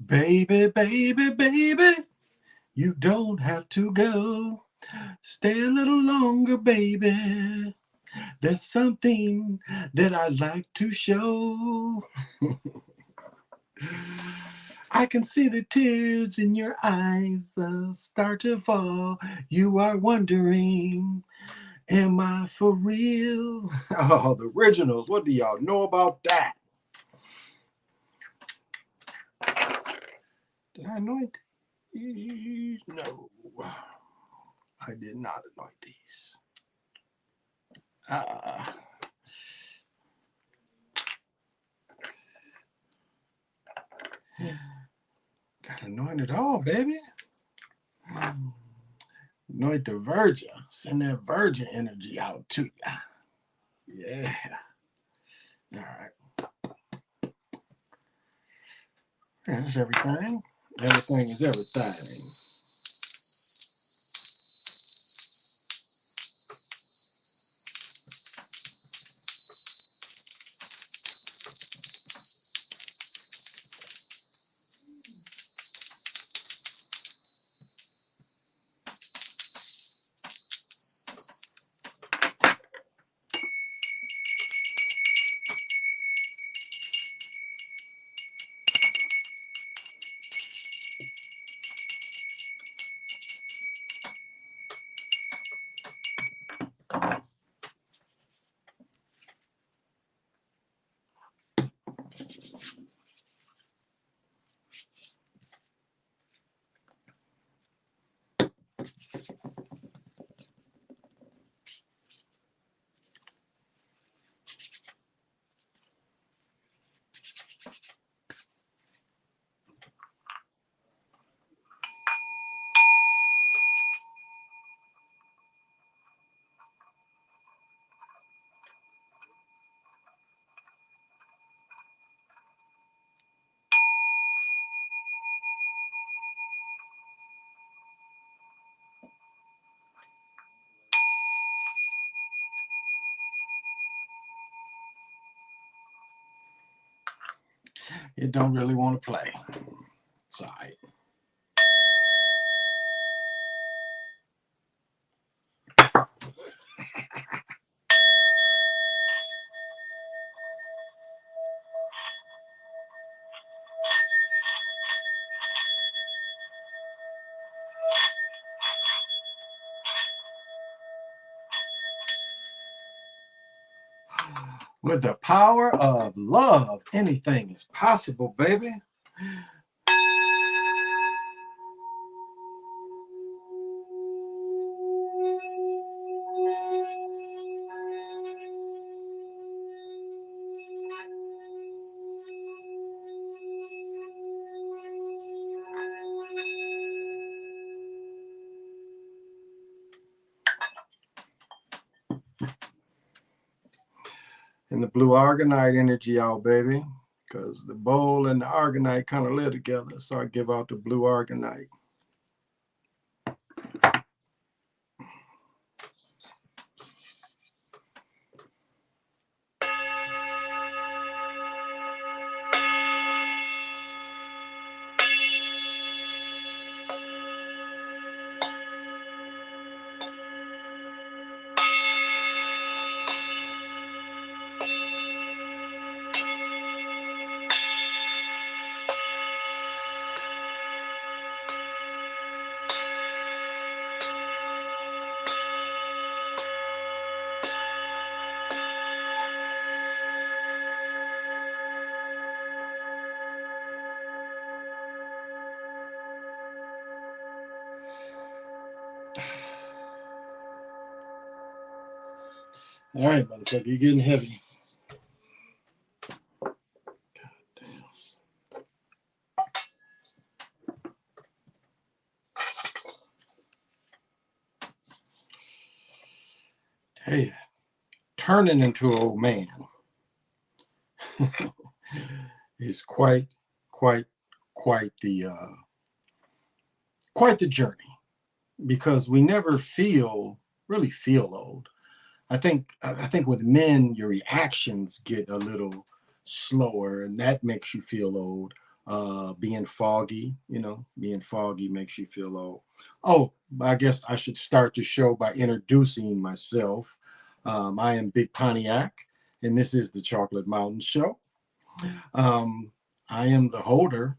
Baby, baby, baby, you don't have to go. Stay a little longer, baby. There's something that I'd like to show. I can see the tears in your eyes start to fall. You are wondering, am I for real? Oh, the originals. What do y'all know about that? Did I anoint these? No, I did not anoint these. Uh, Got anointed all, baby. Anoint the virgin. Send that virgin energy out to ya. Yeah. All right. That's everything. Everything is everything. It don't really want to play. It's all right. With the power of love, anything is possible, baby. And the blue argonite energy out, baby. Because the bowl and the argonite kind of live together. So I give out the blue argonite. All right, motherfucker, you're getting heavy. Hey, turning into an old man is quite, quite the quite the journey because we never really feel old. I think with men, your reactions get a little slower, and that makes you feel old. being foggy, being foggy makes you feel old. Oh, I guess I should start the show by introducing myself. I am Big Pontiac, and this is the Chocolate Mountain Show. Um, I am the holder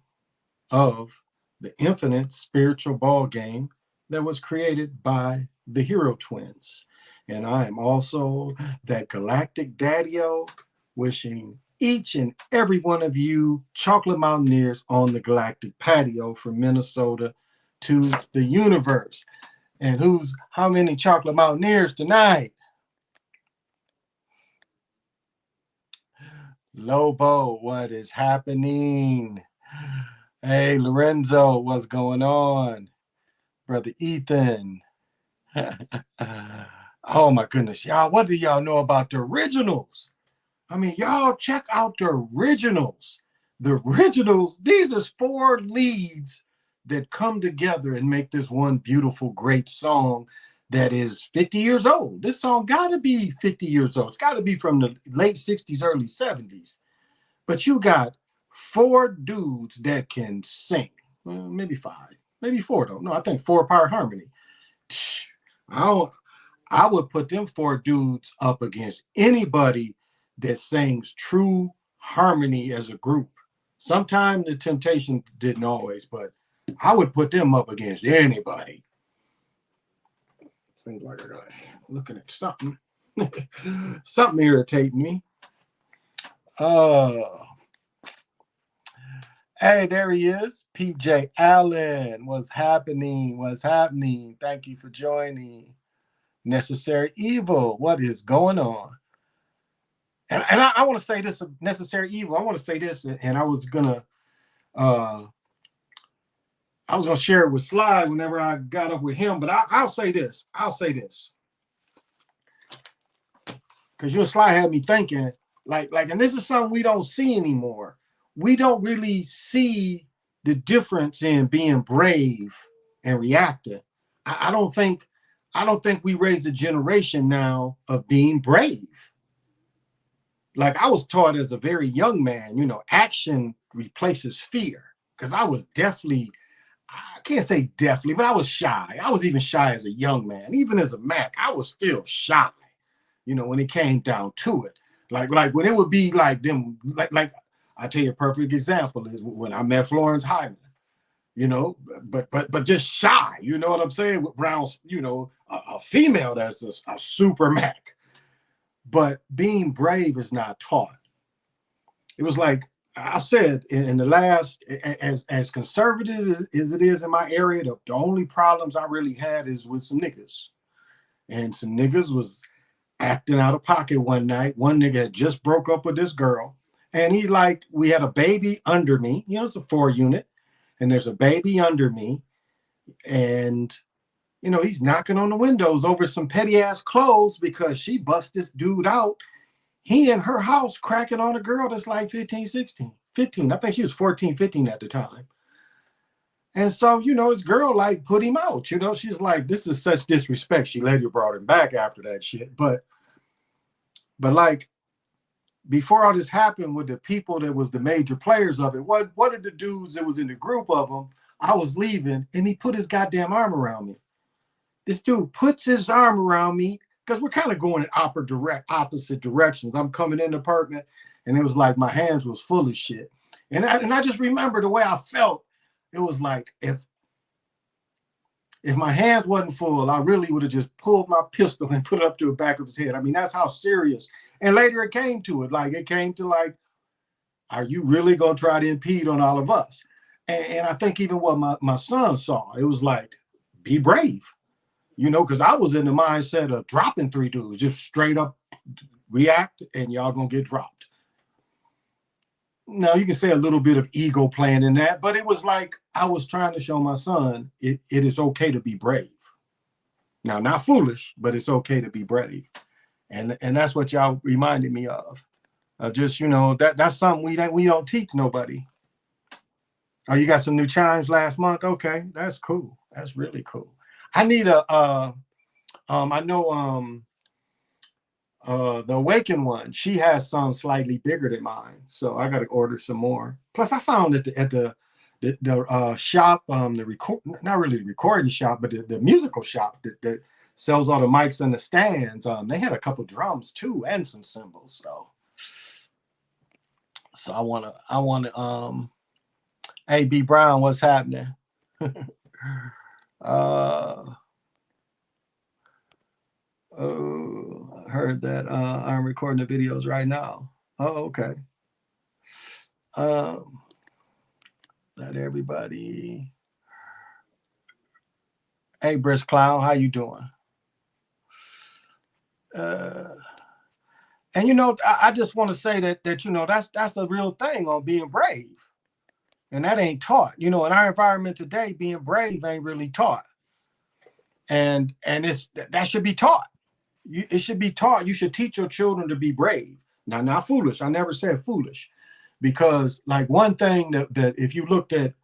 of the infinite spiritual ball game that was created by the Hero Twins. And I am also that galactic daddy-o, wishing each and every one of you chocolate mountaineers on the galactic patio from Minnesota to the universe. And how many chocolate mountaineers tonight? Lobo, what is happening? Hey, Lorenzo, what's going on? Brother Ethan. Oh my goodness, y'all, what do y'all know about the originals? I mean, y'all check out the originals. The originals, these are 4 leads that come together and make this one beautiful, great song that is 50 years old. This song gotta be 50 years old. It's gotta be from the late 60s, early 70s. But you got 4 dudes that can sing. Well, maybe 5, maybe 4 though. No, I think 4-part harmony. I would put them 4 dudes up against anybody that sings true harmony as a group. Sometimes the Temptation didn't always, but I would put them up against anybody. Seems like I'm looking at something. Something irritating me. Hey, there he is. PJ Allen. What's happening? What's happening? Thank you for joining. Necessary Evil. What is going on? And I want to say this, Necessary Evil. I want to say this, and I was gonna share it with Sly whenever I got up with him, but I'll say this. Because you and Sly had me thinking, like, and this is something we don't see anymore. We don't really see the difference in being brave and reactive. I don't think we raise a generation now of being brave. Like, I was taught as a very young man, action replaces fear. Because I was definitely, I can't say definitely, but I was shy. I was even shy as a young man. Even as a Mac, I was still shy, when it came down to it. Like when it would be like them, like I'll tell you a perfect example is when I met Florence Hyman, but just shy, you know what I'm saying? Around, a female that's a super Mac. But being brave is not taught. It was like I said in the last, as conservative as it is in my area, the only problems I really had is with some niggas. And some niggas was acting out of pocket one night. One nigga had just broke up with this girl. And we had a baby under me. It's a 4 unit. And there's a baby under me. And, he's knocking on the windows over some petty ass clothes because she bust this dude out. He in her house cracking on a girl that's like 15, 16, 15. I think she was 14, 15 at the time. And so, his girl put him out. She's like, this is such disrespect. She later brought him back after that shit. But like, before all this happened with the people that was the major players of it, what are the dudes that was in the group of them? I was leaving and he put his goddamn arm around me. This dude puts his arm around me because we're kind of going in opposite directions. I'm coming in the apartment and it was like my hands was full of shit. And I just remember the way I felt. It was like if my hands wasn't full, I really would have just pulled my pistol and put it up to the back of his head. I mean, that's how serious. And later it came to it. Like, it came to like, are you really going to try to impede on all of us? And I think even what my son saw, it was like, be brave. Because I was in the mindset of dropping 3 dudes, just straight up react and y'all going to get dropped. Now, you can say a little bit of ego playing in that, but it was like I was trying to show my son it is okay to be brave. Now, not foolish, but it's okay to be brave. And that's what y'all reminded me of. Just, that's something we don't teach nobody. Oh, you got some new chimes last month? Okay, that's cool. That's really cool. I need I know The Awakened one, she has some slightly bigger than mine, so I got to order some more. Plus, I found at the shop, the record, not really the recording shop, but the musical shop that sells all the mics and the stands. They had a couple drums too and some cymbals. So I wanna. Hey, B Brown, what's happening? Oh, I heard that I'm recording the videos right now. Oh, okay. Let everybody. Hey, Brisk Clown, how you doing? And I just want to say that that's a real thing on being brave, and that ain't taught. In our environment today, being brave ain't really taught, and that should be taught. It should be taught. You should teach your children to be brave. Now, not foolish. I never said foolish, because like one thing that if you looked at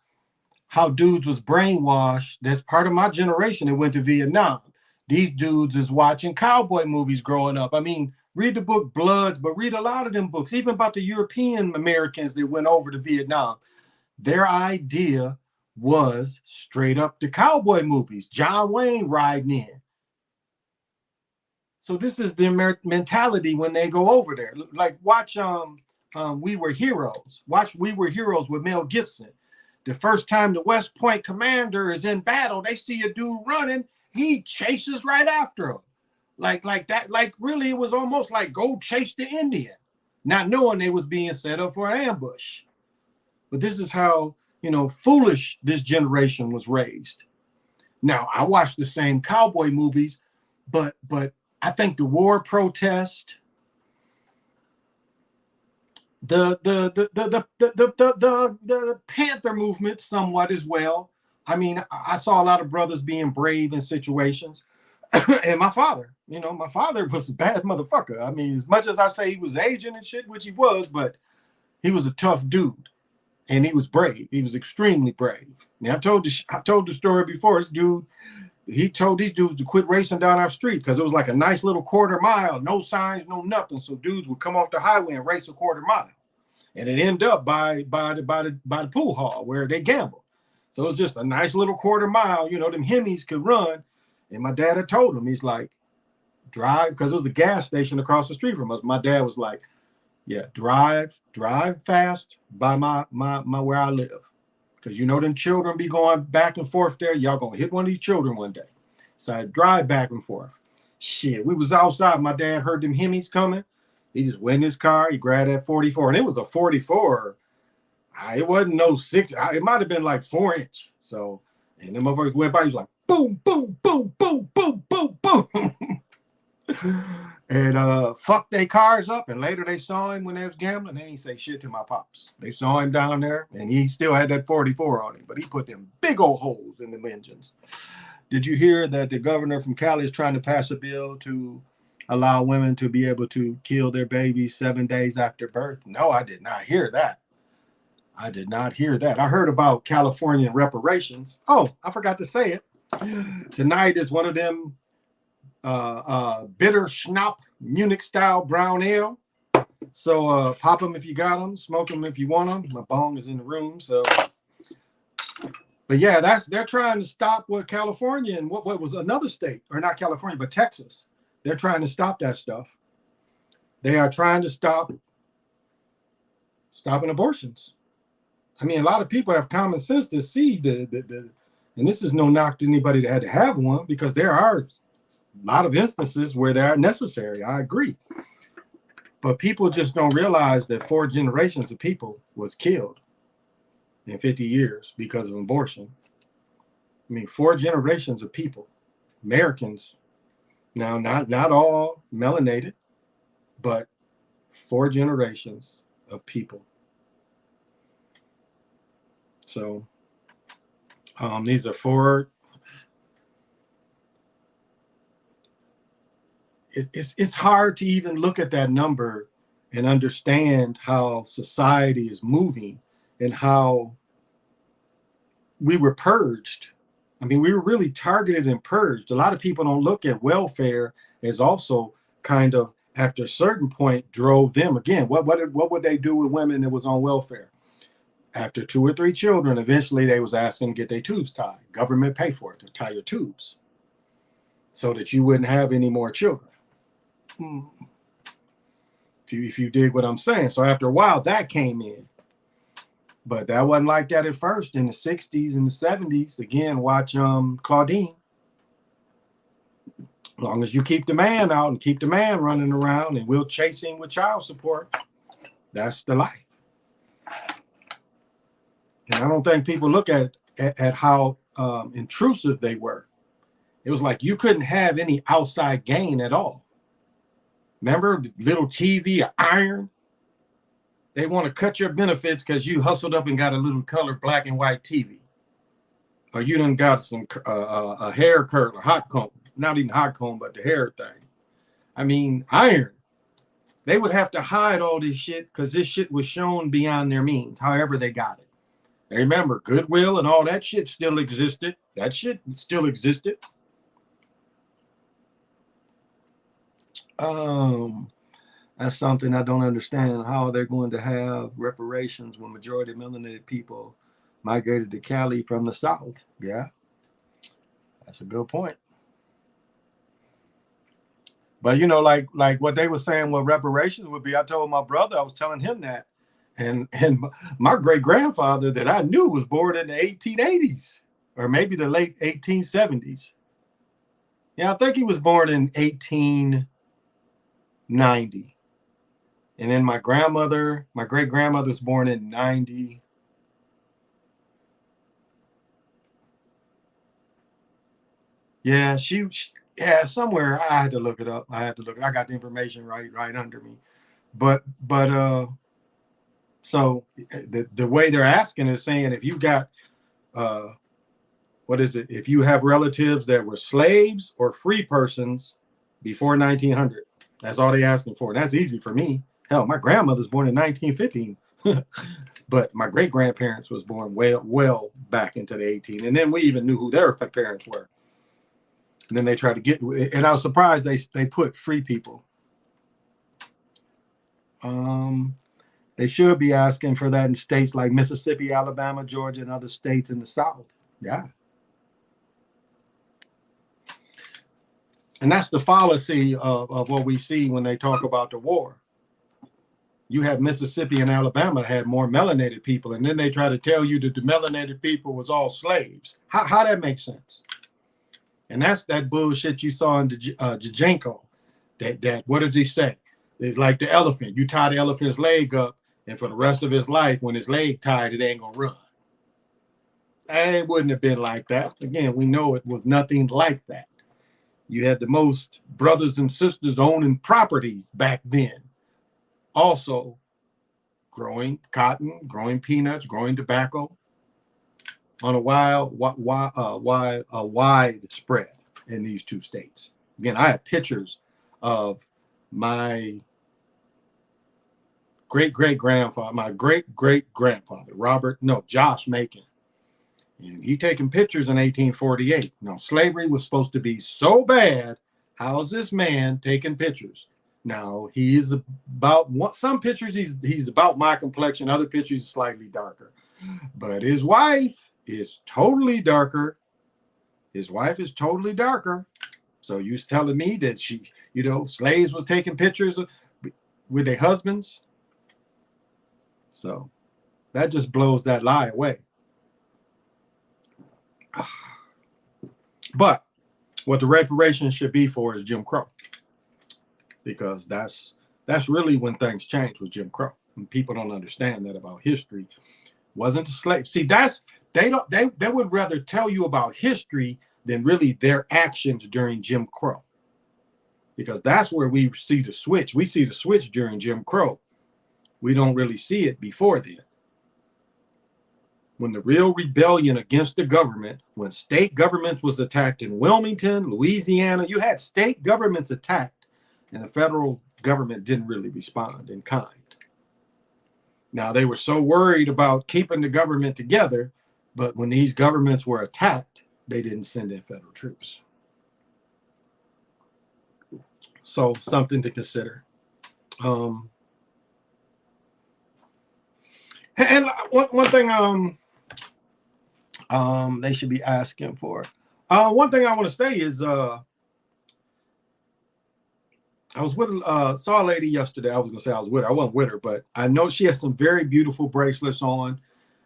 how dudes was brainwashed, that's part of my generation that went to Vietnam. These dudes is watching cowboy movies growing up. I mean, read the book Bloods, but read a lot of them books, even about the European Americans that went over to Vietnam. Their idea was straight up the cowboy movies, John Wayne riding in. So this is their mentality when they go over there. Like watch We Were Heroes. Watch We Were Heroes with Mel Gibson. The first time the West Point commander is in battle, they see a dude running, he chases right after him. Like that, like really it was almost like go chase the Indian, not knowing they was being set up for an ambush. But this is how, foolish this generation was raised. Now, I watched the same cowboy movies, but I think the war protest, the Panther movement somewhat as well. I mean, I saw a lot of brothers being brave in situations. And my father was a bad motherfucker. I mean, as much as I say he was aging and shit, which he was, but he was a tough dude. And he was brave. He was extremely brave. Now, I told the story before. This dude, he told these dudes to quit racing down our street because it was like a nice little quarter mile, no signs, no nothing. So dudes would come off the highway and race a quarter mile, and it ended up by the pool hall where they gambled. So it was just a nice little quarter mile. Them Hemis could run. And my dad had told him, he's like, drive, because it was a gas station across the street from us. My dad was like, yeah, drive fast by my where I live. Because them children be going back and forth there. Y'all gonna hit one of these children one day. So I drive back and forth. Shit, we was outside. My dad heard them Hemis coming. He just went in his car. He grabbed that 44. And it was a 44. It wasn't no 6. It might have been like 4-inch. So, and the motherfuckers went by. He was like, boom, boom, boom, boom, boom, boom, boom. And fucked their cars up. And later they saw him when they was gambling. They ain't say shit to my pops. They saw him down there, and he still had that 44 on him. But he put them big old holes in them engines. Did you hear that the governor from Cali is trying to pass a bill to allow women to be able to kill their babies 7 days after birth? No, I did not hear that. I did not hear that. I heard about Californian reparations. Oh, I forgot to say it. Tonight is one of them bitter schnapp Munich style brown ale. So pop them if you got them, smoke them if you want them. My bong is in the room. So, but yeah, they're trying to stop what California and what was another state, or not California, but Texas. They're trying to stop that stuff. They are trying to stopping abortions. I mean, a lot of people have common sense to see and this is no knock to anybody that had to have one, because there are a lot of instances where they are necessary. I agree. But people just don't realize that 4 generations of people was killed in 50 years because of abortion. I mean, 4 generations of people, Americans, now not all melanated, but 4 generations of people. So these are 4. It's hard to even look at that number and understand how society is moving and how we were purged. I mean, we were really targeted and purged. A lot of people don't look at welfare as also kind of after a certain point, drove them again. What would they do with women that was on welfare? After 2 or 3 children, eventually they was asking to get their tubes tied. Government pay for it to tie your tubes so that you wouldn't have any more children. If you dig what I'm saying. So after a while, that came in. But that wasn't like that at first. In the 60s and the 70s, again, watch Claudine. As long as you keep the man out and keep the man running around and we'll chase him with child support, that's the life. And I don't think people look at how intrusive they were. It was like you couldn't have any outside gain at all. Remember the little TV, an iron? They want to cut your benefits because you hustled up and got a little color black and white TV. Or you done got some a hair curler, hot comb. Not even hot comb, but the hair thing. I mean, iron. They would have to hide all this shit because this shit was shown beyond their means, however they got it. And remember, Goodwill and all that shit still existed. That shit still existed. That's something I don't understand. How they're going to have reparations when majority of melanated people migrated to Cali from the South. Yeah, that's a good point. But you know, like what they were saying, what reparations would be. I told my brother, I was telling him that, and my great grandfather that I knew was born in the 1880s or maybe the late 1870s. Yeah, I think he was born in 1890. And then my great grandmother was born in 90. Yeah, somewhere I had to look it up. I got the information right under me. But so the way they're asking is saying if you got if you have relatives that were slaves or free persons before 1900, that's all they asking for. That's easy for me. Hell, my grandmother's born in 1915, but my great grandparents was born well back into the 18, and then we even knew who their parents were. And then they tried to get, and I was surprised they put free people. They should be asking for that in states like Mississippi, Alabama, Georgia, and other states in the South. Yeah. And that's the fallacy of what we see when they talk about the war. You have Mississippi and Alabama had more melanated people, and then they try to tell you that the melanated people was all slaves. How that makes sense? And that's that bullshit you saw in Jajenko. That what does he say? It's like the elephant. You tie the elephant's leg up, and for the rest of his life, when his leg tied, it ain't gonna run. And it wouldn't have been like that. Again, we know it was nothing like that. You had the most brothers and sisters owning properties back then. Also, growing cotton, growing peanuts, growing tobacco on a wide spread in these two states. Again, I have pictures of my great-great-grandfather, Josh Macon. And he taking pictures in 1848. Now, slavery was supposed to be so bad. How's this man taking pictures? Now, he's about some pictures he's about my complexion, other pictures he's slightly darker. But his wife is totally darker. So you was telling me that slaves was taking pictures with their husbands. So that just blows that lie away. But what the reparations should be for is Jim Crow. Because that's really when things changed with Jim Crow. And people don't understand that about history. Wasn't the slave. See, they would rather tell you about history than really their actions during Jim Crow. Because that's where we see the switch. We see the switch during Jim Crow. We don't really see it before then. When the real rebellion against the government, when state governments was attacked in Wilmington, Louisiana, you had state governments attacked. And the federal government didn't really respond in kind. Now, they were so worried about keeping the government together, but when these governments were attacked, they didn't send in federal troops. So something to consider. Um, and one thing they should be asking for. One thing I want to say is I was with saw a lady yesterday. I was gonna say I was with her. I wasn't with her, but I know she has some very beautiful bracelets on.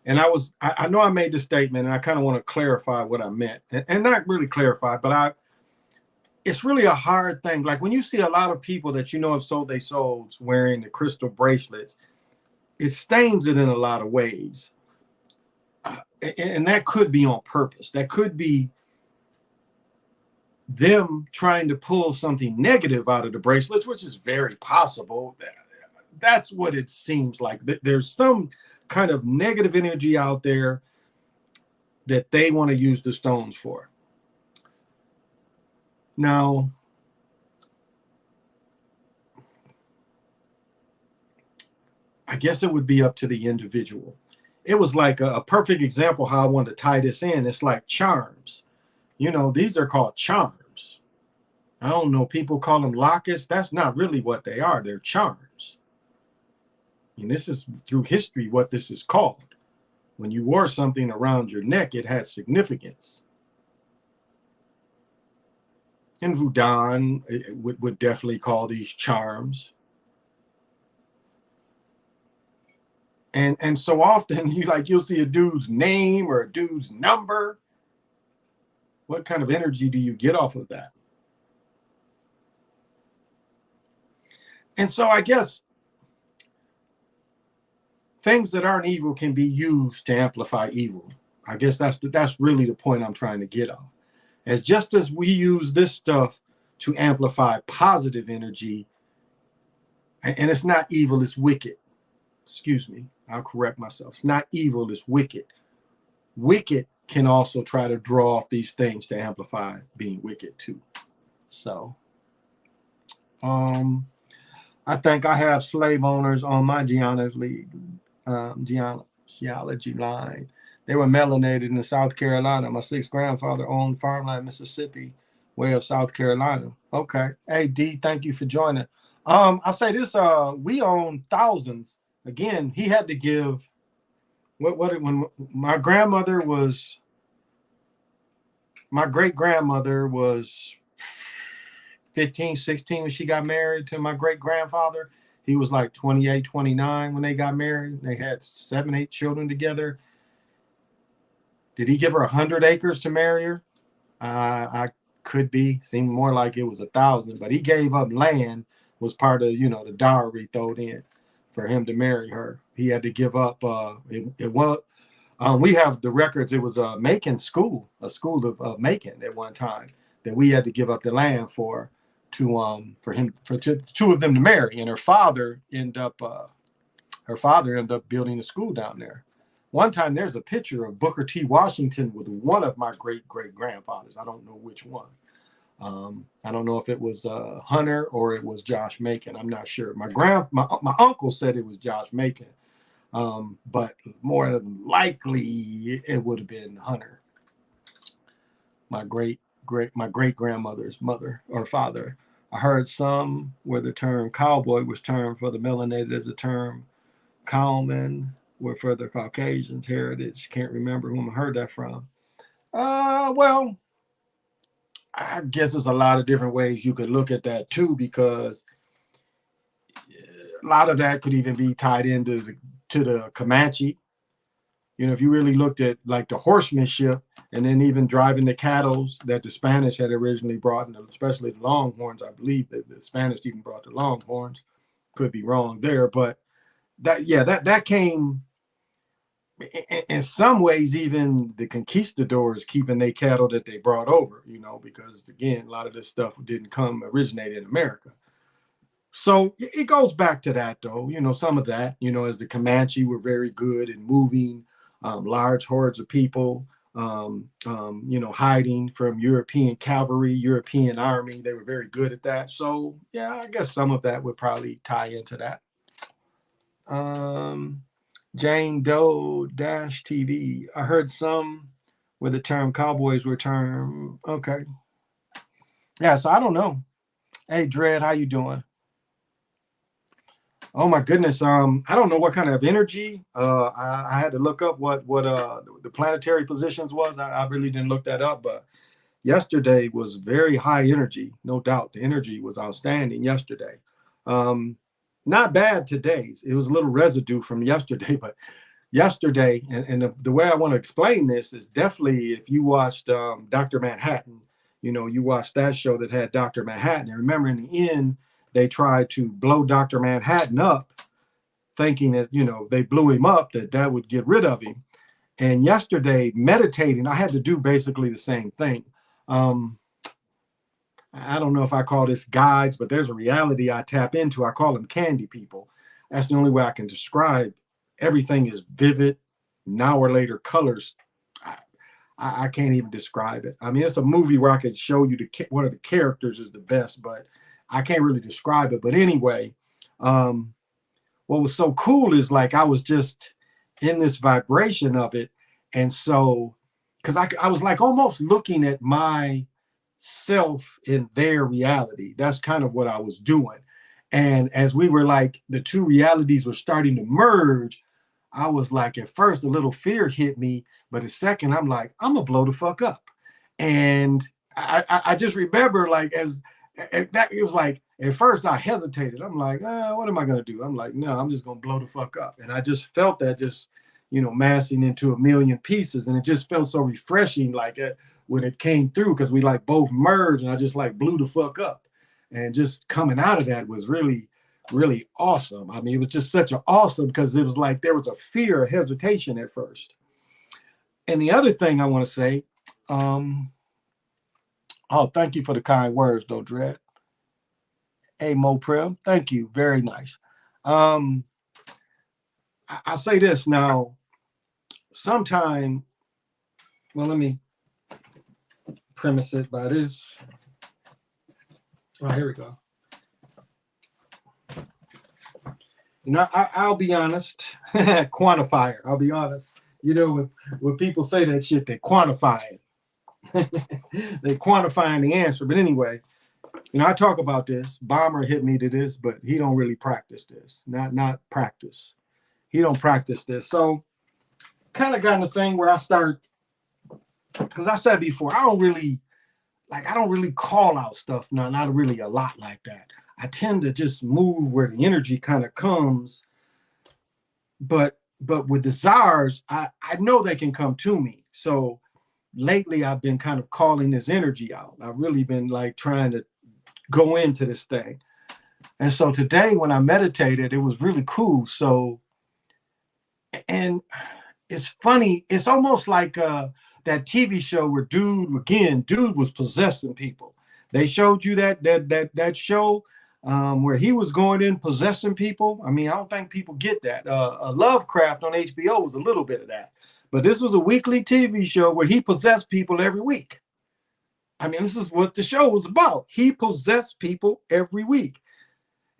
And I know I made this statement, and I kind of want to clarify what I meant, and not really clarify, but it's really a hard thing. Like when you see a lot of people that you know have sold their souls wearing the crystal bracelets, it stains it in a lot of ways, and that could be on purpose. That could be them trying to pull something negative out of the bracelets, which is very possible. That's what it seems like. There's some kind of negative energy out there that they want to use the stones for. Now, I guess it would be up to the individual. It was like a perfect example how I wanted to tie this in. It's like charms. You know, these are called charms. I don't know, people call them lockets. That's not really what they are. They're charms. And this is through history what this is called. When you wore something around your neck, it had significance. And Voodoo would definitely call these charms. And so often you'll see a dude's name or a dude's number. What kind of energy do you get off of that? And so I guess things that aren't evil can be used to amplify evil. I guess that's really the point I'm trying to get off. As just as we use this stuff to amplify positive energy, and it's not evil, it's wicked. Excuse me, I'll correct myself. It's not evil, it's wicked. Wicked can also try to draw off these things to amplify being wicked too. So, I think I have slave owners on my genealogy line. They were melanated in South Carolina. My sixth grandfather owned farmland, Mississippi, way of South Carolina. Okay. Hey, D, thank you for joining. I'll say this, we own thousands. Again, he had to give when my great grandmother was 15, 16 when she got married to my great grandfather. He was like 28, 29 when they got married. They had 7, 8 children together. Did he give her 100 acres to marry her? I could be. Seemed more like it was 1,000, but he gave up land, was part of, the dowry thrown in for him to marry her. He had to give up. We have the records. It was a Macon school, a school of Macon at one time that we had to give up the land for two of them to marry. And her father ended up building a school down there. One time there's a picture of Booker T. Washington with one of my great grandfathers. I don't know which one. I don't know if it was Hunter or it was Josh Macon. I'm not sure. My uncle said it was Josh Macon, but more than likely it would have been Hunter. My great grandmother's mother or father. I heard some where the term cowboy was termed for the melanated as a term cowman were for the Caucasians heritage. Can't remember whom I heard that from. Well, I guess there's a lot of different ways you could look at that too, because a lot of that could even be tied into the Comanche. If you really looked at like the horsemanship and then even driving the cattle that the Spanish had originally brought, and especially the Longhorns, I believe that the Spanish even brought the Longhorns. Could be wrong there, but that came in some ways. Even the conquistadors keeping their cattle that they brought over, because again, a lot of this stuff didn't originate in America. So it goes back to that, though. Some of that, as the Comanche were very good in moving large hordes of people, hiding from European cavalry, European army. They were very good at that. So, yeah, I guess some of that would probably tie into that. Jane Doe TV. I heard some where the term cowboys were termed. Okay. Yeah, so I don't know. Hey, Dread, how you doing? Oh my goodness. I don't know what kind of energy. I had to look up what the planetary positions was. I really didn't look that up, but yesterday was very high energy, no doubt. The energy was outstanding yesterday. Um, Not bad today's. It was a little residue from yesterday, but yesterday, and the way I want to explain this is definitely if you watched Dr. Manhattan, you watched that show that had Dr. Manhattan. And remember, in the end, they tried to blow Dr. Manhattan up, thinking that, they blew him up, that would get rid of him. And yesterday, meditating, I had to do basically the same thing. Um, I don't know if I call this guides, but there's a reality I tap into. I call them candy people. That's the only way I can describe. Everything is vivid, now or later colors. I, I can't even describe it. I mean, it's a movie where I could show you one of the characters is the best, but I can't really describe it. But anyway, um, what was so cool is like I was just in this vibration of it. And so, because I was like almost looking at my self in their reality. That's kind of what I was doing. And as we were like, the two realities were starting to merge, I was like, at first, a little fear hit me, but a second, I'm like, I'm gonna blow the fuck up. And I just remember like that it was like at first I hesitated. I'm like, what am I gonna do? I'm like, no, I'm just gonna blow the fuck up. And I just felt that just massing into a million pieces, and it just felt so refreshing, like when it came through, because we like both merged, and I just like blew the fuck up, and just coming out of that was really really awesome. I mean, it was just such an awesome because it was like there was a fear, a hesitation at first. And the other thing I want to say, um, oh, thank you for the kind words, though, Dread. Hey, Mo Prim, thank you. Very nice. Um, I'll say this now. Sometime, well, let me premise it by this. Oh, here we go. I'll be honest. Quantifier. I'll be honest. When people say that shit, they quantify it. They quantifying the answer. But anyway, I talk about this. Bomber hit me to this, but he don't really practice this. Not practice. He don't practice this. So kind of got in the thing where I start, because I said before, I don't really call out stuff. No, not really a lot like that. I tend to just move where the energy kind of comes. But with the czars, I know they can come to me. So lately I've been kind of calling this energy out. I've really been like trying to go into this thing. And so today when I meditated, it was really cool. So, and it's funny, it's almost like that TV show where dude was possessing people. They showed you that show where he was going in possessing people. I mean, I don't think people get that. Lovecraft on HBO was a little bit of that. But this was a weekly TV show where he possessed people every week. I mean, this is what the show was about. He possessed people every week.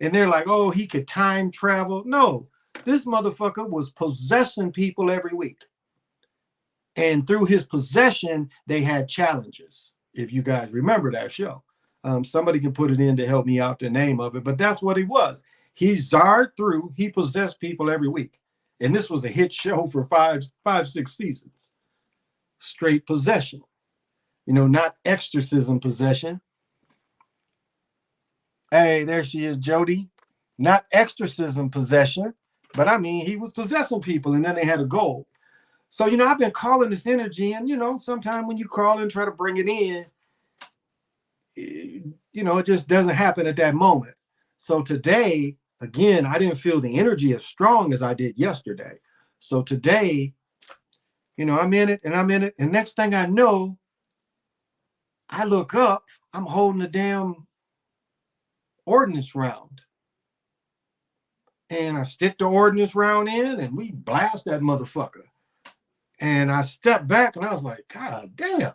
And they're like, oh, he could time travel. No, this motherfucker was possessing people every week. And through his possession, they had challenges. If you guys remember that show, somebody can put it in to help me out the name of it, but that's what he was. He czarred through, he possessed people every week. And this was a hit show for five, 6 seasons. Straight possession. Not exorcism possession. Hey, there she is, Jody. Not exorcism possession, but I mean, he was possessing people, and then they had a goal. So, I've been calling this energy, and, sometimes when you call and try to bring it in, it just doesn't happen at that moment. So today, again, I didn't feel the energy as strong as I did yesterday. So today, I'm in it and I'm in it. And next thing I know, I look up, I'm holding a damn ordnance round. And I stick the ordnance round in and we blast that motherfucker. And I stepped back and I was like, God damn.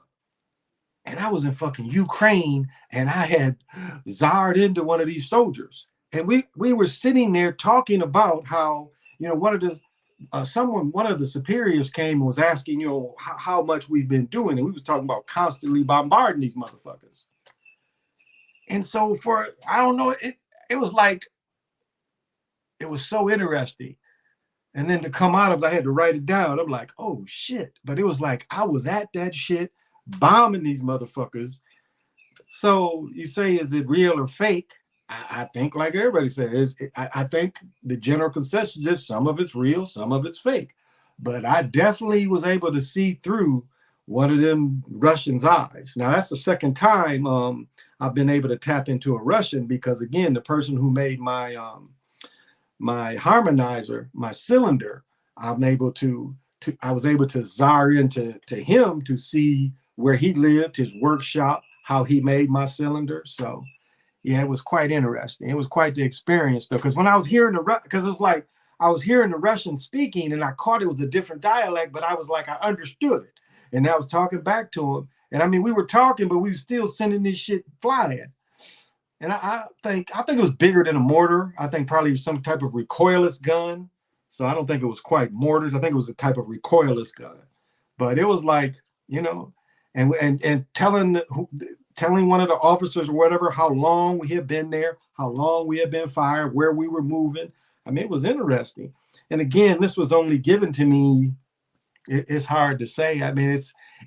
And I was in fucking Ukraine and I had zarred into one of these soldiers. And we were sitting there talking about how, one of the superiors came and was asking, how much we've been doing. And we was talking about constantly bombarding these motherfuckers. And so I don't know, it was like it was so interesting. And then to come out of it, I had to write it down. I'm like, oh shit. But it was like I was at that shit, bombing these motherfuckers. So you say, is it real or fake? I think, like everybody says, I think the general consensus is some of it's real, some of it's fake. But I definitely was able to see through one of them Russians' eyes. Now that's the second time I've been able to tap into a Russian, because again, the person who made my harmonizer, my cylinder, I was able to zar into him to see where he lived, his workshop, how he made my cylinder. So yeah, it was quite interesting. It was quite the experience though, because when I was hearing because it was like I was hearing the Russian speaking and I caught it was a different dialect, but I was like, I understood it. And I was talking back to him. And I mean, we were talking, but we were still sending this shit flying. And I think it was bigger than a mortar. I think probably some type of recoilless gun. So I don't think it was quite mortars. I think it was a type of recoilless gun. But it was like, and telling one of the officers or whatever how long we had been there, how long we had been fired, where we were moving. I mean, it was interesting. And again, this was only given to me. It's hard to say. I mean,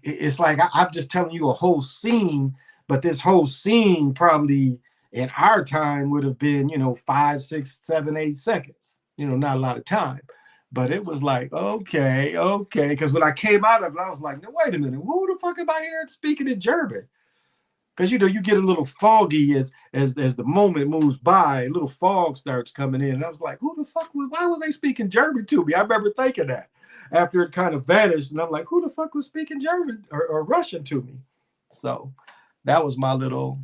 it's like I'm just telling you a whole scene, but this whole scene probably in our time would have been, 5, 6, 7, 8 seconds, not a lot of time. But it was like, okay. Because when I came out of it, I was like, no, wait a minute. Who the fuck am I hearing speaking in German? Because, you get a little foggy as the moment moves by, a little fog starts coming in. And I was like, who the fuck, why was they speaking German to me? I remember thinking that after it kind of vanished. And I'm like, who the fuck was speaking German or Russian to me? So that was my little,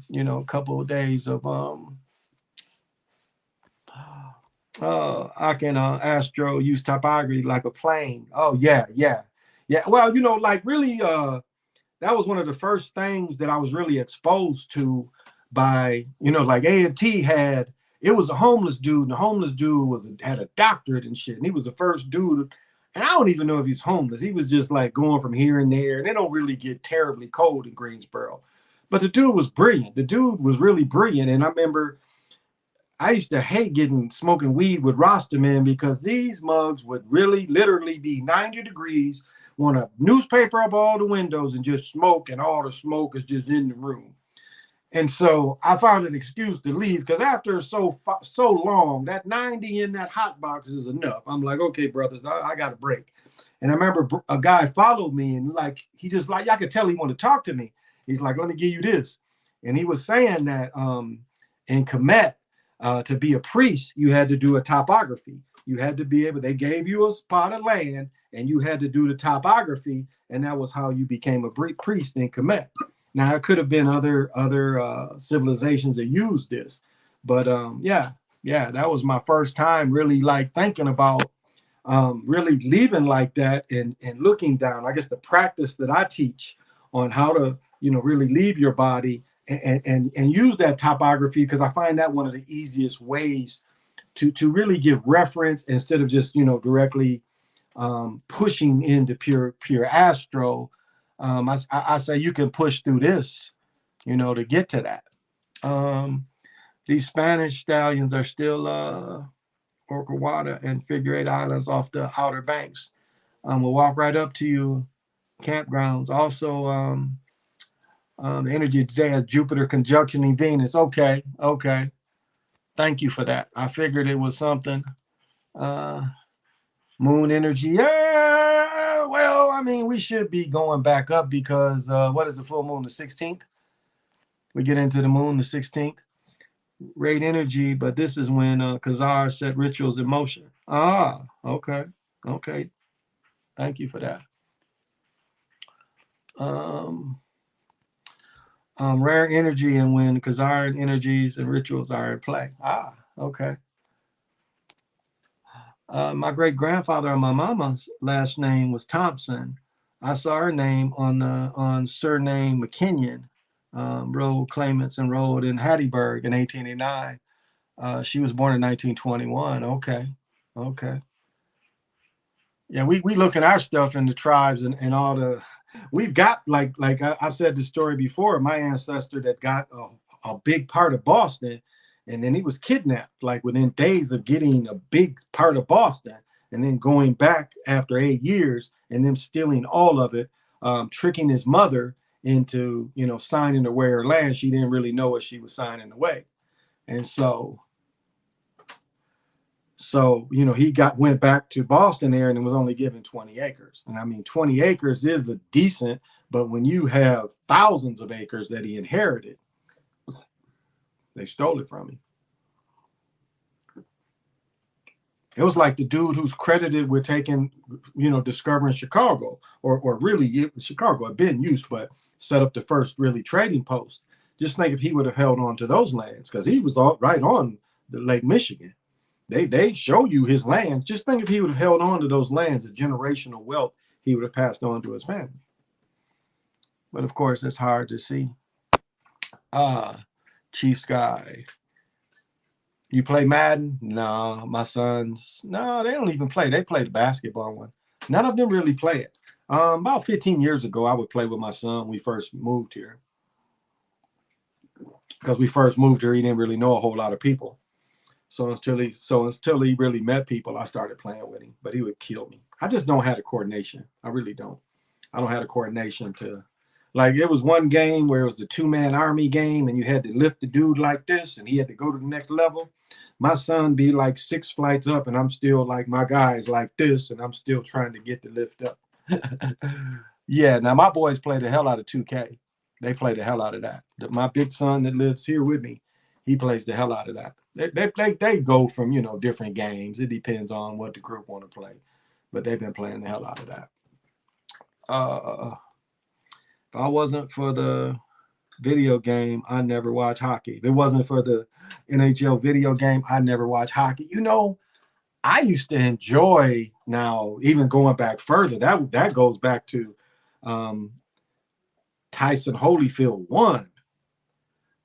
couple of days of I can astro use topography like a plane. Oh yeah. Well, like really that was one of the first things that I was really exposed to by, like A&T had, it was a homeless dude, and the homeless dude had a doctorate and shit. And he was the first dude, and I don't even know if he's homeless. He was just like going from here and there, and they don't really get terribly cold in Greensboro. But the dude was brilliant. The dude was really brilliant. And I remember I used to hate smoking weed with Rasta men, because these mugs would really literally be 90 degrees, want a newspaper up all the windows and just smoke, and all the smoke is just in the room. And so I found an excuse to leave, because after so long, that 90 in that hot box is enough. I'm like, okay, brothers, I got a break. And I remember a guy followed me, and like he just like, I could tell he wanted to talk to me. He's like, let me give you this. And he was saying that in Kemet, to be a priest, you had to do a topography. You had to be able, they gave you a spot of land and you had to do the topography. And that was how you became a priest in Kemet. Now, it could have been other civilizations that used this. But yeah, that was my first time really like thinking about really leaving like that and looking down. I guess the practice that I teach on how to, really leave your body and use that topography, because I find that one of the easiest ways to really give reference instead of just, directly pushing into pure astro. I say you can push through this, to get to that. These Spanish stallions are still Orcawata and Figure 8 Islands off the Outer Banks. We'll walk right up to you, campgrounds. Also, the energy today has Jupiter conjunctioning Venus. Okay. Thank you for that. I figured it was something. Moon energy. Yeah, well, I mean, we should be going back up because what is the full moon? The 16th? We get into the moon the 16th. Great energy, but this is when Khazar set rituals in motion. Ah, okay. Thank you for that. Rare energy and when Khazarian energies and rituals are in play. Ah, okay. My great grandfather on my mama's last name was Thompson. I saw her name on surname McKinnon. Road Clements and Road in Hattiesburg in 1889. She was born in 1921. Okay. Yeah, we look at our stuff in the tribes and all the, we've got like I've said the story before. My ancestor that got a big part of Boston, And then he was kidnapped like within days of getting a big part of Boston, and then going back after 8 years and them stealing all of it, tricking his mother into, signing away her land. She didn't really know what she was signing away. And so he went back to Boston there and was only given 20 acres. And I mean, 20 acres is a decent, but when you have thousands of acres that he inherited, they stole it from him. It was like the dude who's credited with discovering Chicago, or really Chicago had been used, but set up the first really trading post. Just think if he would have held on to those lands, because he was right on the Lake Michigan. They show you his lands. Just think if he would have held on to those lands, the generational wealth he would have passed on to his family. But of course, it's hard to see. Chief Sky. You play Madden? No, my sons. No, they don't even play. They play the basketball one. None of them really play it. About 15 years ago, I would play with my son when we first moved here. Because we first moved here, he didn't really know a whole lot of people. So until he really met people, I started playing with him. But he would kill me. I just don't have the coordination. I really don't. I don't have the coordination to. Like, it was one game where it was the 2-man army game, and you had to lift the dude like this, and he had to go to the next level. My son be like 6 flights up, and I'm still like, my guy's like this, and I'm still trying to get the lift up. Yeah, now my boys play the hell out of 2K. They play the hell out of that. My big son that lives here with me, he plays the hell out of that. They go from, different games. It depends on what the group want to play. But they've been playing the hell out of that. If I wasn't for the video game, I never watch hockey. If it wasn't for the NHL video game, I never watch hockey. I used to enjoy, now even going back further, that goes back to Tyson Holyfield 1,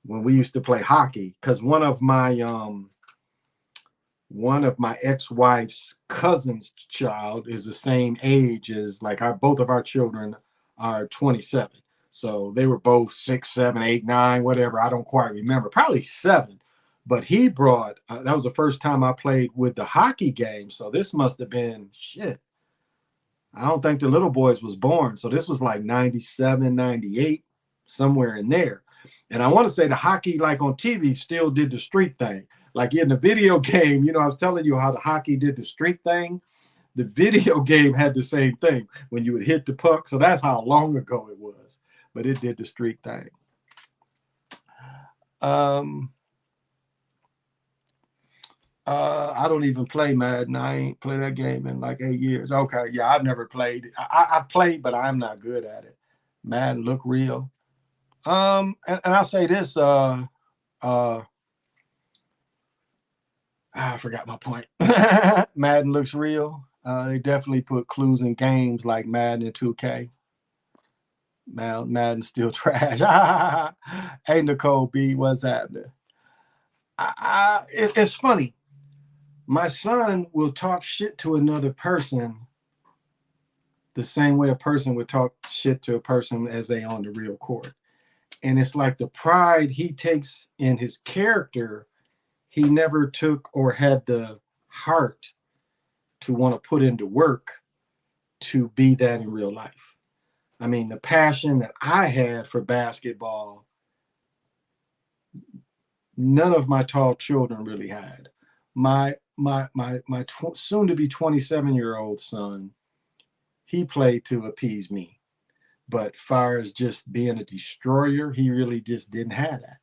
when we used to play hockey, because one of my ex-wife's cousin's child is the same age as, like, both of our children are 27. So they were both 6, 7, 8, 9, whatever. I don't quite remember. Probably 7. But he brought, that was the first time I played with the hockey game. So this must have been, shit, I don't think the little boys was born. So this was like 97, 98, somewhere in there. And I want to say the hockey, like on TV, still did the street thing. Like in the video game, I was telling you how the hockey did the street thing. The video game had the same thing when you would hit the puck. So that's how long ago it was. But it did the street thing. I don't even play Madden. I ain't played that game in like 8 years. Okay, yeah, I've never played it. I've played, but I'm not good at it. Madden look real. And I'll say this. I forgot my point. Madden looks real. They definitely put clues in games like Madden and 2K. Madden's still trash. Hey, Nicole B, what's happening? It's funny. My son will talk shit to another person the same way a person would talk shit to a person as they on the real court. And it's like the pride he takes in his character, he never took or had the heart to want to put into work to be that in real life. I mean, the passion that I had for basketball, none of my tall children really had. My soon to be 27-year-old son, he played to appease me. But far as just being a destroyer, he really just didn't have that.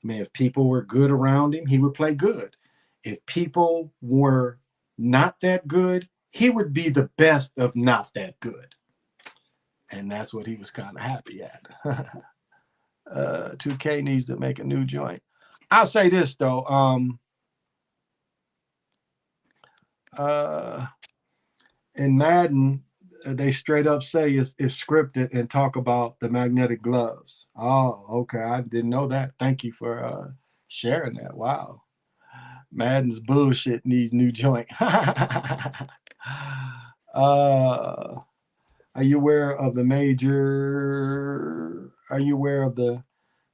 I mean, if people were good around him, he would play good. If people were not that good, he would be the best of not that good. And that's what he was kind of happy at. 2K needs to make a new joint. I'll say this, though. In Madden, they straight up say it's scripted and talk about the magnetic gloves. Oh, okay. I didn't know that. Thank you for sharing that. Wow. Madden's bullshit needs new joint. Are you aware of the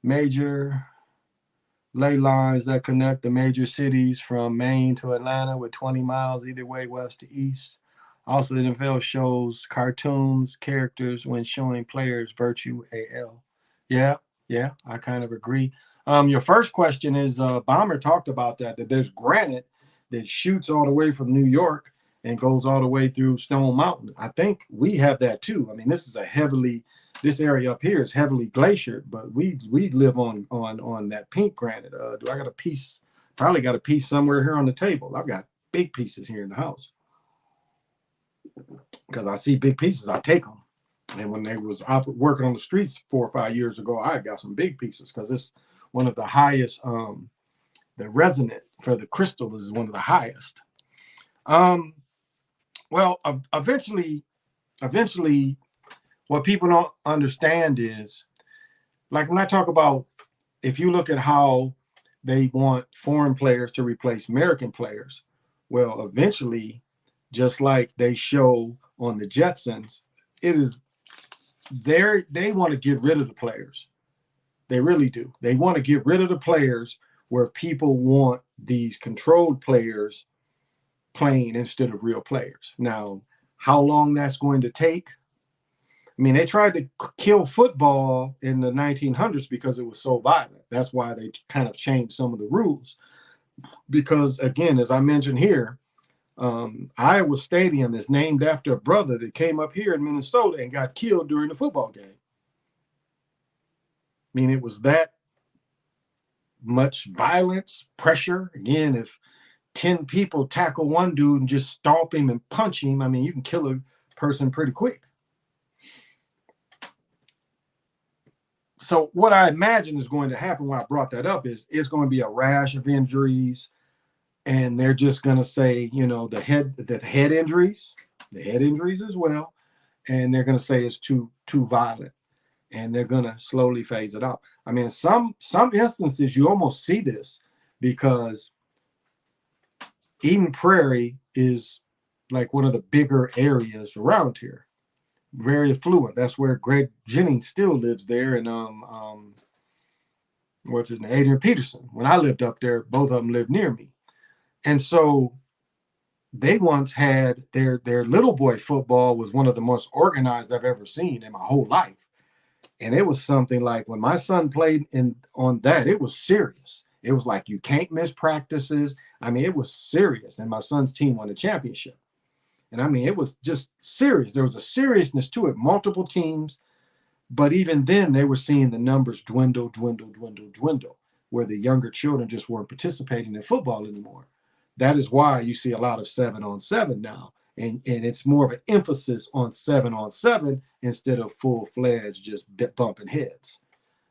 major ley lines that connect the major cities from Maine to Atlanta with 20 miles either way, west to east. Also, the NFL shows cartoons, characters when showing players virtue AL. Yeah, yeah, I kind of agree. Your first question is Bomber talked about that there's granite that shoots all the way from New York and goes all the way through Stone Mountain. I think we have that too. I mean, this area up here is heavily glaciered, but we live on that pink granite. Do I got a piece? Probably got a piece somewhere here on the table. I've got big pieces here in the house because I see big pieces, I take them. And when they was working on the streets 4 or 5 years ago, I got some big pieces because it's one of the highest. The resonant for the crystal is one of the highest. Well, eventually, what people don't understand is, like when I talk about, if you look at how they want foreign players to replace American players, well, eventually, just like they show on the Jetsons, it is they want to get rid of the players. They really do. They want to get rid of the players where people want these controlled players playing instead of real players. Now, how long that's going to take? I mean, they tried to kill football in the 1900s because it was so violent. That's why they kind of changed some of the rules. Because, again, as I mentioned here, Iowa Stadium is named after a brother that came up here in Minnesota and got killed during the football game. I mean, it was that much violence, pressure. Again, if 10 people tackle one dude and just stomp him and punch him, I mean, you can kill a person pretty quick. So what I imagine is going to happen when I brought that up is it's going to be a rash of injuries, and they're just going to say, the head injuries as well, and they're going to say it's too violent, and they're going to slowly phase it out. I mean, some instances you almost see this because Eden Prairie is like one of the bigger areas around here, very affluent. That's where Greg Jennings still lives there, and what's his name, Adrian Peterson. When I lived up there, both of them lived near me, and so they once had their little boy football was one of the most organized I've ever seen in my whole life. And it was something like when my son played on that, it was serious. It was like you can't miss practices. I mean, it was serious. And my son's team won the championship. And I mean, it was just serious. There was a seriousness to it, multiple teams. But even then, they were seeing the numbers dwindle, where the younger children just weren't participating in football anymore. That is why you see a lot of 7-on-7 now. And it's more of an emphasis on 7-on-7 instead of full-fledged just bumping heads.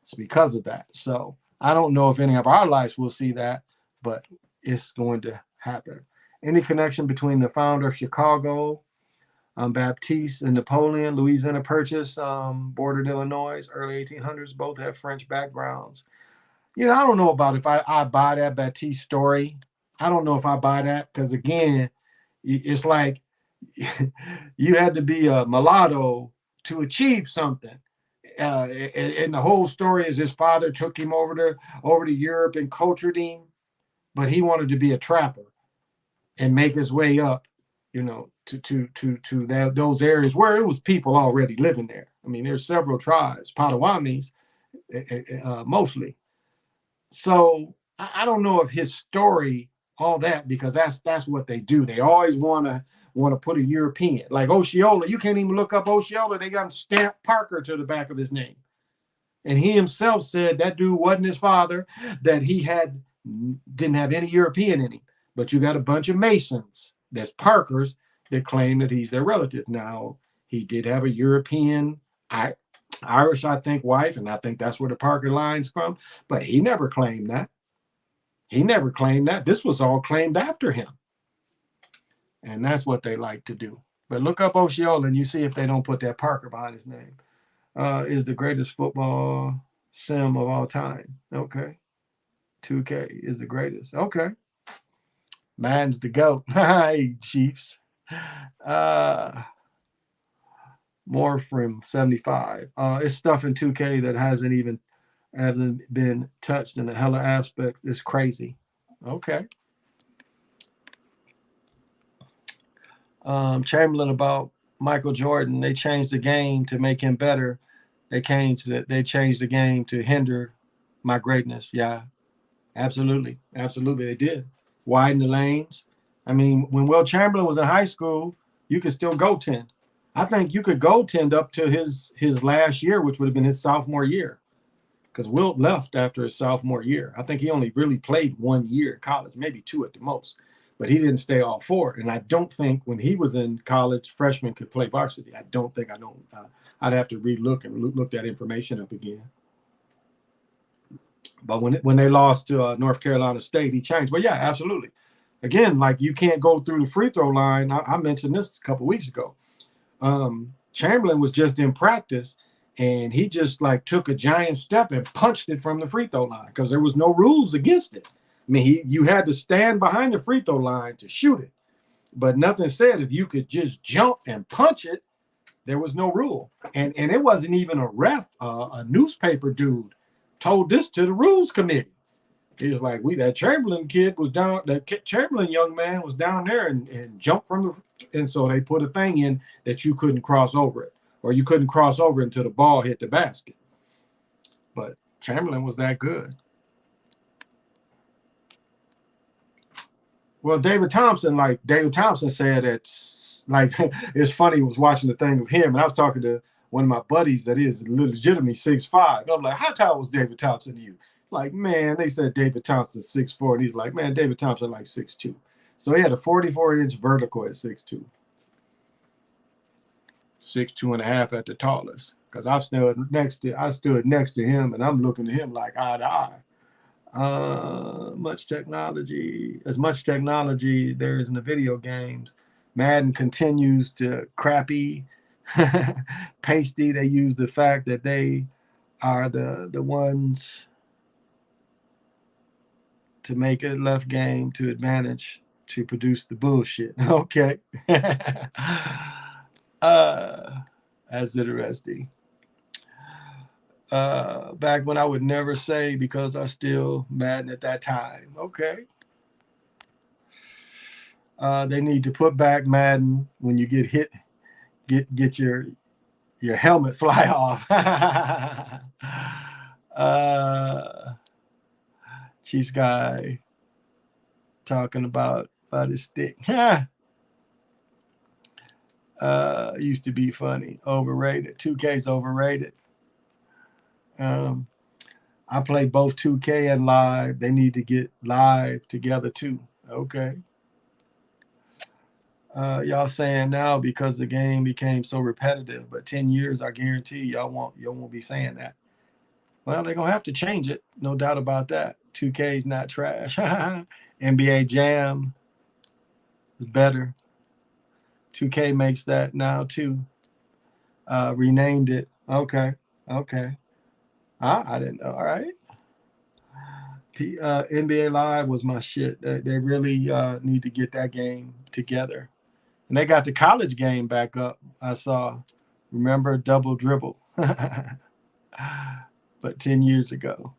It's because of that. So I don't know if any of our lives will see that, but it's going to happen. Any connection between the founder of Chicago, Baptiste, and Napoleon, Louisiana Purchase, bordered Illinois, early 1800s, both have French backgrounds. I don't know about if I buy that Baptiste story. I don't know if I buy that because, again, it's like you had to be a mulatto to achieve something. And the whole story is his father took him over to Europe and cultured him, but he wanted to be a trapper and make his way up, to those areas where it was people already living there. I mean, there's several tribes, Potawatomis, mostly. So I don't know if his story, all that, because that's what they do. They always want to put a European, like Osceola. You can't even look up Osceola. They got him stamped Parker to the back of his name. And he himself said that dude wasn't his father, that he didn't have any European in him. But you got a bunch of Masons, that's Parkers, that claim that he's their relative. Now, he did have a European, Irish, I think, wife, and I think that's where the Parker line's from. But he never claimed that. This was all claimed after him. And that's what they like to do. But look up Osceola and you see if they don't put that Parker behind his name. Is the greatest football sim of all time. Okay. 2K is the greatest. Okay. Mine's the GOAT. Hey, Chiefs. More from 75. It's stuff in 2K that hasn't even hasn't been touched in a hella aspect. It's crazy. Okay. Chamberlain about Michael Jordan. They changed the game to make him better. They changed the game to hinder my greatness. Yeah, absolutely. Absolutely. They did. Widen the lanes. I mean, when Will Chamberlain was in high school, you could still goaltend. I think you could goaltend up to his last year, which would have been his sophomore year. Because Wilt left after his sophomore year. I think he only really played 1 year in college, maybe 2 at the most. But he didn't stay all 4. And I don't think when he was in college, freshmen could play varsity. I don't think I know. I'd have to relook and look that information up again. But when they lost to North Carolina State, he changed. But yeah, absolutely. Again, like you can't go through the free throw line. I mentioned this a couple of weeks ago. Chamberlain was just in practice, and he just like took a giant step and punched it from the free throw line because there was no rules against it. I mean, you had to stand behind the free throw line to shoot it, but nothing said if you could just jump and punch it. There was no rule, and it wasn't even a ref. A newspaper dude told this to the rules committee. He was like, that Chamberlain kid was down, that Chamberlain young man was down there and jumped from the, and so they put a thing in that you couldn't cross over it, or you couldn't cross over until the ball hit the basket. But Chamberlain was that good. Well, David Thompson said it's like, it's funny, he was watching the thing of him, and I was talking to one of my buddies that is legitimately 6'5". And I'm like, how tall was David Thompson to you? Like, man, they said David Thompson 6'4", and he's like, man, David Thompson like 6'2". So he had a 44-inch vertical at 6'2". 6'2" and a half at the tallest. Because I stood next to him, and I'm looking at him like eye to eye. As much technology there is in the video games. Madden continues to crappy, pasty. They use the fact that they are the ones to make it left game to advantage to produce the bullshit. Okay. That's interesting. Back when I would never say because I still Madden at that time. Okay. They need to put back Madden when you get hit, get your helmet fly off. Chiefs guy talking about his stick. Used to be funny. Overrated. 2K's overrated. I play both 2K and live. They need to get live together too. Okay. Y'all saying now because the game became so repetitive, but 10 years, I guarantee y'all won't be saying that. Well, they're gonna have to change it, no doubt about that. 2K is not trash. NBA Jam is better. 2K makes that now too. Renamed it. Okay. I didn't know. All right. NBA Live was my shit. They really need to get that game together. And they got the college game back up. I saw. Remember Double Dribble? But 10 years ago.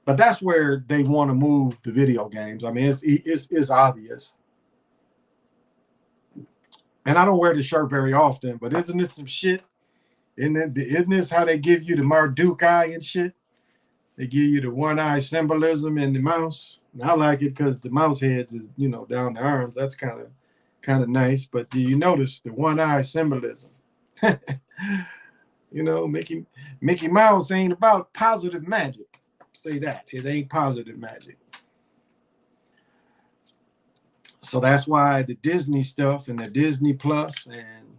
But that's where they want to move the video games. I mean, it's obvious. And I don't wear the shirt very often, but isn't this some shit? Isn't this how they give you the Marduk eye and shit? They give you the one eye symbolism and the mouse. And I like it because the mouse heads is, down the arms. That's kind of nice. But do you notice the one eye symbolism? Mickey Mouse ain't about positive magic. Say that. It ain't positive magic. So that's why the Disney stuff and the Disney Plus, and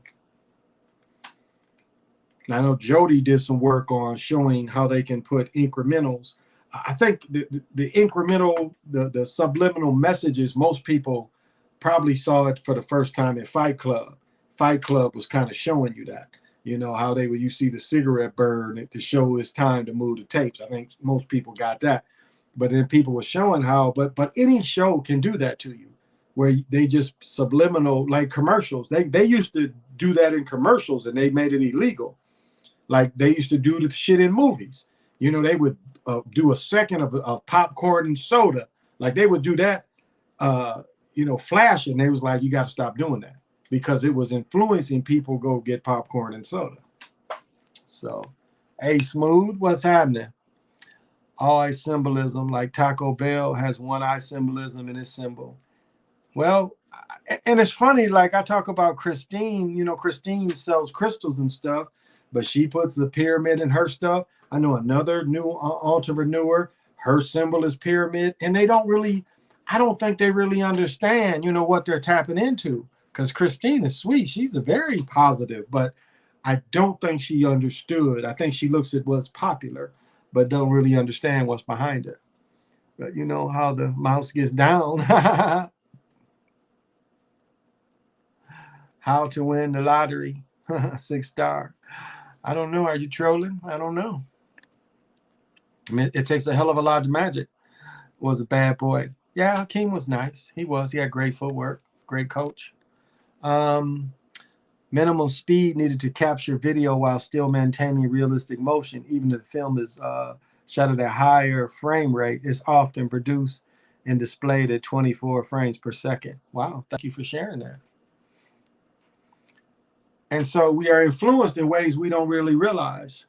I know Jody did some work on showing how they can put incrementals. I think the incremental, the subliminal messages, most people probably saw it for the first time in Fight Club. Fight Club was kind of showing you that. How you see the cigarette burn to show it's time to move the tapes. I think most people got that. But then people were showing how, but any show can do that to you, where they just subliminal, like commercials. They used to do that in commercials and they made it illegal. like they used to do the shit in movies. You know, they would do a second of popcorn and soda. Like they would do that, flashing. They was like, you got to stop doing that because it was influencing people go get popcorn and soda. So, hey, Smooth, what's happening? All eye symbolism, like Taco Bell has one eye symbolism in its symbol. Well, and it's funny, like I talk about Christine, Christine sells crystals and stuff, but she puts the pyramid in her stuff. I know another new entrepreneur, her symbol is pyramid, and I don't think they really understand, what they're tapping into. Because Christine is sweet. She's a very positive, but I don't think she understood. I think she looks at what's popular, but don't really understand what's behind it. But you know how the mouse gets down. How to win the lottery. 6-star. I don't know. Are you trolling? I don't know. I mean, it takes a hell of a lot of magic. Was a bad boy. Yeah, Hakeem was nice. He was. He had great footwork. Great coach. Minimum speed needed to capture video while still maintaining realistic motion. Even if the film is shot at a higher frame rate, it's often produced and displayed at 24 frames per second. Wow. Thank you for sharing that. And so we are influenced in ways we don't really realize.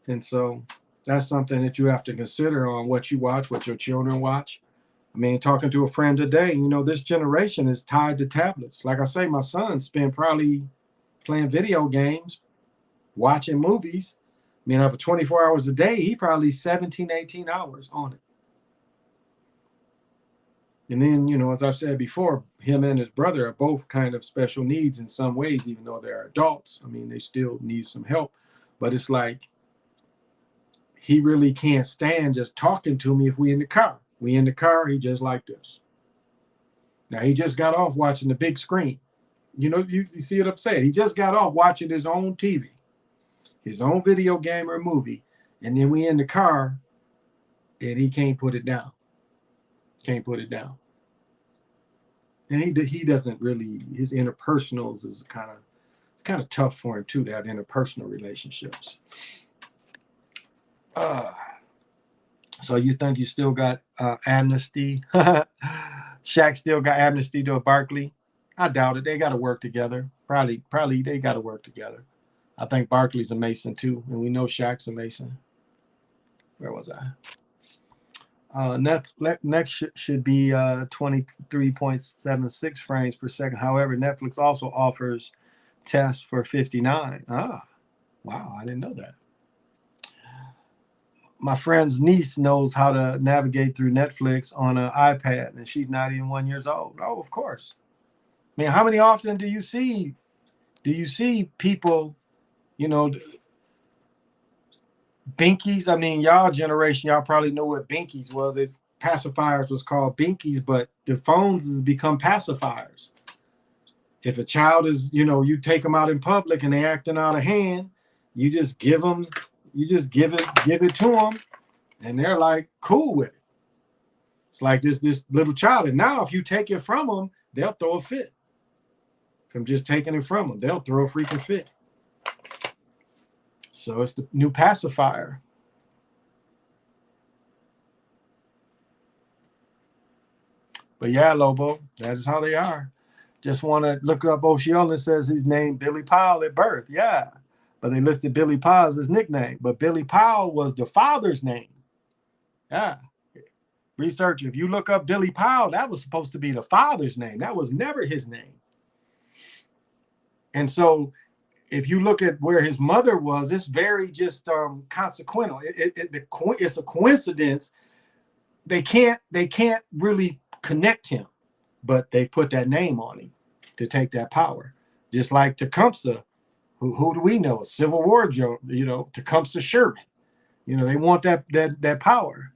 And so that's something that you have to consider on what you watch, what your children watch. I mean, talking to a friend today, this generation is tied to tablets. Like I say, my son spent probably playing video games, watching movies. I mean, for 24 hours a day, he probably 17, 18 hours on it. And then, as I've said before, him and his brother are both kind of special needs in some ways, even though they're adults. I mean, they still need some help. But it's like he really can't stand just talking to me if we in the car. We in the car, he just like this. Now, he just got off watching the big screen. You see what I'm saying? He just got off watching his own TV, his own video game or movie. And then we in the car, and he can't put it down. Can't put it down. And he doesn't really, his interpersonals is it's kind of tough for him too to have interpersonal relationships. So you think you still got amnesty? Shaq still got amnesty to Barkley? I doubt it. They got to work together. Probably they got to work together. I think Barkley's a Mason too, and we know Shaq's a Mason. Where was I? Next should be 23.76 frames per second. However, Netflix also offers tests for 59. Wow, I didn't know that. My friend's niece knows how to navigate through Netflix on an iPad, and she's not even 1 year old. Oh, of course. I mean, how many often do you see people, Binkies? I mean, y'all generation, y'all probably know what Binkies was. Pacifiers was called Binkies, but the phones has become pacifiers. If a child is, you take them out in public and they acting out of hand, you just give it to them, and they're like cool with it. It's like this little child, and now if you take it from them, they'll throw a fit. From just taking it from them, they'll throw a freaking fit. So it's the new pacifier. But yeah, Lobo, that is how they are. Just want to look up Osceola. Says his name Billy Powell at birth. Yeah. But they listed Billy Powell as his nickname. But Billy Powell was the father's name. Yeah. Research, if you look up Billy Powell, that was supposed to be the father's name. That was never his name. And so if you look at where his mother was, it's very just consequential. It's a coincidence. They can't really connect him, but they put that name on him to take that power. Just like Tecumseh, who do we know? A Civil War joke, Tecumseh Sherman. They want that power.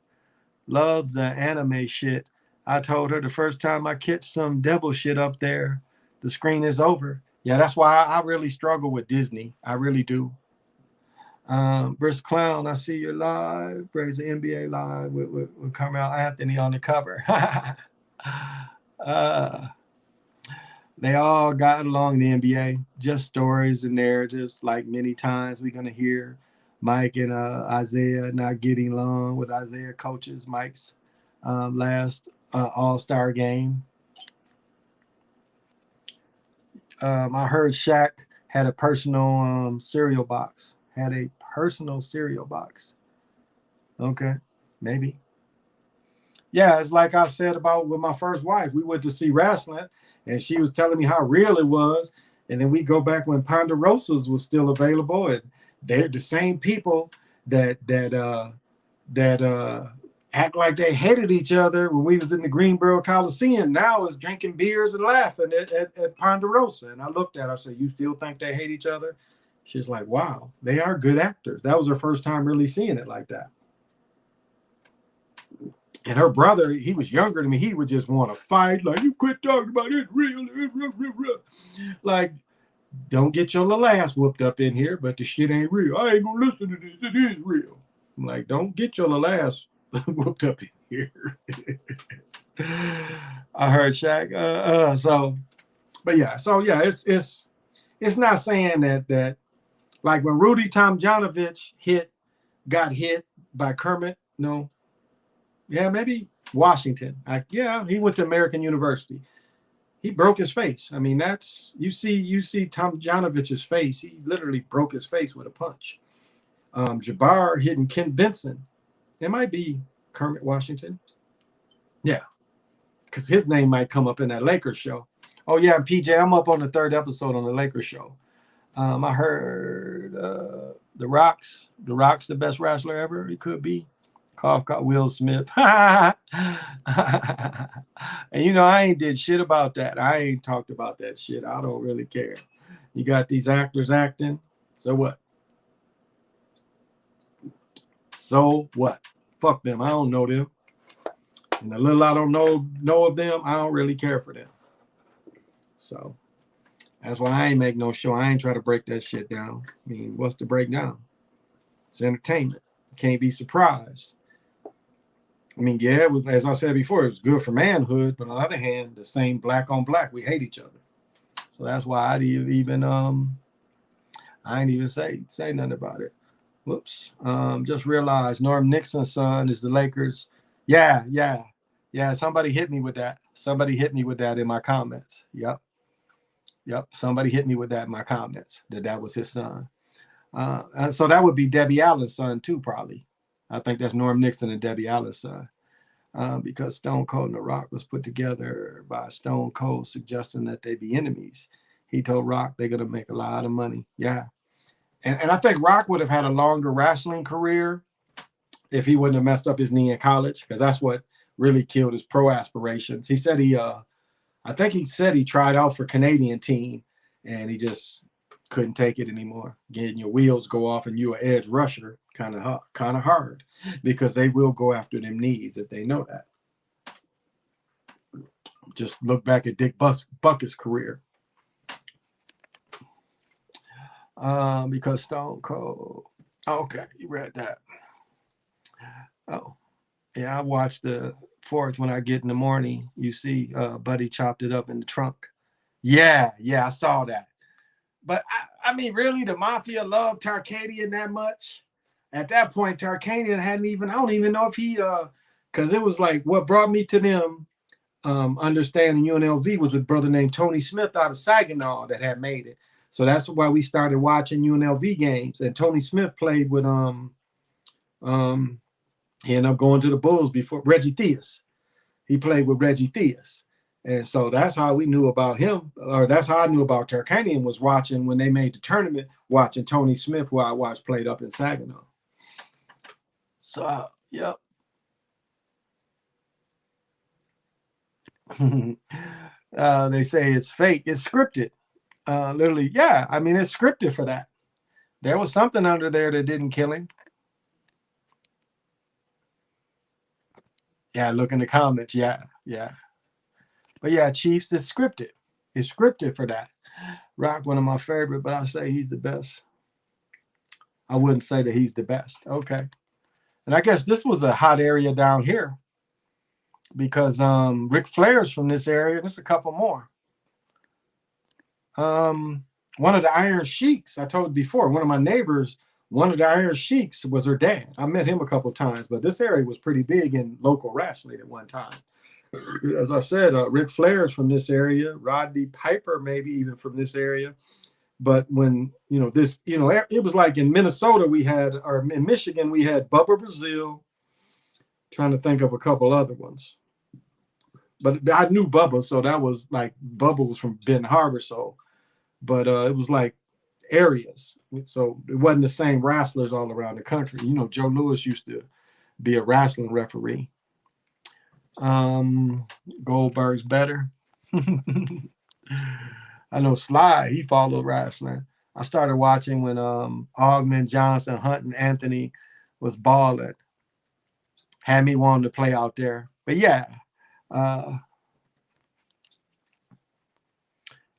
Loves the anime shit. I told her the first time I catch some devil shit up there, the screen is over. Yeah, that's why I really struggle with Disney. I really do. Brisk Clown, I see you live. Praise the NBA live with Carmel Anthony on the cover. They all got along in the NBA. Just stories and narratives. Like many times we're gonna hear Mike and Isaiah not getting along with Isaiah coaches Mike's last All-Star game. I heard Shaq had a personal cereal box. Had a personal cereal box. Okay, maybe. Yeah, it's like I said about with my first wife. We went to see wrestling, and she was telling me how real it was. And then we go back when Ponderosas was still available, and they're the same people that act like they hated each other when we was in the Greenboro Coliseum. Now is drinking beers and laughing at Ponderosa. And I looked at her, I said, "You still think they hate each other?" She's like, "Wow, they are good actors." That was her first time really seeing it like that. And her brother, he was younger than me. He would just want to fight. Like, you quit talking about it real. Like, don't get your little ass whooped up in here, but the shit ain't real. I ain't going to listen to this. It is real. I'm like, don't get your little ass whooped up in here. I heard Shaq. But yeah. So, yeah, it's not saying that like when Rudy Tomjanovich got hit by Kermit, no. Yeah, maybe Washington. Yeah, he went to American University. He broke his face. I mean, that's you see Tomjanovich's face. He literally broke his face with a punch. Jabbar hitting Ken Benson. It might be Kermit Washington. Yeah, because his name might come up in that Lakers show. Oh yeah, PJ, I'm up on the third episode on the Lakers show. I heard the Rock's the best wrestler ever. He could be. Cough got Will Smith. And I ain't did shit about that. I ain't talked about that shit. I don't really care. You got these actors acting. So what? So what? Fuck them. I don't know them. And the little I don't know of them, I don't really care for them. So that's why I ain't make no show. I ain't try to break that shit down. I mean, what's the breakdown? It's entertainment. You can't be surprised. I mean, yeah, it was, as I said before, it was good for manhood, but on the other hand, the same black on black, we hate each other. So that's why I didn't even say nothing about it. Whoops. Just realized Norm Nixon's son is the Lakers. Yeah. Somebody hit me with that. Somebody hit me with that in my comments. Yep. Somebody hit me with that in my comments that was his son. And so that would be Debbie Allen's son too, probably. I think that's Norm Nixon and Debbie Allen's son. Because Stone Cold and The Rock was put together by Stone Cold suggesting that they be enemies. He told Rock they're going to make a lot of money. Yeah. And I think Rock would have had a longer wrestling career if he wouldn't have messed up his knee in college, because that's what really killed his pro aspirations. He said I think he said he tried out for Canadian team and he just couldn't take it anymore. Getting your wheels go off and you're an edge rusher, kind of hard, because they will go after them knees if they know that. Just look back at Dick Bucket's career. Because Stone Cold. Okay, you read that. Oh, yeah, I watched the fourth when I get in the morning. You see, Buddy chopped it up in the trunk. Yeah, I saw that. But I mean, really, the Mafia loved Tarkanian that much? At that point, Tarkanian hadn't even, I don't even know if he, because it was like what brought me to them understanding UNLV was a brother named Tony Smith out of Saginaw that had made it. So that's why we started watching UNLV games. And Tony Smith played with, he ended up going to the Bulls before Reggie Theus. He played with Reggie Theus. And so that's how we knew about him, or that's how I knew about Tarkanian, was watching when they made the tournament, watching Tony Smith, who I watched played up in Saginaw. So, yep. They say it's fake. It's scripted. Literally, yeah. I mean, it's scripted for that. There was something under there that didn't kill him. Yeah, look in the comments. Yeah. But yeah, Chiefs, it's scripted. It's scripted for that. Rock, one of my favorite, but I say he's the best. I wouldn't say that he's the best. Okay. And I guess this was a hot area down here because Ric Flair's from this area. There's a couple more. One of the Iron Sheiks, I told you before, one of my neighbors, one of the Iron Sheiks was her dad. I met him a couple of times, but this area was pretty big in local wrestling at one time. As I said, Ric Flair is from this area, Rodney Piper maybe even from this area. But when, it was like in Minnesota we had, or in Michigan we had Bubba Brazil, trying to think of a couple other ones. But I knew Bubba, so that was like, Bubba was from Benton Harbor, so, but it was like areas. So it wasn't the same wrestlers all around the country. Joe Louis used to be a wrestling referee. Goldberg's better. I know Sly, he followed wrestling. I started watching when Augment, Johnson, Hunt, and Anthony was balling. Had me wanting to play out there. But yeah,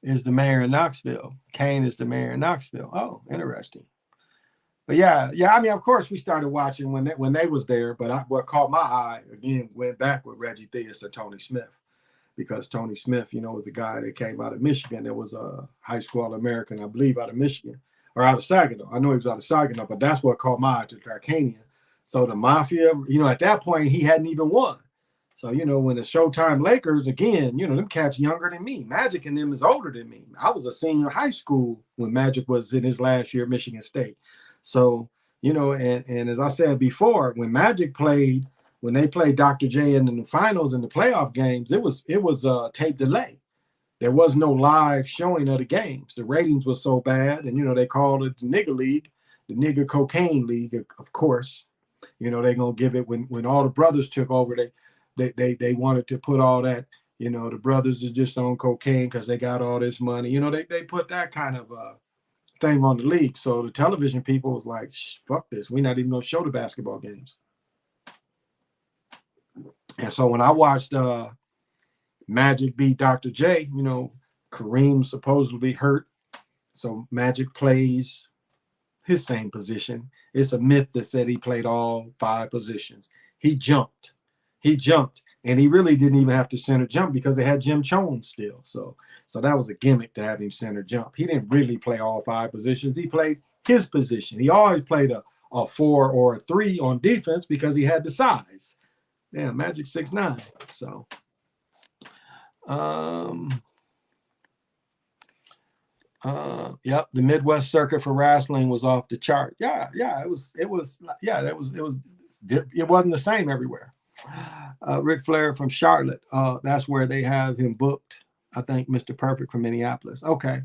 is the mayor in Knoxville. Kane is the mayor in Knoxville. Oh, interesting. But yeah. I mean, of course, we started watching when they was there. But what caught my eye again went back with Reggie Theus and Tony Smith, because Tony Smith, was the guy that came out of Michigan. That was a high school All-American, I believe, out of Michigan or out of Saginaw. I know he was out of Saginaw, but that's what caught my eye to Darkanian. So the Mafia, at that point he hadn't even won. So, when the Showtime Lakers, again, them cats younger than me. Magic and them is older than me. I was a senior high school when Magic was in his last year at Michigan State. So, and as I said before, when Magic played, when they played Dr. J in the finals and the playoff games, it was tape delay. There was no live showing of the games. The ratings were so bad, and, they called it the Nigger League, the Nigger Cocaine League, of course. They're going to give it when all the brothers took over, they wanted to put all that, the brothers is just on cocaine because they got all this money. They put that kind of thing on the league. So the television people was like, fuck this. We're not even going to show the basketball games. And so when I watched Magic beat Dr. J, Kareem supposedly hurt. So Magic plays his same position. It's a myth that said he played all 5 positions. He jumped, and he really didn't even have to center jump because they had Jim Jones still. So that was a gimmick to have him center jump. He didn't really play all 5 positions. He played his position. He always played a 4 or a 3 on defense because he had the size. Yeah, Magic 6'9". So, yep, the Midwest circuit for wrestling was off the chart. Yeah, it wasn't the same everywhere. Ric Flair from Charlotte. That's where they have him booked. I think Mr. Perfect from Minneapolis. Okay.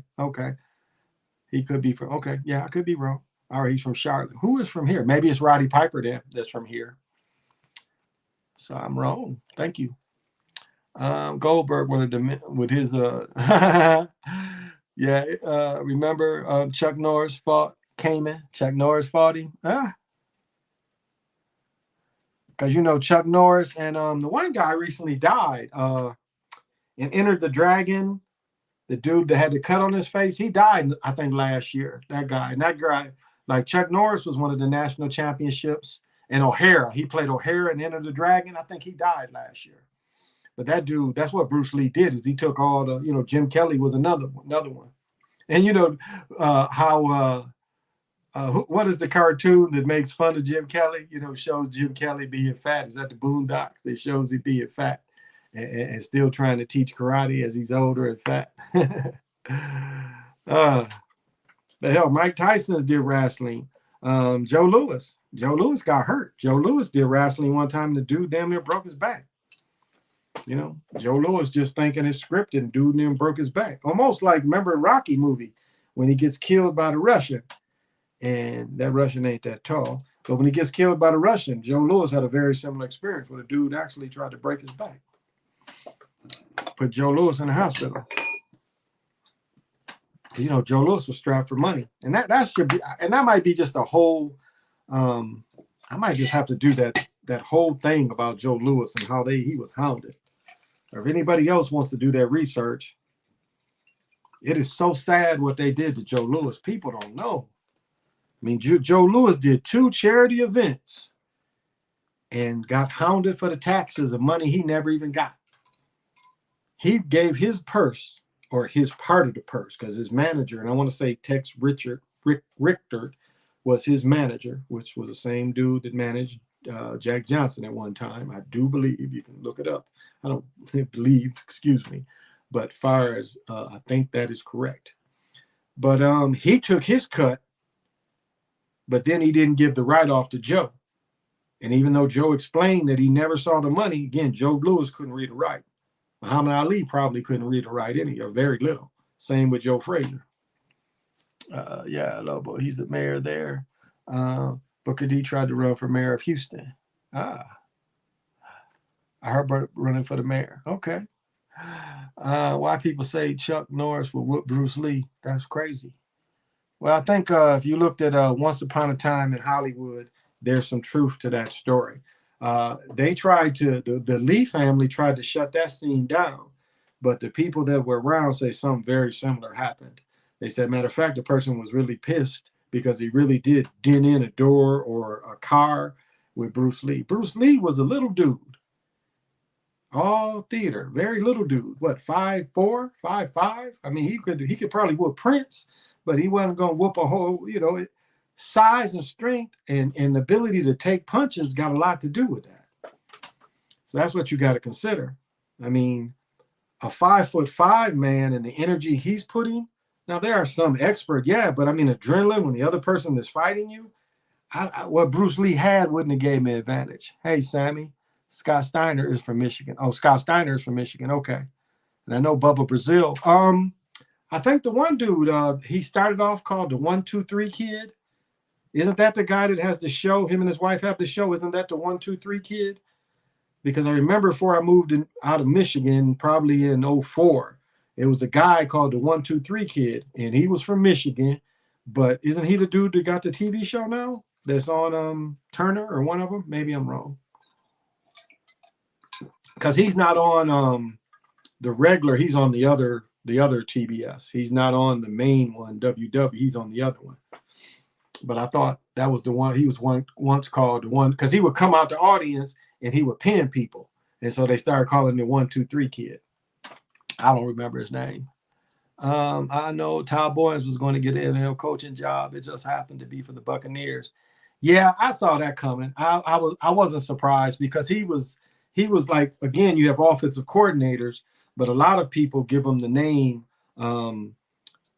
He could be from. Okay, yeah, I could be wrong. All right, he's from Charlotte. Who is from here? Maybe it's Roddy Piper then. That's from here. So I'm wrong. Thank you. Goldberg with his yeah. Remember Chuck Norris fought Cayman. Chuck Norris fought him. Because Chuck Norris and the one guy recently died. And Enter the Dragon, the dude that had the cut on his face, he died, I think, last year. That guy, like Chuck Norris was one of the national championships. And O'Hara, he played O'Hara and Enter the Dragon. I think he died last year. But that dude, that's what Bruce Lee did, is he took all the, Jim Kelly was another one. And what is the cartoon that makes fun of Jim Kelly? Shows Jim Kelly being fat. Is that the Boondocks? It shows he being fat and still trying to teach karate as he's older and fat. The hell, Mike Tyson did wrestling. Joe Louis got hurt. Joe Louis did wrestling one time. The dude damn near broke his back. Joe Louis just thinking his script and dude near broke his back. Almost like, remember Rocky movie when he gets killed by the Russian, and that Russian ain't that tall. But when he gets killed by the Russian, Joe Louis had a very similar experience where the dude actually tried to break his back. Put Joe Louis in the hospital. Joe Louis was strapped for money, and that should be, and that might be just a whole. I might just have to do that whole thing about Joe Louis and how he was hounded. Or if anybody else wants to do their research, it is so sad what they did to Joe Louis. People don't know. I mean, Joe Louis did 2 charity events and got hounded for the taxes of money he never even got. He gave his purse or his part of the purse, because his manager, and I want to say Tex Richter was his manager, which was the same dude that managed Jack Johnson at one time. I do believe, you can look it up. I don't believe, excuse me, but far as I think that is correct. But he took his cut, but then he didn't give the write-off to Joe. And even though Joe explained that he never saw the money, again, Joe Louis couldn't read or write. Muhammad Ali probably couldn't read or write any, or very little. Same with Joe Frazier. Yeah, Lobo, he's the mayor there. Booker D tried to run for mayor of Houston. I heard Bert running for the mayor. Okay. Why people say Chuck Norris will whoop Bruce Lee? That's crazy. Well, I think if you looked at Once Upon a Time in Hollywood, there's some truth to that story. They tried to, the Lee family tried to shut that scene down, but the people that were around say something very similar happened. They said, matter of fact, the person was really pissed because he really did dent in a door or a car with Bruce Lee. Bruce Lee was a little dude. All theater, very little dude. What, 5'4", 5'5"? I mean, he could probably whoop Prince, but he wasn't going to whoop a whole, size and strength and the ability to take punches got a lot to do with that. So that's what you got to consider. I mean, a 5'5" man and the energy he's putting. Now, there are some expert, yeah, but I mean, adrenaline when the other person is fighting you, what Bruce Lee had wouldn't have gave me advantage. Hey, Sammy, Scott Steiner is from Michigan. Oh, Scott Steiner is from Michigan. Okay. And I know Bubba Brazil. I think the one dude, he started off called the 1-2-3 Kid. Isn't that the guy that has the show? Him and his wife have the show. Isn't that the 1-2-3 Kid? Because I remember before I moved out of Michigan, probably in 2004, it was a guy called the 1-2-3 Kid, and he was from Michigan. But isn't he the dude that got the TV show now that's on Turner or one of them? Maybe I'm wrong. Because he's not on the regular. He's on the other TBS. He's not on the main one, WW. He's on the other one. But I thought that was the one. He was once called the one because he would come out the audience and he would pin people. And so they started calling him the 1-2-3 Kid. I don't remember his name. I know Todd Boyens was going to get an NFL coaching job. It just happened to be for the Buccaneers. Yeah, I saw that coming. I wasn't surprised because he was like, again, you have offensive coordinators, but a lot of people give him the name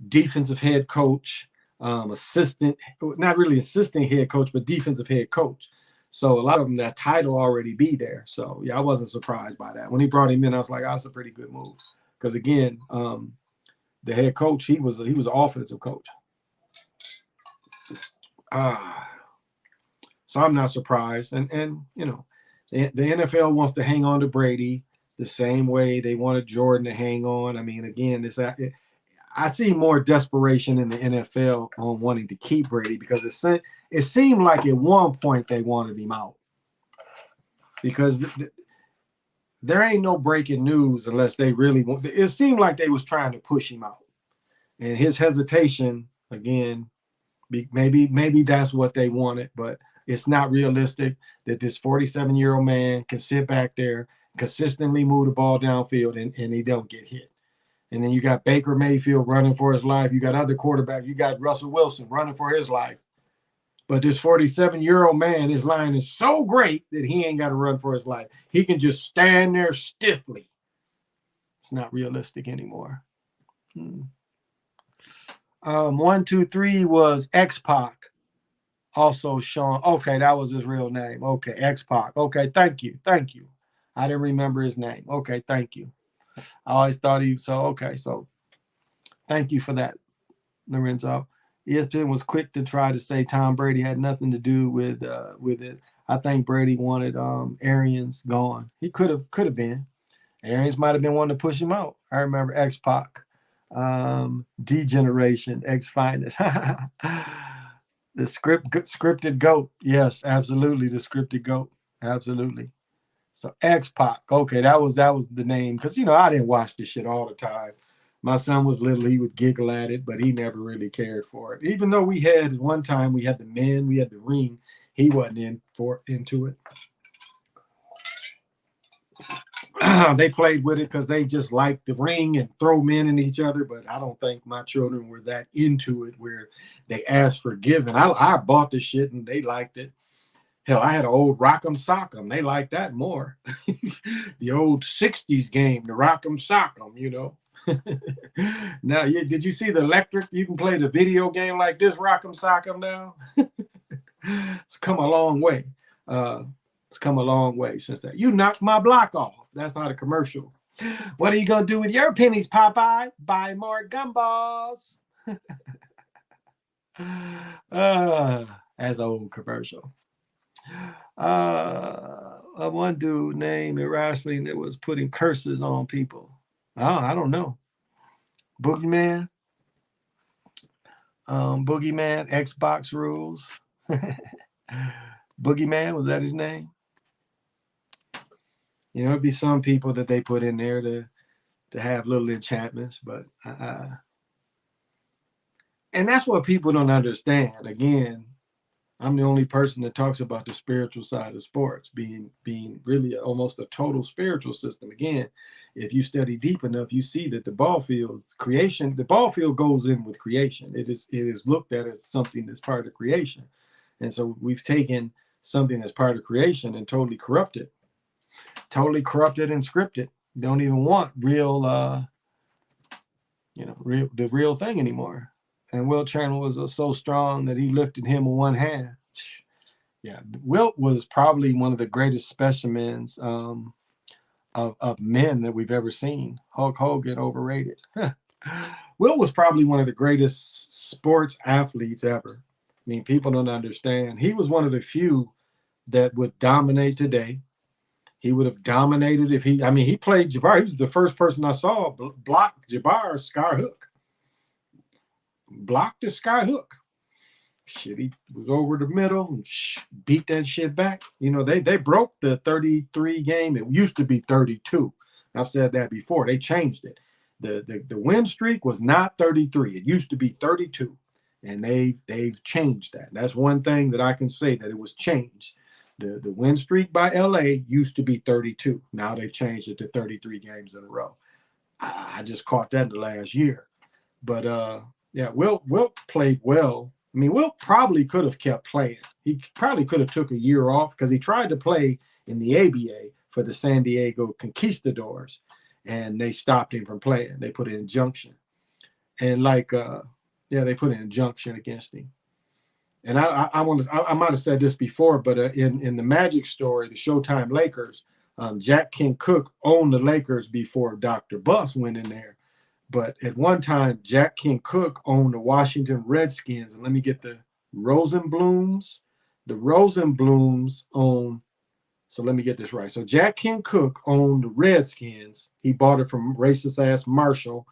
defensive head coach, assistant, not really assistant head coach, but defensive head coach. So a lot of them, that title already be there. So yeah, I wasn't surprised by that. When he brought him in, I was like, oh, that's a pretty good move. Because again, the head coach, he was an offensive coach. So I'm not surprised. And the NFL wants to hang on to Brady the same way they wanted Jordan to hang on. I mean, again, I see more desperation in the NFL on wanting to keep Brady because it seemed like at one point they wanted him out because there ain't no breaking news unless they really want. It seemed like they was trying to push him out, and his hesitation again, maybe that's what they wanted, but it's not realistic that this 47-year-old man can sit back there, consistently move the ball downfield, and he don't get hit. And then you got Baker Mayfield running for his life. You got other quarterbacks. You got Russell Wilson running for his life. But this 47-year-old man, his line is so great that he ain't got to run for his life. He can just stand there stiffly. It's not realistic anymore. 1-2-3 was X-Pac. Also Sean. Okay, that was his real name. Okay, X-Pac. Okay, thank you. I didn't remember his name. Okay, thank you. I always thought so thank you for that, Lorenzo. ESPN was quick to try to say Tom Brady had nothing to do with it. I think Brady wanted Arians gone. He could have been. Arians might have been one to push him out. I remember X-Pac, D-Generation, X-Finest. The scripted GOAT. Yes, absolutely, the scripted GOAT. Absolutely. So X-Pac, okay, that was the name. Because, I didn't watch this shit all the time. My son was little, he would giggle at it, but he never really cared for it. Even though we had the men, we had the ring, he wasn't into it. They played with it because they just liked the ring and throw men in each other. But I don't think my children were that into it where they asked for giving. I bought the shit and they liked it. Hell, I had an old Rock'em Sock'em. They liked that more. The old 60s game, the Rock'em Sock'em, you know. Now, did you see the electric? You can play the video game like this, Rock'em Sock'em now. It's come a long way. It's come a long way since that. You knocked my block off. That's not a commercial. What are you going to do with your pennies, Popeye? Buy more gumballs. That's an old commercial. One dude named Wrestling that was putting curses on people. Oh, I don't know. Boogeyman. Boogeyman, Xbox rules. Boogeyman, was that his name? You know, it'd be some people that they put in there to have little enchantments, but and that's what people don't understand. Again, I'm the only person that talks about the spiritual side of sports being really almost a total spiritual system. Again, if you study deep enough, you see that the ball field creation, the ball field goes in with creation. It is looked at as something that's part of creation. And so we've taken something that's part of creation and totally corrupted and scripted. Don't even want real, the real thing anymore. And Wilt Chamberlain was so strong that he lifted him with one hand. Yeah, Wilt was probably one of the greatest specimens of men that we've ever seen. Hulk Hogan overrated. Wilt was probably one of the greatest sports athletes ever. I mean, people don't understand. He was one of the few that would dominate today. He would have dominated if he played Jabbar. He was the first person I saw block Jabbar's sky hook. Blocked the sky hook. Shit, he was over the middle and beat that shit back. You know, they broke the 33 game. It used to be 32. I've said that before. They changed it. The win streak was not 33. It used to be 32. And they've changed that. That's one thing that I can say that it was changed. The win streak by LA used to be 32. Now they've changed it to 33 games in a row. I just caught that in the last year. But yeah, Wilt played well. I mean, Wilt probably could have kept playing. He probably could have took a year off because he tried to play in the ABA for the San Diego Conquistadors, and they stopped him from playing. They put an injunction. And they put an injunction against him. And I might have said this before, but in the Magic story, the Showtime Lakers, Jack Kent Cooke owned the Lakers before Dr. Buss went in there. But at one time, Jack Kent Cooke owned the Washington Redskins. And let me get the Rosenblums. The Rosenblums own. So let me get this right. So Jack Kent Cooke owned the Redskins. He bought it from racist ass Marshall.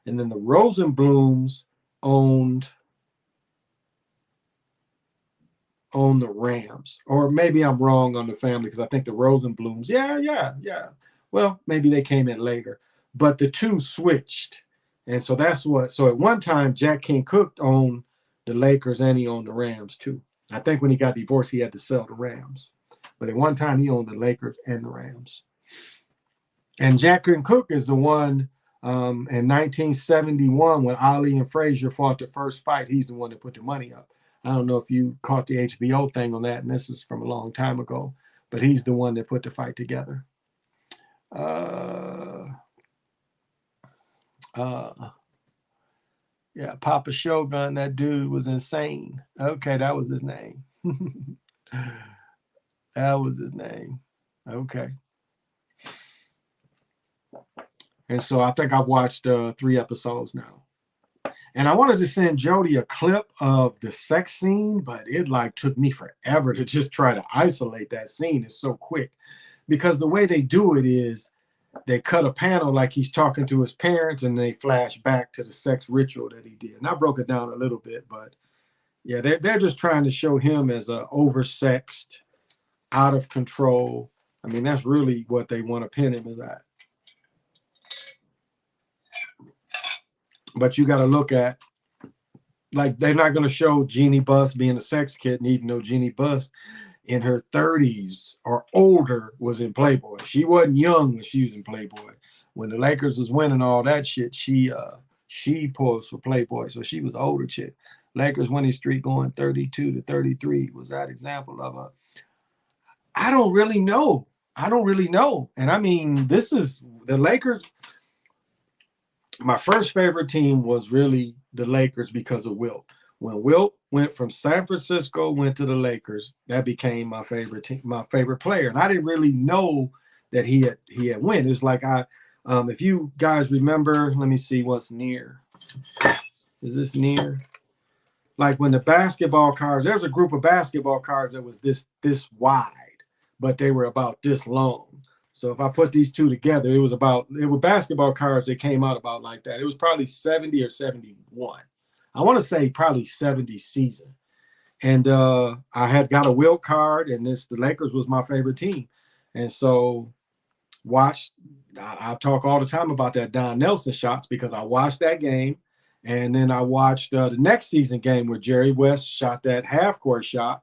And then the Rosenblums owned the Rams. Or maybe I'm wrong on the family because I think the Rosenblums. Yeah. Well, maybe they came in later. But the two switched. And so that's what. So at one time, Jack Kent Cooke owned the Lakers and he owned the Rams too. I think when he got divorced, he had to sell the Rams. But at one time, he owned the Lakers and the Rams. And Jack Kent Cooke is the one in 1971 when Ali and Frazier fought the first fight. He's the one that put the money up. I don't know if you caught the HBO thing on that, and this is from a long time ago. But he's the one that put the fight together. Yeah, Papa Shogun, that dude was insane. Okay, that was his name. That was his name. Okay. And so I think I've watched 3 episodes now. And I wanted to send Jody a clip of the sex scene, but it took me forever to just try to isolate that scene. It's so quick. Because the way they do it is they cut a panel like he's talking to his parents and they flash back to the sex ritual that he did. And I broke it down a little bit, but yeah, they're just trying to show him as a oversexed, out of control. I mean, that's really what they want to pin him as at. But you got to look at, they're not going to show Jeannie Buss being a sex kitten, even though Jeannie Buss in her 30s or older was in Playboy. She wasn't young when she was in Playboy. When the Lakers was winning all that shit, she posed for Playboy, so she was older chick. Lakers winning streak going 32 to 33 was that example of a. I don't really know. I don't really know. And I mean, this is the Lakers. My first favorite team was really the Lakers because of Wilt. When Wilt went from San Francisco, went to the Lakers, that became my favorite team, my favorite player. And I didn't really know that he had went. It's like if you guys remember, let me see what's near. Is this near? Like when the basketball cards, there was a group of basketball cards that was this wide, but they were about this long. So if I put these two together, it were basketball cards that came out about like that. It was probably 70 or 71. I want to say probably 70 season. And I had got a Wilt card, and the Lakers was my favorite team. And so I talk all the time about that Don Nelson shots because I watched that game. And then I watched the next season game where Jerry West shot that half-court shot.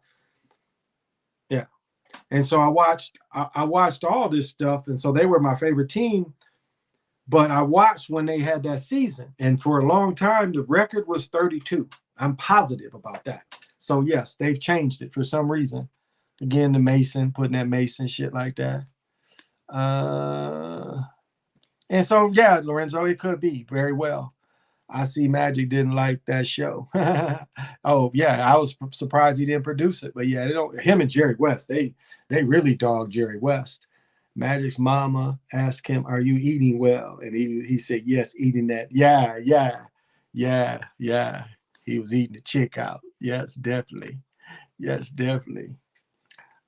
Yeah. And so I watched all this stuff, and so they were my favorite team. But I watched when they had that season, and for a long time the record was 32. I'm positive about that. So yes, they've changed it for some reason. Again, the Mason, putting that Mason shit like that. And so yeah, Lorenzo, it could be very well. I see Magic didn't like that show. Oh yeah, I was surprised he didn't produce it. But yeah, him and Jerry West, they really dog Jerry West. Magic's mama asked him, "Are you eating well?" And he said, "Yes, eating that." Yeah. He was eating the chick out. Yes, definitely. Yes, definitely.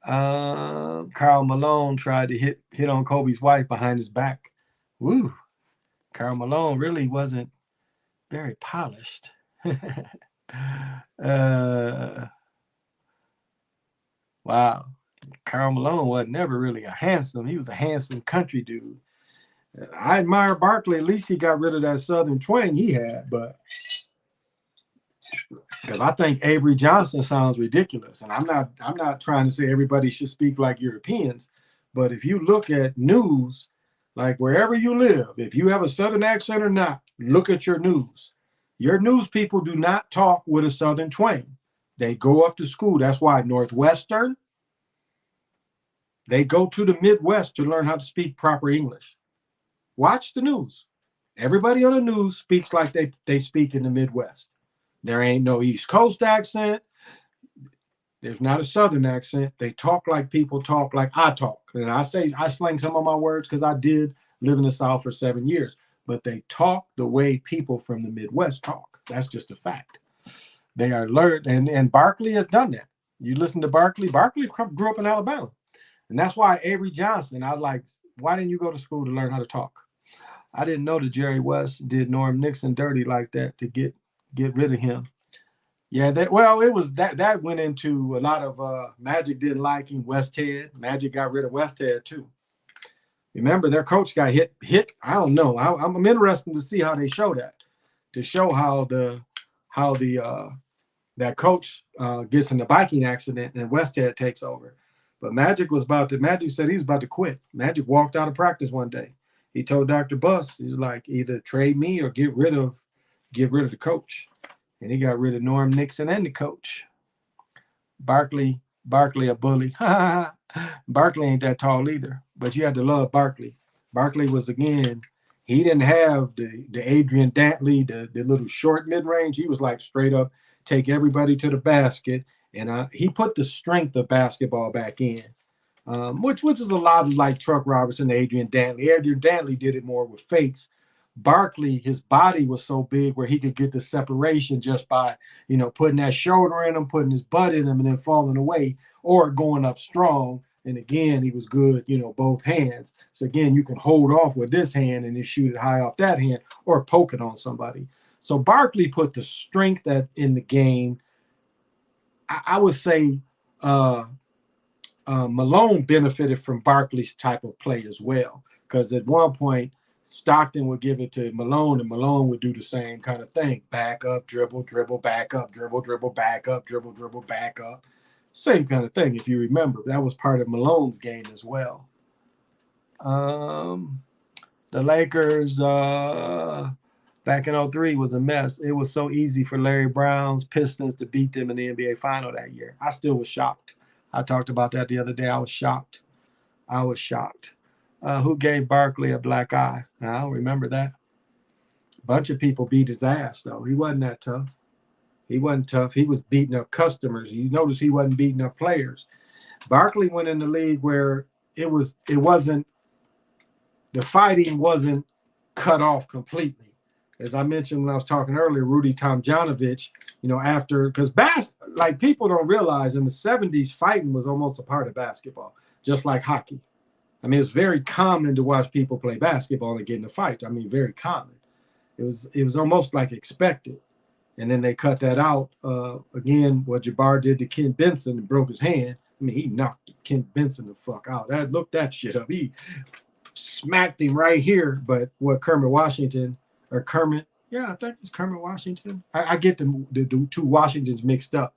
Karl Malone tried to hit on Kobe's wife behind his back. Woo. Karl Malone really wasn't very polished. Wow. Karl Malone was never really he was a handsome country dude. I admire Barkley. At least he got rid of that Southern twang he had, but because I think Avery Johnson sounds ridiculous. And I'm not trying to say everybody should speak like Europeans, but if you look at news, like wherever you live, if you have a Southern accent or not, look at your news. Your news people do not talk with a Southern twang. They go up to school. That's why Northwestern, they go to the Midwest to learn how to speak proper English. Watch the news. Everybody on the news speaks like they speak in the Midwest. There ain't no East Coast accent. There's not a Southern accent. They talk like people talk like I talk. And I slang some of my words because I did live in the South for 7 years. But they talk the way people from the Midwest talk. That's just a fact. They are learned, and Barkley has done that. You listen to Barkley. Barkley grew up in Alabama. And that's why Avery Johnson, why didn't you go to school to learn how to talk? I didn't know that Jerry West did Norm Nixon dirty like that to get rid of him. Yeah, it was that went into a lot of Magic didn't like him, Westhead. Magic got rid of Westhead too. Remember, their coach got hit. I don't know. I'm interested to see how they show that, to show how that coach gets in the biking accident and Westhead takes over. But Magic said he was about to quit. Magic walked out of practice one day. He told Dr. Buss, he was like, either trade me or get rid of the coach. And he got rid of Norm Nixon and the coach. Barkley a bully. Barkley ain't that tall either, but you had to love Barkley. Barkley was, again, he didn't have the Adrian Dantley, the little short mid-range. He was like straight up take everybody to the basket. And he put the strength of basketball back in, which is a lot of like Truck Robertson, Adrian Dantley. Adrian Dantley did it more with fakes. Barkley, his body was so big where he could get the separation just by, putting that shoulder in him, putting his butt in him, and then falling away or going up strong. And again, he was good, both hands. So again, you can hold off with this hand and then shoot it high off that hand or poke it on somebody. So Barkley put the strength in the game. I would say Malone benefited from Barkley's type of play as well, because at one point Stockton would give it to Malone, and Malone would do the same kind of thing: back up, dribble, back up, dribble, back up, dribble, back up. Same kind of thing, if you remember. That was part of Malone's game as well. The Lakers back in 03 was a mess. It was so easy for Larry Brown's Pistons to beat them in the NBA Final that year. I still was shocked. I talked about that the other day. I was shocked. Who gave Barkley a black eye? I don't remember that. A bunch of people beat his ass, though. He wasn't that tough. He wasn't tough. He was beating up customers. You notice he wasn't beating up players. Barkley went in the league where the fighting wasn't cut off completely. As I mentioned when I was talking earlier, Rudy Tomjanovich, because people don't realize in the 70s, fighting was almost a part of basketball, just like hockey. I mean, it's very common to watch people play basketball and get in a fight. I mean, very common. It was almost like expected. And then they cut that out. Again, what Jabbar did to Ken Benson and broke his hand. I mean, he knocked Ken Benson the fuck out. Look that shit up. He smacked him right here. But what Kermit Washington, I think it's Kermit Washington. I get the two Washingtons mixed up.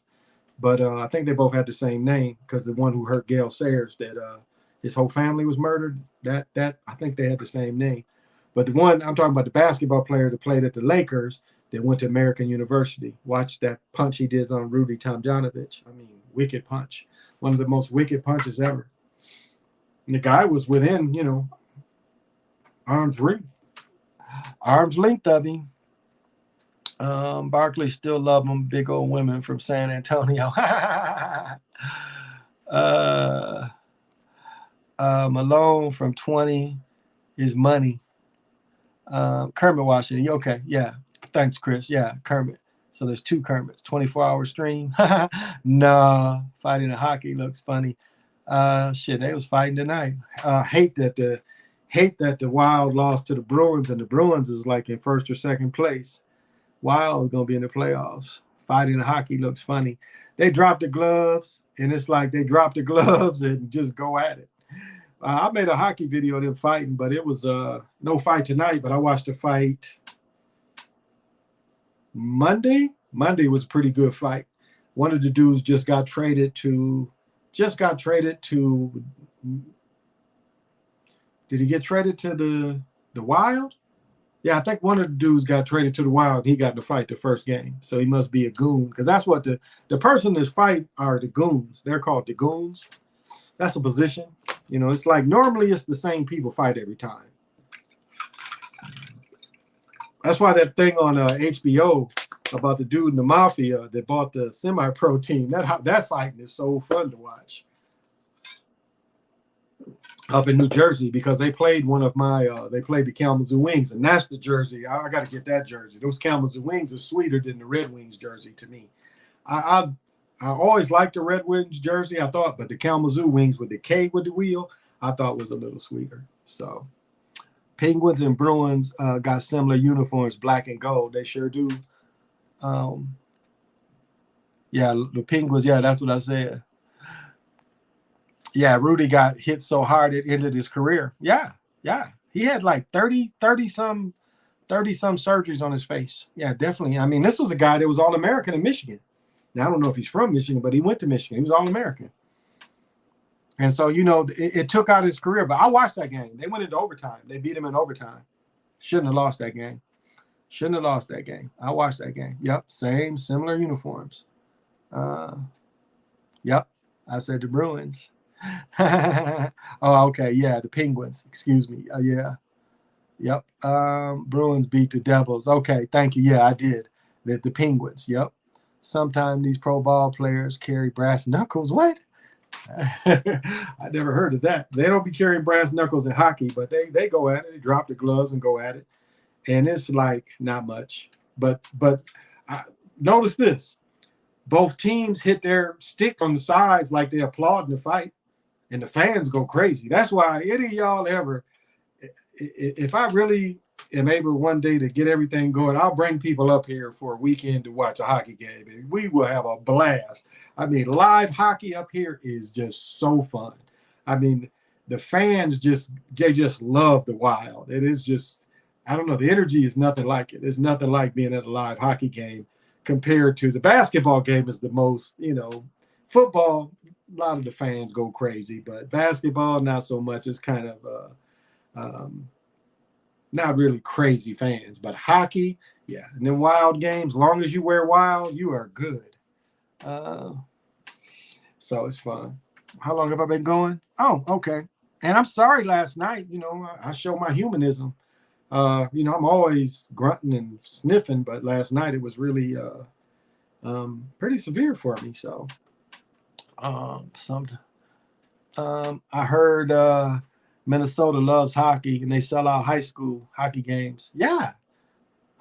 But I think they both had the same name because the one who hurt Gale Sayers, that his whole family was murdered, that I think they had the same name. But the one I'm talking about, the basketball player that played at the Lakers, that went to American University. Watch that punch he did on Rudy Tomjanovich. I mean, wicked punch. One of the most wicked punches ever. And the guy was within, arm's length of him. Barkley still love them, big old women from San Antonio. Malone from 20 is money. Kermit Washington. Okay, yeah. Thanks, Chris. Yeah, Kermit. So there's two Kermits. 24-hour stream. Nah, fighting in hockey looks funny. They was fighting tonight. Hate that the Wild lost to the Bruins, and the Bruins is like in first or second place. Wild is gonna be in the playoffs. Fighting in hockey looks funny. They dropped the gloves, and it's like they drop the gloves and just go at it. I made a hockey video of them fighting, but it was no fight tonight. But I watched the fight Monday. Monday was a pretty good fight. One of the dudes just got traded to. Did he get traded to the Wild? Yeah, I think one of the dudes got traded to the Wild. He got to fight the first game, so he must be a goon, because that's what the person that's fight are the goons. They're called the goons. That's a position. It's like normally it's the same people fight every time. That's why that thing on HBO about the dude in the mafia that bought the semi-pro team, that fighting is so fun to watch. Up in New Jersey, because they played they played the Kalamazoo Wings, and that's the jersey. I got to get that jersey. Those Kalamazoo Wings are sweeter than the Red Wings jersey to me. I always liked the Red Wings jersey, I thought, but the Kalamazoo Wings with the K with the wheel, I thought was a little sweeter. So Penguins and Bruins got similar uniforms, black and gold. They sure do. Yeah, the Penguins, yeah, that's what I said. Yeah, Rudy got hit so hard it ended his career. Yeah. He had like 30 some surgeries on his face. Yeah, definitely. I mean, this was a guy that was All-American in Michigan. Now, I don't know if he's from Michigan, but he went to Michigan. He was All-American. And so, it took out his career. But I watched that game. They went into overtime. They beat him in overtime. Shouldn't have lost that game. I watched that game. Yep, similar uniforms. Yep, I said the Bruins. Oh, okay, yeah, the Penguins. Excuse me. Yeah. Yep. Bruins beat the Devils. Okay, thank you. Yeah, I did. The Penguins. Yep. Sometimes these pro ball players carry brass knuckles. What? I never heard of that. They don't be carrying brass knuckles in hockey, but they go at it. They drop the gloves and go at it. And it's like not much. But notice this. Both teams hit their sticks on the sides like they applaud in the fight. And the fans go crazy. That's why any of y'all ever, if I really am able one day to get everything going, I'll bring people up here for a weekend to watch a hockey game. And we will have a blast. I mean, live hockey up here is just so fun. I mean, the fans they just love the Wild. It is just, I don't know, the energy is nothing like it. There's nothing like being at a live hockey game compared to the basketball game is the most, Football, a lot of the fans go crazy, but basketball, not so much. It's kind of not really crazy fans, but hockey, yeah. And then wild games, long as you wear wild, you are good. Uh, so it's fun. How long have I been going? Oh, okay. And I'm sorry last night, I show my humanism. I'm always grunting and sniffing, but last night it was really pretty severe for me. So some I heard Minnesota loves hockey and they sell out high school hockey games. Yeah.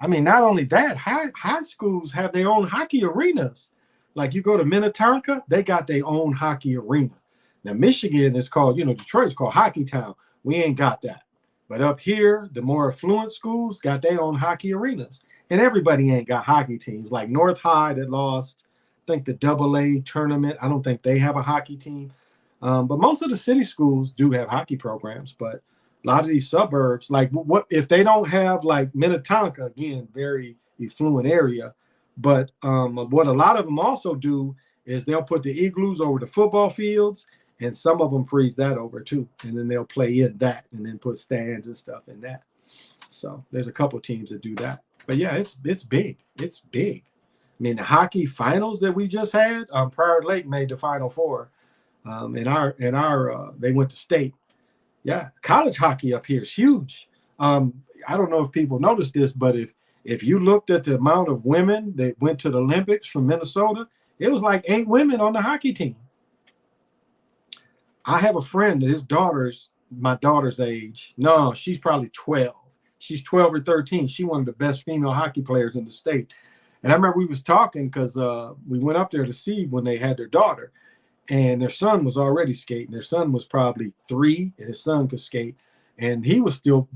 I mean, not only that, high schools have their own hockey arenas. Like you go to Minnetonka, they got their own hockey arena. Now, Michigan is called, Detroit's called Hockey Town. We ain't got that. But up here, the more affluent schools got their own hockey arenas. And everybody ain't got hockey teams. Like North High that lost, I think, the AA tournament. I don't think they have a hockey team. But most of the city schools do have hockey programs. But a lot of these suburbs, like what if they don't have like Minnetonka, again, very affluent area. But what a lot of them also do is they'll put the igloos over the football fields, and some of them freeze that over too. And then they'll play in that and then put stands and stuff in that. So there's a couple teams that do that. But yeah, it's big. It's big. I mean, the hockey finals that we just had, Prior Lake made the Final Four. They went to state. Yeah, college hockey up here is huge. I don't know if people noticed this, but if you looked at the amount of women that went to the Olympics from Minnesota, it was like 8 women on the hockey team. I have a friend that his daughter's my daughter's age. No, she's probably 12. She's 12 or 13. She's one of the best female hockey players in the state. And I remember we was talking because we went up there to see when they had their daughter. And their son was already skating. Their son was probably 3, and his son could skate. And he was still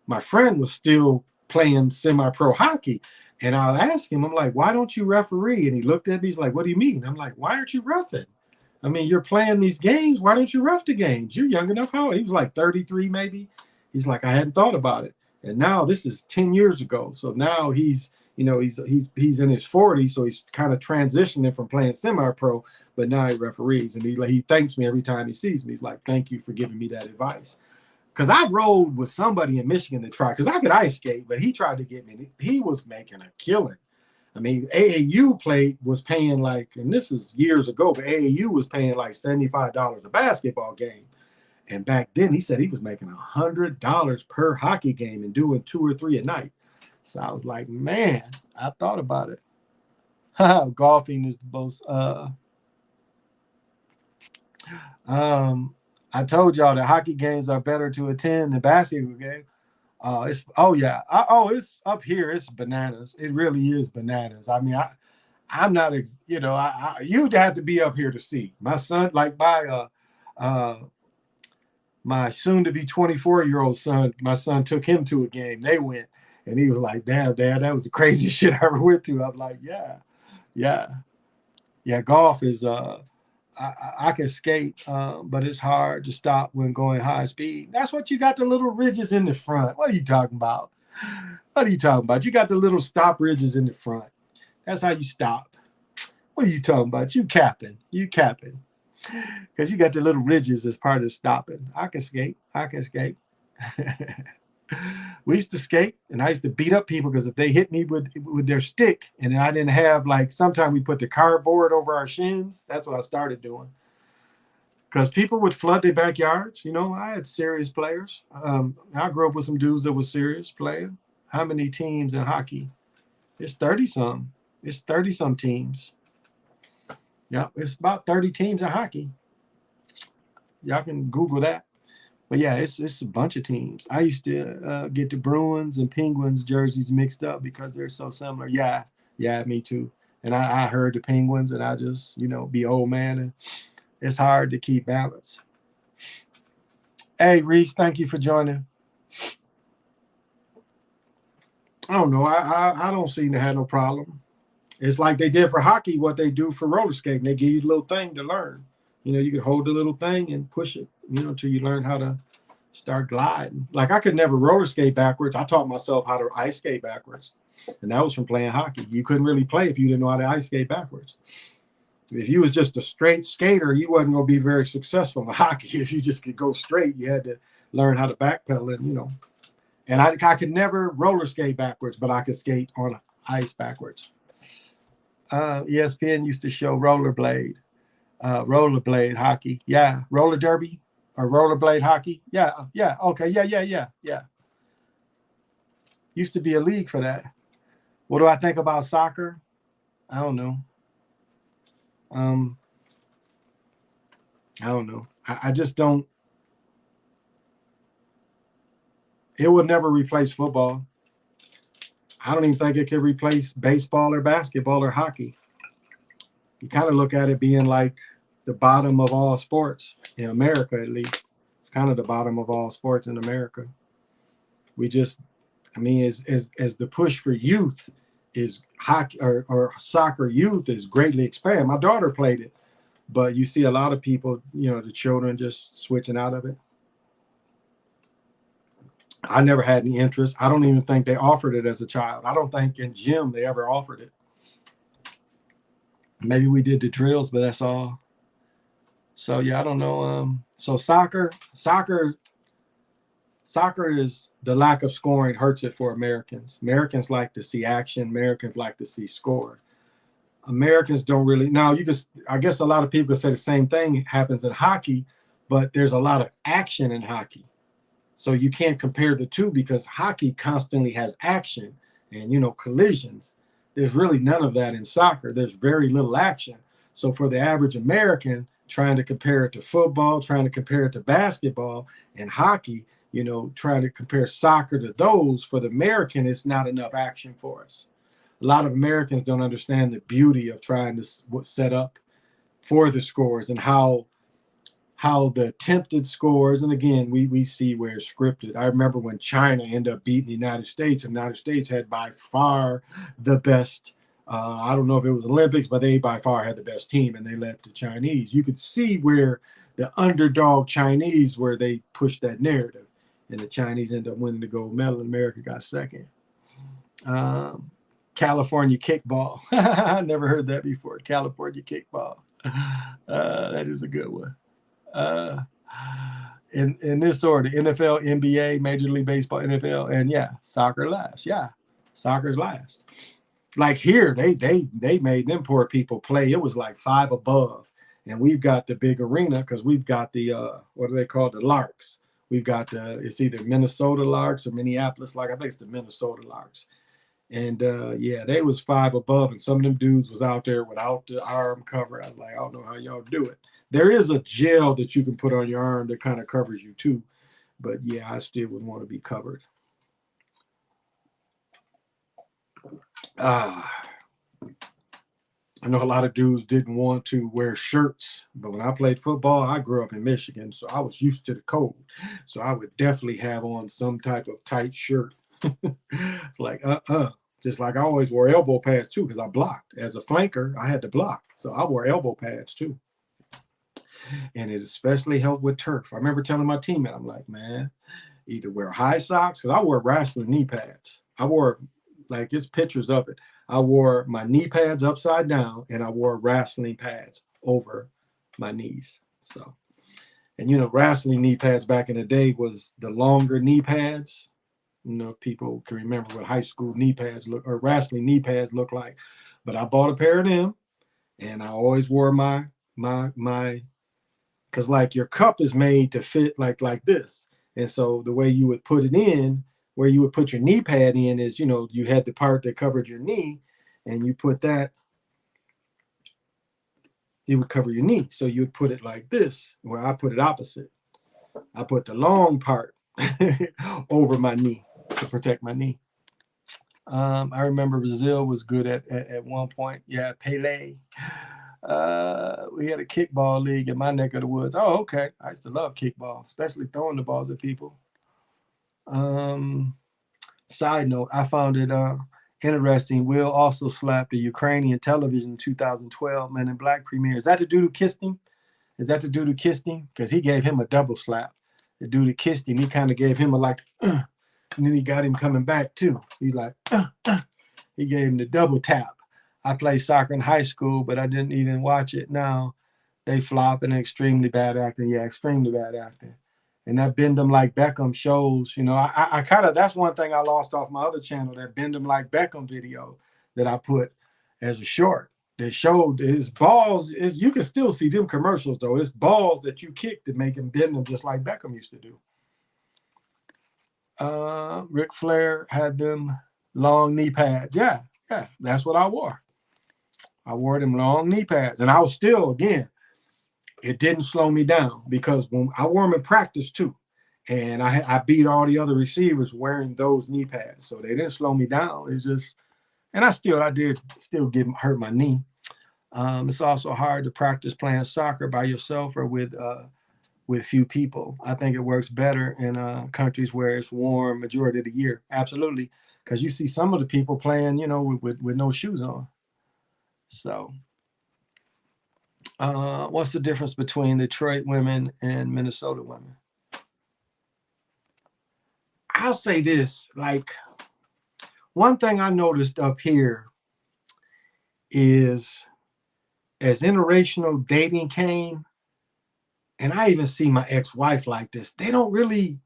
my friend was still playing semi-pro hockey. And I asked him, I'm like, why don't you referee? And he looked at me, he's like, what do you mean? I'm like, why aren't you reffing? I mean, you're playing these games. Why don't you ref the games? You're young enough. How? He was like 33 maybe. He's like, I hadn't thought about it. And now this is 10 years ago. So now he's in his 40s. So he's kind of transitioning from playing semi-pro, but now he referees. And he thanks me every time he sees me. He's like, thank you for giving me that advice. Because I rode with somebody in Michigan to try, because I could ice skate, but he tried to get me. He was making a killing. I mean, AAU was paying like, and this is years ago, but AAU was paying like $75 a basketball game. And back then he said he was making $100 per hockey game and doing 2 or 3 a night. So I was like, man, I thought about it. Golfing is the most, I told y'all that hockey games are better to attend than basketball games. It's up here. It's bananas. It really is bananas. I mean, I'm not, you'd have to be up here to see. My son, like my soon-to-be 24-year-old son, my son took him to a game. They went, and he was like, Dad, that was the craziest shit I ever went to. I'm like, yeah. Golf is, I can skate, but it's hard to stop when going high speed. That's what you got the little ridges in the front. What are you talking about? You got the little stop ridges in the front. That's how you stop. What are you talking about? You capping. Because you got the little ridges as part of stopping. I can skate. We used to skate, and I used to beat up people because if they hit me with their stick, and I didn't have, like, sometimes we put the cardboard over our shins. That's what I started doing. Because people would flood their backyards. I had serious players. I grew up with some dudes that was serious playing. How many teams in hockey? It's 30-some. It's 30-some teams. Yeah, it's about 30 teams in hockey. Y'all can Google that. But yeah, it's a bunch of teams. I used to get the Bruins and Penguins jerseys mixed up because they're so similar. Yeah, me too. And I heard the Penguins, and I just, be old man, and it's hard to keep balance. Hey, Reese, thank you for joining. I don't know. I don't seem to have no problem. It's like they did for hockey, what they do for roller skating. They give you a little thing to learn. You can hold the little thing and push it, until you learn how to start gliding. Like I could never roller skate backwards. I taught myself how to ice skate backwards. And that was from playing hockey. You couldn't really play if you didn't know how to ice skate backwards. If you was just a straight skater, you wasn't going to be very successful in hockey. If you just could go straight, you had to learn how to backpedal and, you know. And I could never roller skate backwards, but I could skate on ice backwards. ESPN used to show rollerblade hockey. Yeah, roller derby or rollerblade hockey. Yeah, okay, yeah. Used to be a league for that. What do I think about soccer? I don't know. I don't know. I just don't. It will never replace football. I don't even think it could replace baseball or basketball or hockey. You kind of look at it being like the bottom of all sports in America, at least. It's kind of the bottom of all sports in America. We just, I mean, as the push for youth is hockey or soccer youth is greatly expanded. My daughter played it, but you see a lot of people, you know, the children just switching out of it. I never had any interest. I don't even think they offered it as a child. I don't think in gym they ever offered it. Maybe we did the drills, but that's all. So yeah, I don't know. So soccer is the lack of scoring hurts it for Americans. Americans like to see action. Americans like to see score. Americans don't really. Now you could, I guess a lot of people could say the same thing happens in hockey, but there's a lot of action in hockey. So you can't compare the two because hockey constantly has action and, you know, collisions. There's really none of that in soccer. There's very little action. So for the average American, trying to compare it to football, trying to compare it to basketball and hockey, you know, trying to compare soccer to those, for the American, it's not enough action for us. A lot of Americans don't understand the beauty of trying to set up for the scores and how the attempted scores, and again, we see where it's scripted. I remember when China ended up beating the United States, and the United States had by far the best. I don't know if it was Olympics, but they by far had the best team, and they let the Chinese. You could see where the underdog Chinese, where they pushed that narrative, and the Chinese ended up winning the gold medal, and America got second. California kickball. I never heard that before. California kickball. That is a good one. In this order: NFL, NBA, Major League Baseball, NFL, and yeah, soccer last. Yeah, soccer's last. Like here, they made them poor people play. It was like 5 above, and we've got the big arena because we've got the what do they call the Larks? We've got it's either Minnesota Larks or Minneapolis Larks. I think it's the Minnesota Larks. And yeah, they was 5 above, and some of them dudes was out there without the arm cover. I was like, I don't know how y'all do it. There is a gel that you can put on your arm that kind of covers you too. But yeah, I still would want to be covered. I know a lot of dudes didn't want to wear shirts, but when I played football, I grew up in Michigan, so I was used to the cold. So I would definitely have on some type of tight shirt. It's like, just like I always wore elbow pads too, because I blocked. As a flanker, I had to block. So I wore elbow pads too. And it especially helped with turf. I remember telling my teammate, I'm like, man, either wear high socks, because I wore wrestling knee pads. I wore, like, it's pictures of it. I wore my knee pads upside down, and I wore wrestling pads over my knees. So, and you know, wrestling knee pads back in the day was the longer knee pads. You know, if people can remember what high school knee pads look or wrestling knee pads look like. But I bought a pair of them, and I always wore my because like your cup is made to fit like this. And so the way you would put it in, where you would put your knee pad in is, you know, you had the part that covered your knee, and you put that, it would cover your knee. So you would put it like this, where I put it opposite. I put the long part over my knee to protect my knee. I remember Brazil was good at one point. Yeah, Pele. We had a kickball league in my neck of the woods. Oh, okay. I used to love kickball, especially throwing the balls at people. Side note, I found it interesting. Will also slapped the Ukrainian television in 2012 Men in Black premiere. Is that the dude who kissed him? Because he gave him a double slap. the dude that kissed him, he kind of gave him a like, and then he got him coming back too. He's like, he gave him the double tap. I played soccer in high school, but I didn't even watch it. Now they flop and extremely bad acting. Yeah, extremely bad acting. And that Bend 'Em Like Beckham shows, you know, I kind of, that's one thing I lost off my other channel, that Bend 'Em Like Beckham video that I put as a short. That showed his balls, is you can still see them commercials though. It's balls that you kick to make him bend them just like Beckham used to do. Ric Flair had them long knee pads. Yeah, that's what I wore. I wore them long knee pads, and I was still, again, it didn't slow me down because when I wore them in practice too, and I beat all the other receivers wearing those knee pads, so they didn't slow me down. It's just, and I did still hurt my knee. It's also hard to practice playing soccer by yourself or with few people. I think it works better in countries where it's warm majority of the year. Absolutely, because you see some of the people playing, you know, with no shoes on. So, what's the difference between Detroit women and Minnesota women? I'll say this, like, one thing I noticed up here is as interracial dating came, and I even see my ex-wife like this, they don't really,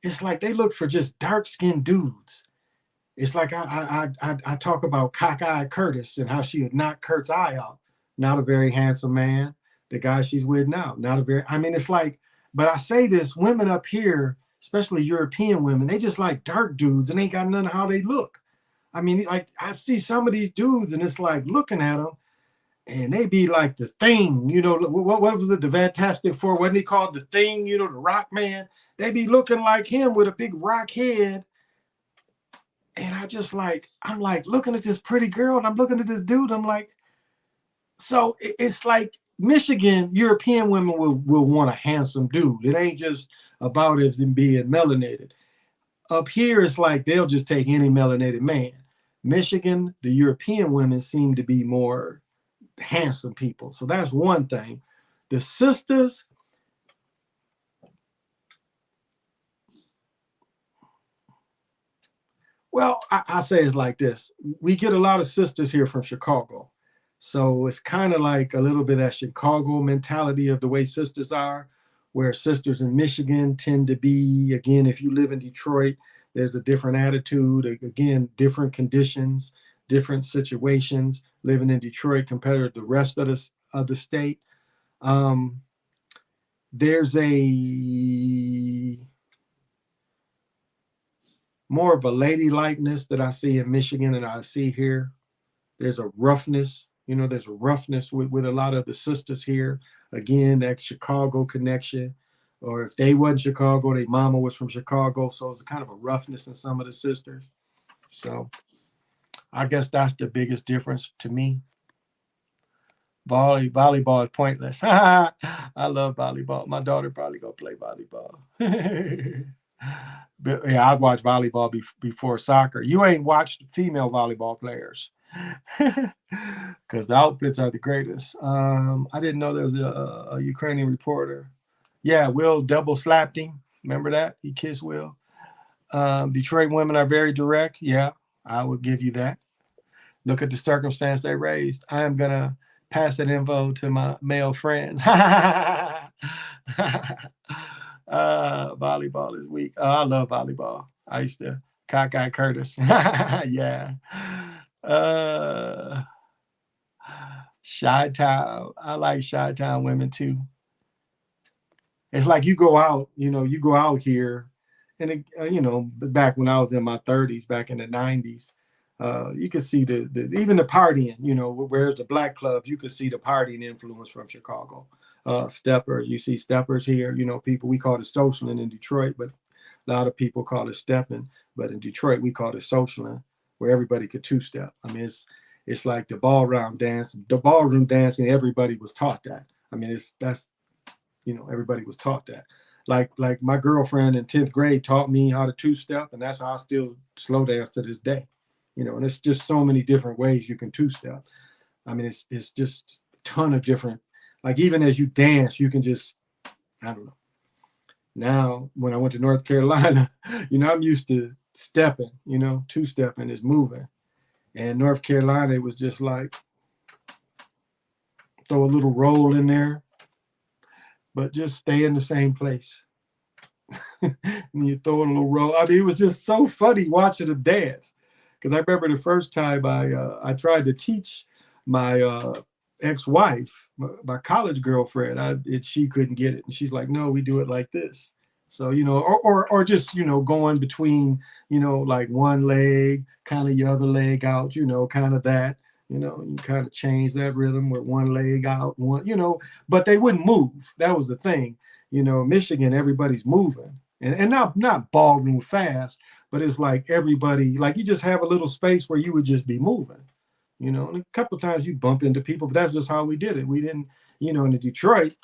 it's like they look for just dark-skinned dudes. It's like I talk about Cockeyed Curtis and how she had knocked Kurt's eye out. Not a very handsome man. The guy she's with now, not a very, I mean, it's like, but I say this, women up here, especially European women, they just like dark dudes and ain't got none of how they look. I mean, like I see some of these dudes and it's like looking at them and they be like the Thing, you know, what was it, the Fantastic Four, wasn't he called the Thing, you know, the Rock Man? They be looking like him with a big rock head. And I just like, I'm like looking at this pretty girl and I'm looking at this dude. I'm like, so it's like Michigan, European women will want a handsome dude. It ain't just about him being melanated. Up here, it's like they'll just take any melanated man. Michigan, the European women seem to be more handsome people. So that's one thing. The sisters, well, I say it's like this. We get a lot of sisters here from Chicago. So it's kind of like a little bit of that Chicago mentality of the way sisters are, where sisters in Michigan tend to be, again, if you live in Detroit, there's a different attitude, again, different conditions, different situations living in Detroit compared to the rest of the state. Um, there's a more of a ladylikeness that I see in Michigan and I see here. There's a roughness, you know, there's a roughness with a lot of the sisters here. Again, that Chicago connection. Or if they wasn't Chicago, their mama was from Chicago. So it's kind of a roughness in some of the sisters. So I guess that's the biggest difference to me. Volleyball is pointless. I love volleyball. My daughter probably gonna play volleyball. But yeah, I've watched volleyball before soccer. You ain't watched female volleyball players because the outfits are the greatest. I didn't know there was a Ukrainian reporter. Yeah, Will double slapped him. Remember that? He kissed Will. Detroit women are very direct. Yeah, I would give you that. Look at the circumstance they raised. I am gonna pass that info to my male friends. Volleyball is weak. Oh, I love volleyball. I used to Cockeye Curtis. Yeah. Chi-Town. I like Chi-Town women too. It's like you go out, you know, you go out here, and it, you know, back when I was in my 30s, back in the 90s, you could see even the partying, you know, where's the black clubs, you could see the partying influence from Chicago. Steppers, you see steppers here, you know, people, we call it socialing in Detroit, but a lot of people call it stepping, but in Detroit we call it socialing, where everybody could two-step. I mean, it's like the ballroom dancing, everybody was taught that. I mean, that's, you know, everybody was taught that. Like my girlfriend in 10th grade taught me how to two-step, and that's how I still slow dance to this day. You know, and it's just so many different ways you can two-step. I mean, it's just a ton of different, like even as you dance, you can just, I don't know. Now, when I went to North Carolina, I'm used to stepping, two-stepping is moving. And North Carolina, it was just like throw a little roll in there, but just stay in the same place. And you throw a little roll. I mean, it was just so funny watching them dance. Because I remember the first time I tried to teach my ex-wife, my college girlfriend, she couldn't get it. And she's like, no, we do it like this. So, or just, going between, like one leg, kind of your other leg out, kind of that, you kind of change that rhythm with one leg out, but they wouldn't move. That was the thing. Michigan, everybody's moving and not ballroom fast, but it's like everybody, like you just have a little space where you would just be moving. And a couple of times you bump into people, but that's just how we did it. We didn't, in the Detroit,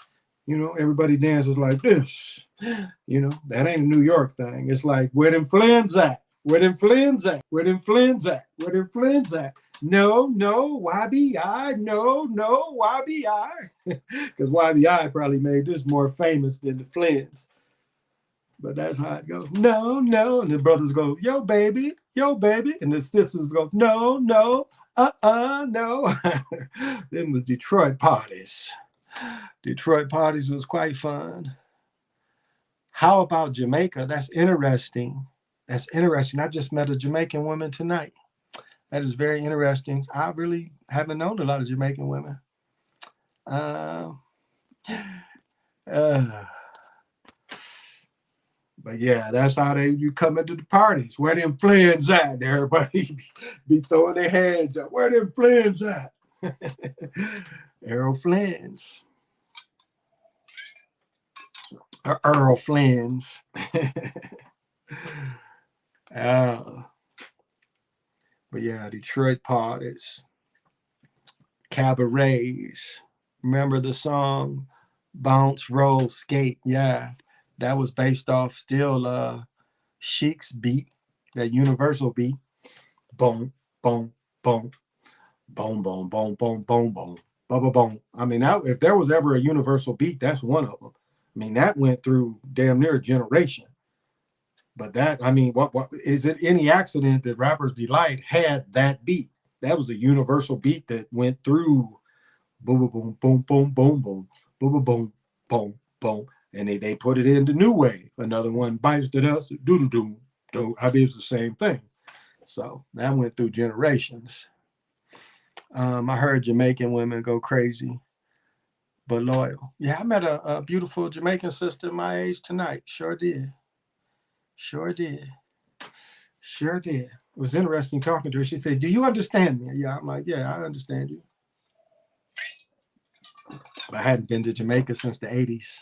everybody dances like this. That ain't a New York thing. It's like, where them Flins at? Where them Flins at? Where them Flins at? Where them Flins at? No, YBI. No, YBI. Because YBI probably made this more famous than the Flins. But that's how it goes. No. And the brothers go, yo, baby. And the sisters go, no. No. Then was Detroit parties. Detroit parties was quite fun. How about Jamaica? That's interesting. I just met a Jamaican woman tonight. That is very interesting. I really haven't known a lot of Jamaican women. But yeah, that's how you come into the parties. Where them Flins at? Everybody be throwing their hands up. Where them Flins at? Errol Flynns. Earl Flynns. But yeah, Detroit parties. Cabarets. Remember the song Bounce, Roll, Skate? Yeah. That was based off still Chic's beat, that Universal beat. Boom, boom, boom, boom, boom, boom, boom, boom, boom, boom, boom. I mean, if there was ever a Universal beat, that's one of them. I mean, that went through damn near a generation. But that, I mean, what is it any accident that Rapper's Delight had that beat? That was a Universal beat that went through boom, boom, boom, boom, boom, boom, boom, boom, boom, boom. And they put it into New Wave. Another one bites the dust, doo-doo-doo. I mean, it's the same thing. So that went through generations. I heard Jamaican women go crazy, but loyal. Yeah, I met a beautiful Jamaican sister my age tonight. Sure did. It was interesting talking to her. She said, do you understand me? Yeah, I'm like, yeah, I understand you. I hadn't been to Jamaica since the 80s.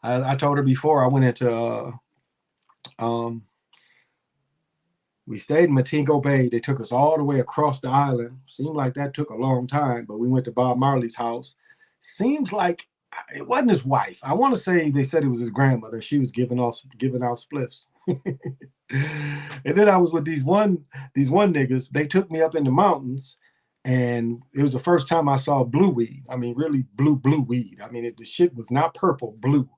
I told her before I went into we stayed in Montego Bay. They took us all the way across the island. Seemed like that took a long time, but we went to Bob Marley's house. Seems like it wasn't his wife. I want to say they said it was his grandmother. She was giving out spliffs. And then I was with these one niggas. They took me up in the mountains, and it was the first time I saw blue weed. I mean, really blue weed. I mean, the shit was not purple, blue.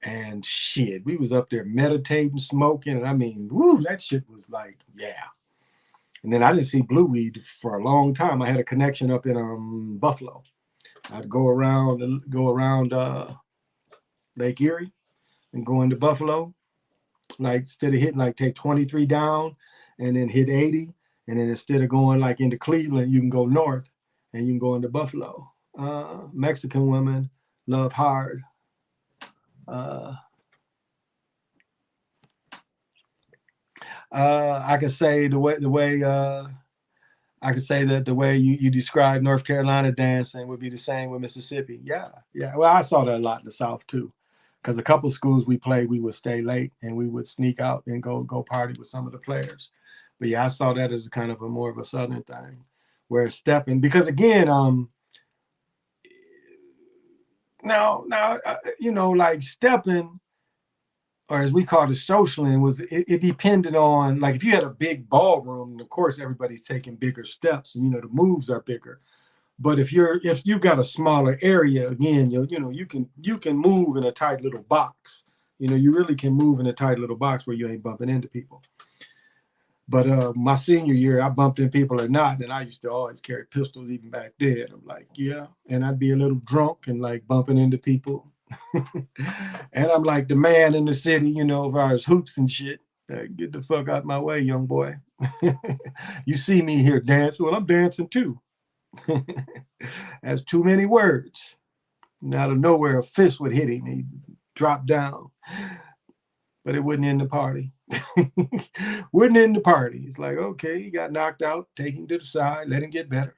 And shit, we was up there meditating, smoking, and I mean, woo, that shit was like, yeah. And then I didn't see blue weed for a long time. I had a connection up in Buffalo. I'd go around Lake Erie and go into Buffalo. Like instead of hitting, like take 23 down and then hit 80, and then instead of going like into Cleveland, you can go north and you can go into Buffalo. Mexican women love hard. I could say the way I could say that the way you describe North Carolina dancing would be the same with Mississippi. Yeah. Well, I saw that a lot in the South too, because a couple of schools we played, we would stay late and we would sneak out and go party with some of the players. But yeah, I saw that as kind of a more of a Southern thing, where stepping, because again, now like stepping, or as we call it, socialing, it depended on, like if you had a big ballroom, of course everybody's taking bigger steps and the moves are bigger. But if you've got a smaller area, again, you can move in a tight little box. You know, you really can move in a tight little box where you ain't bumping into people. But my senior year, I bumped into people or not, and I used to always carry pistols even back then. I'm like, yeah, and I'd be a little drunk and like bumping into people. And I'm like the man in the city, you know, as far as hoops and shit. Get the fuck out my way, young boy. You see me here dance, well, I'm dancing too. That's too many words. And out of nowhere, a fist would hit him. He'd drop down, but it wouldn't end the party. Wouldn't end the party. It's like, okay, he got knocked out. Take him to the side. Let him get better.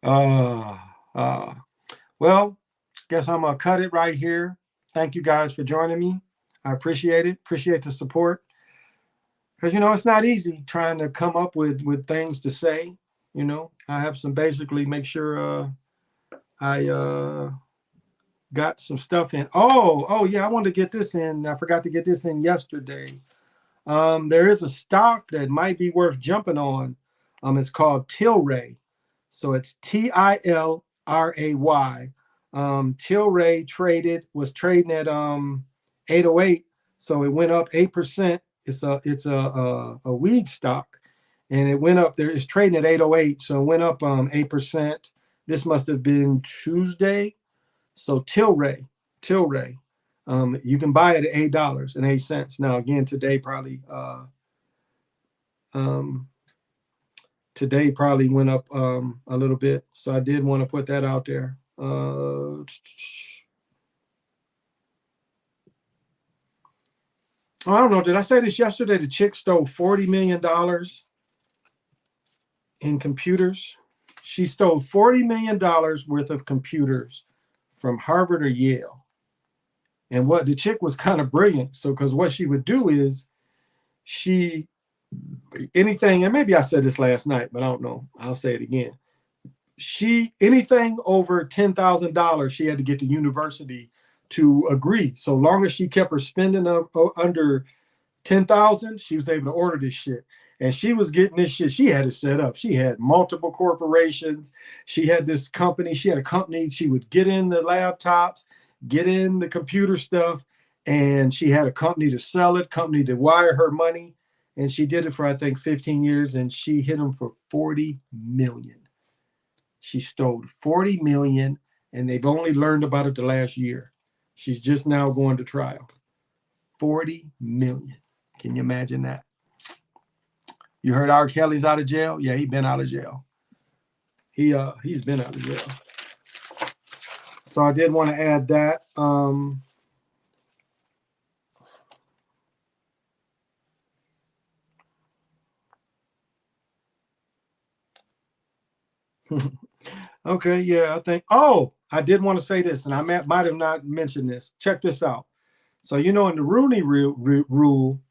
uh, uh, well, guess I'm going to cut it right here. Thank you guys for joining me. I appreciate it. Appreciate the support. Because, you know, it's not easy trying to come up with things to say. You know, I have some basically make sure I got some stuff in. Oh, yeah, I wanted to get this in. I forgot to get this in yesterday. There is a stock that might be worth jumping on. It's called Tilray. So it's Tilray. Tilray was trading at 808. So it went up 8%. It's a weed stock, and it went up there. It's trading at 808. So it went up 8%. This must have been Tuesday. So Tilray, you can buy it at $8.08. Now again, today probably went up a little bit. So I did want to put that out there. I don't know. Did I say this yesterday? The chick stole $40 million in computers. She stole $40 million worth of computers from Harvard or Yale. And what the chick was kind of brilliant. So, because what she would do is anything, and maybe I said this last night, but I don't know. I'll say it again. Anything over $10,000, she had to get the university to agree. So long as she kept her spending under 10,000, she was able to order this shit. And she was getting this shit. She had it set up. She had multiple corporations. She had this company. She had a company. She would get in the laptops, get in the computer stuff, and she had a company to sell it, company to wire her money. And she did it for, I think, 15 years, and she hit them for $40 million. She stole $40 million, and they've only learned about it the last year. She's just now going to trial. $40 million. Can you imagine that? You heard R. Kelly's out of jail? Yeah, he's been out of jail. He's been out of jail. So I did want to add that. Okay, yeah, I think. Oh, I did want to say this, and I might have not mentioned this. Check this out. So, you know, in the Rooney Rule,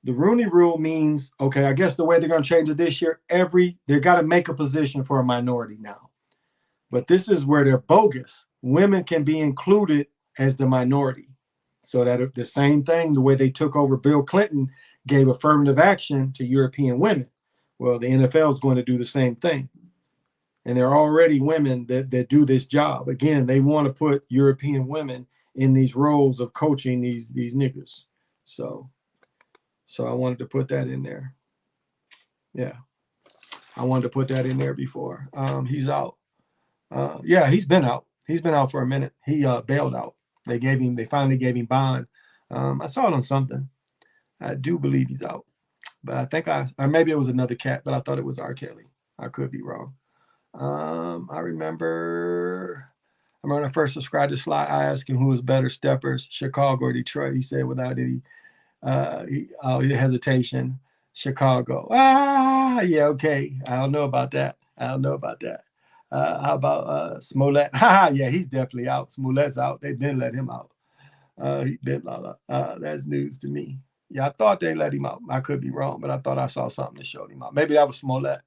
the Rooney Rule means, okay, I guess the way they're going to change it this year, they got to make a position for a minority now. But this is where they're bogus. Women can be included as the minority. So that the same thing, the way they took over Bill Clinton, gave affirmative action to European women. Well, the NFL is going to do the same thing. And there are already women that do this job. Again, they want to put European women in these roles of coaching these niggas. So I wanted to put that in there. Yeah. I wanted to put that in there before. He's out. Yeah, he's been out. He's been out for a minute. He bailed out. They finally gave him bond. I saw it on something. I do believe he's out. But I think or maybe it was another cat, but I thought it was R. Kelly. I could be wrong. I remember when I first subscribed to Sly, I asked him who was better, Steppers, Chicago or Detroit. He said without any hesitation, Chicago. Yeah, okay. I don't know about that. How about Smollett? Yeah, he's definitely out. Smollett's out. They didn't let him out. He did that's news to me. Yeah, I thought they let him out. I could be wrong, but I thought I saw something that showed him out. Maybe that was Smollett.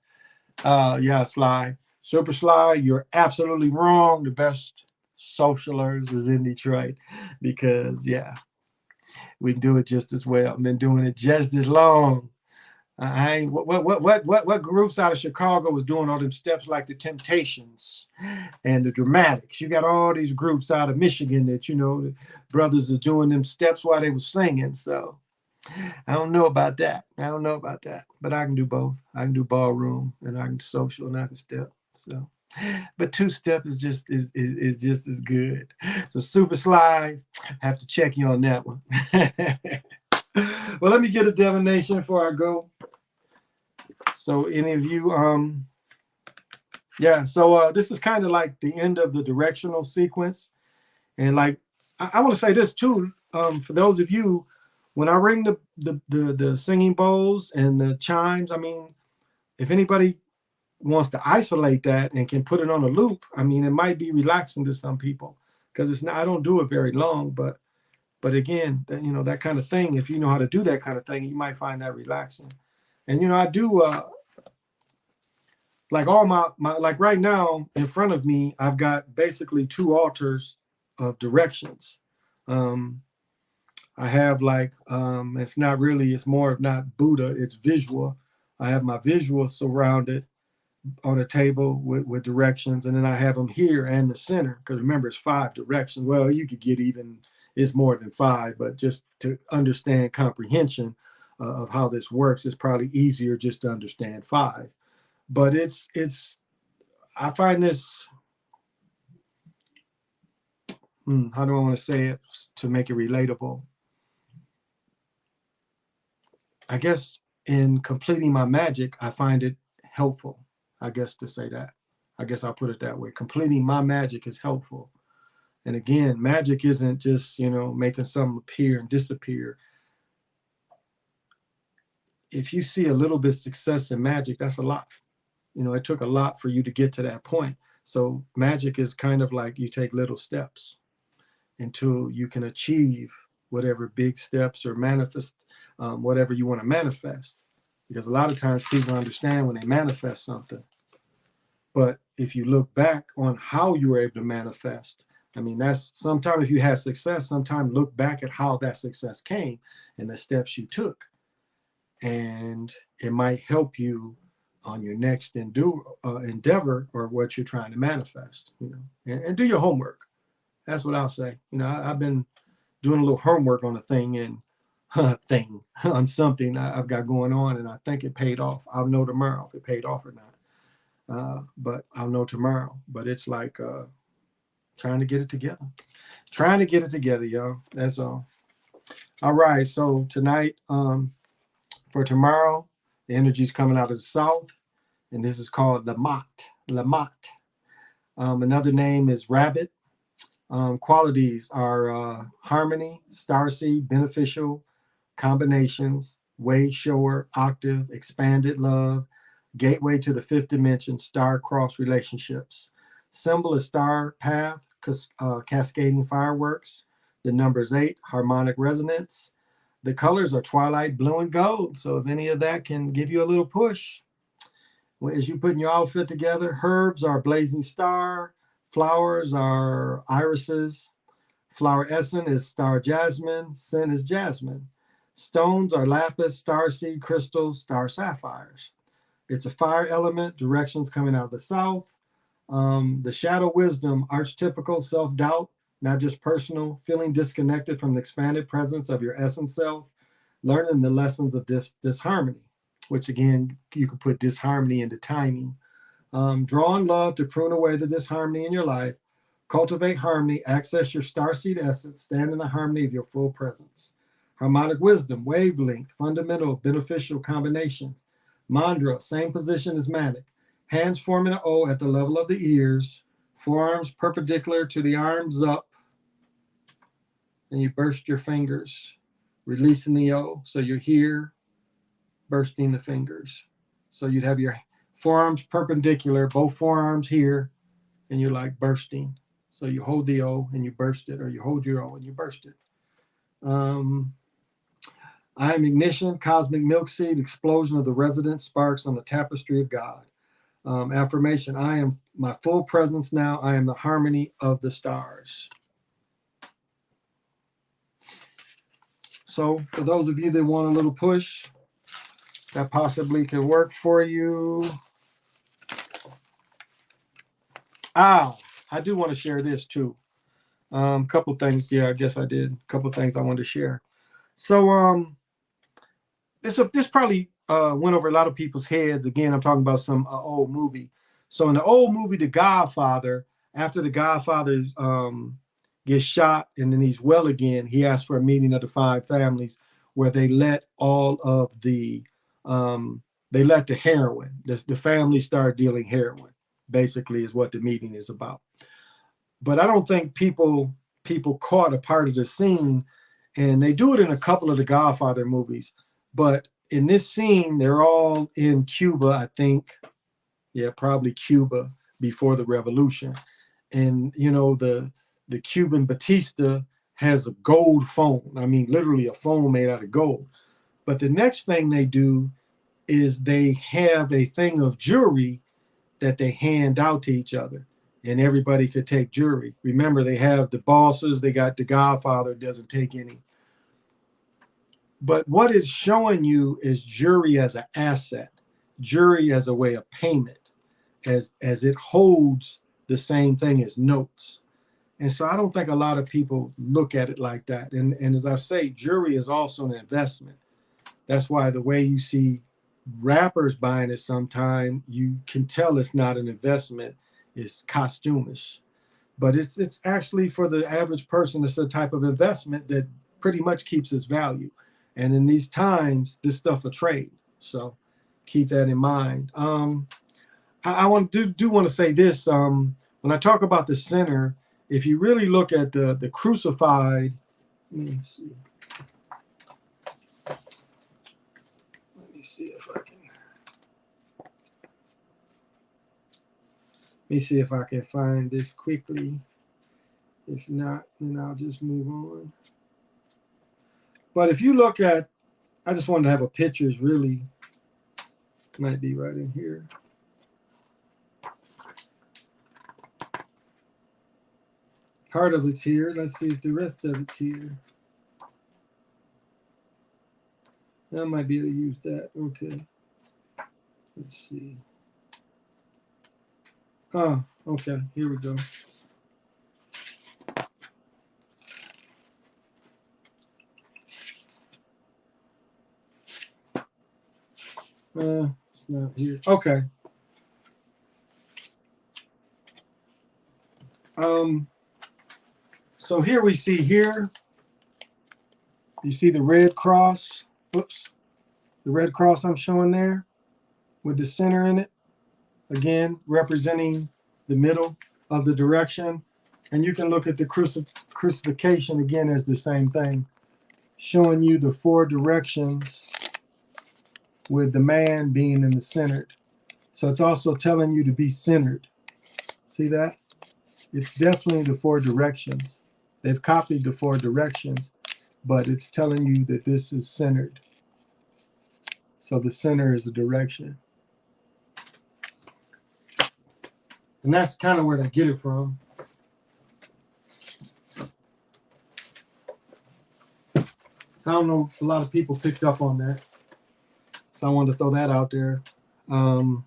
Yeah, Sly. Super Sly, you're absolutely wrong. The best socialers is in Detroit because, yeah, we can do it just as well. I've been doing it just as long. I ain't what groups out of Chicago was doing all them steps like the Temptations and the Dramatics. You got all these groups out of Michigan that the brothers are doing them steps while they were singing. So I don't know about that. I don't know about that. But I can do both. I can do ballroom and I can social and I can step. So but two step is just as good. So super slide, have to check you on that one. Well, let me get a divination before I go. So any of you, yeah, so this is kind of like the end of the directional sequence. And like, I want to say this too, for those of you, when I ring the singing bowls and the chimes, I mean, if anybody wants to isolate that and can put it on a loop, I mean, it might be relaxing to some people because it's not, I don't do it very long, but again, that kind of thing, if you know how to do that kind of thing, you might find that relaxing. And I do like all my like right now in front of me, I've got basically two altars of directions. I have like it's not really, it's more of not Buddha, it's visual. I have my visuals surrounded on a table with directions, and then I have them here and the center, because remember it's 5 directions. Well, you could get even, it's more than 5, but just to understand comprehension of how this works, it's probably easier just to understand 5. But it's I find this, how do I want to say it to make it relatable? I guess in completing my magic, I find it helpful, I guess, to say that. I guess I'll put it that way. Completing my magic is helpful. And again, magic isn't just, making something appear and disappear. If you see a little bit of success in magic, that's a lot. It took a lot for you to get to that point. So magic is kind of like you take little steps until you can achieve whatever big steps or manifest whatever you want to manifest. Because a lot of times people understand when they manifest something. But if you look back on how you were able to manifest, I mean, that's sometimes if you had success, sometimes look back at how that success came and the steps you took. And it might help you on your next endeavor or what you're trying to manifest, and do your homework. That's what I'll say. I've been doing a little homework on a thing on something I've got going on, and I think it paid off. I'll know tomorrow if it paid off or not. But I'll know tomorrow. But it's like trying to get it together. Trying to get it together, y'all. That's all. All right. So tonight, for tomorrow, the energy's coming out of the south, and this is called Lamat. Lamat. Another name is Rabbit. Qualities are harmony, starseed, beneficial, combinations, way shower, octave, expanded love, gateway to the 5th dimension, star-cross relationships. Symbol is star path, cascading fireworks. The number is 8, harmonic resonance. The colors are twilight, blue, and gold. So if any of that can give you a little push, as you putting your outfit together, herbs are blazing star. Flowers are irises. Flower essence is star jasmine. Scent is jasmine. Stones are lapis, starseed, crystals, star sapphires. It's a fire element. Directions coming out of the south. The shadow wisdom, archetypical self-doubt, not just personal, feeling disconnected from the expanded presence of your essence self, learning the lessons of disharmony, which again, you could put disharmony into timing. Drawing love to prune away the disharmony in your life, cultivate harmony, access your starseed essence, stand in the harmony of your full presence. Harmonic wisdom, wavelength, fundamental, beneficial combinations. Mandra, same position as manic. Hands forming an O at the level of the ears, forearms perpendicular to the arms up, and you burst your fingers, releasing the O. So you're here, bursting the fingers. So you'd have your forearms perpendicular, both forearms here, and you're like bursting. So you hold the O and you burst it, or you hold your O and you burst it. I am ignition, cosmic milk seed, explosion of the resonant sparks on the tapestry of God. Affirmation, I am my full presence now. I am the harmony of the stars. So for those of you that want a little push, that possibly could work for you. I do want to share this too. Couple things. Yeah, I guess I did. Couple things I wanted to share. So this probably went over a lot of people's heads. Again, I'm talking about some old movie. So in the old movie, The Godfather, after the Godfather gets shot and then he's well again, he asks for a meeting of the five families where they let all of the they let the heroin. The family start dealing heroin. Basically, is what the meeting is about. But I don't think people caught a part of the scene, and they do it in a couple of the Godfather movies. But in this scene, they're all in Cuba, I think. Yeah, probably Cuba before the revolution. And you know, the Cuban Batista has a gold phone. I mean, literally a phone made out of gold. But the next thing they do is they have a thing of jewelry that they hand out to each other, and everybody could take jewelry. Remember, they have the bosses, they got the Godfather doesn't take any. But what it's showing you is jewelry as an asset, jewelry as a way of payment, as it holds the same thing as notes. And so I don't think a lot of people look at it like that. And as I say, jewelry is also an investment. That's why the way you see rappers buying it sometime, you can tell it's not an investment, it's costumish. But it's actually, for the average person, it's a type of investment that pretty much keeps its value. And in these times, this stuff will trade. So keep that in mind. I want do want to say this. When I talk about the sinner, if you really look at the crucified, let me see. Let me see if I can. Let me see if I can find this quickly. If not, then I'll just move on. But if you look at, I just wanted to have a pictures really. Might be right in here. Part of it's here. Let's see if the rest of it's here. I might be able to use that. Okay. Let's see. Oh, okay. Here we go. It's not here. Okay. So here we see here. You see the red cross. Whoops. The red cross I'm showing there with the center in it. Again, representing the middle of the direction. And you can look at the crucifixion again as the same thing, showing you the four directions with the man being in the center. So it's also telling you to be centered. See that? It's definitely the four directions. They've copied the four directions, but it's telling you that this is centered. So the center is the direction. And that's kind of where they get it from. I don't know if a lot of people picked up on that. So I wanted to throw that out there. And,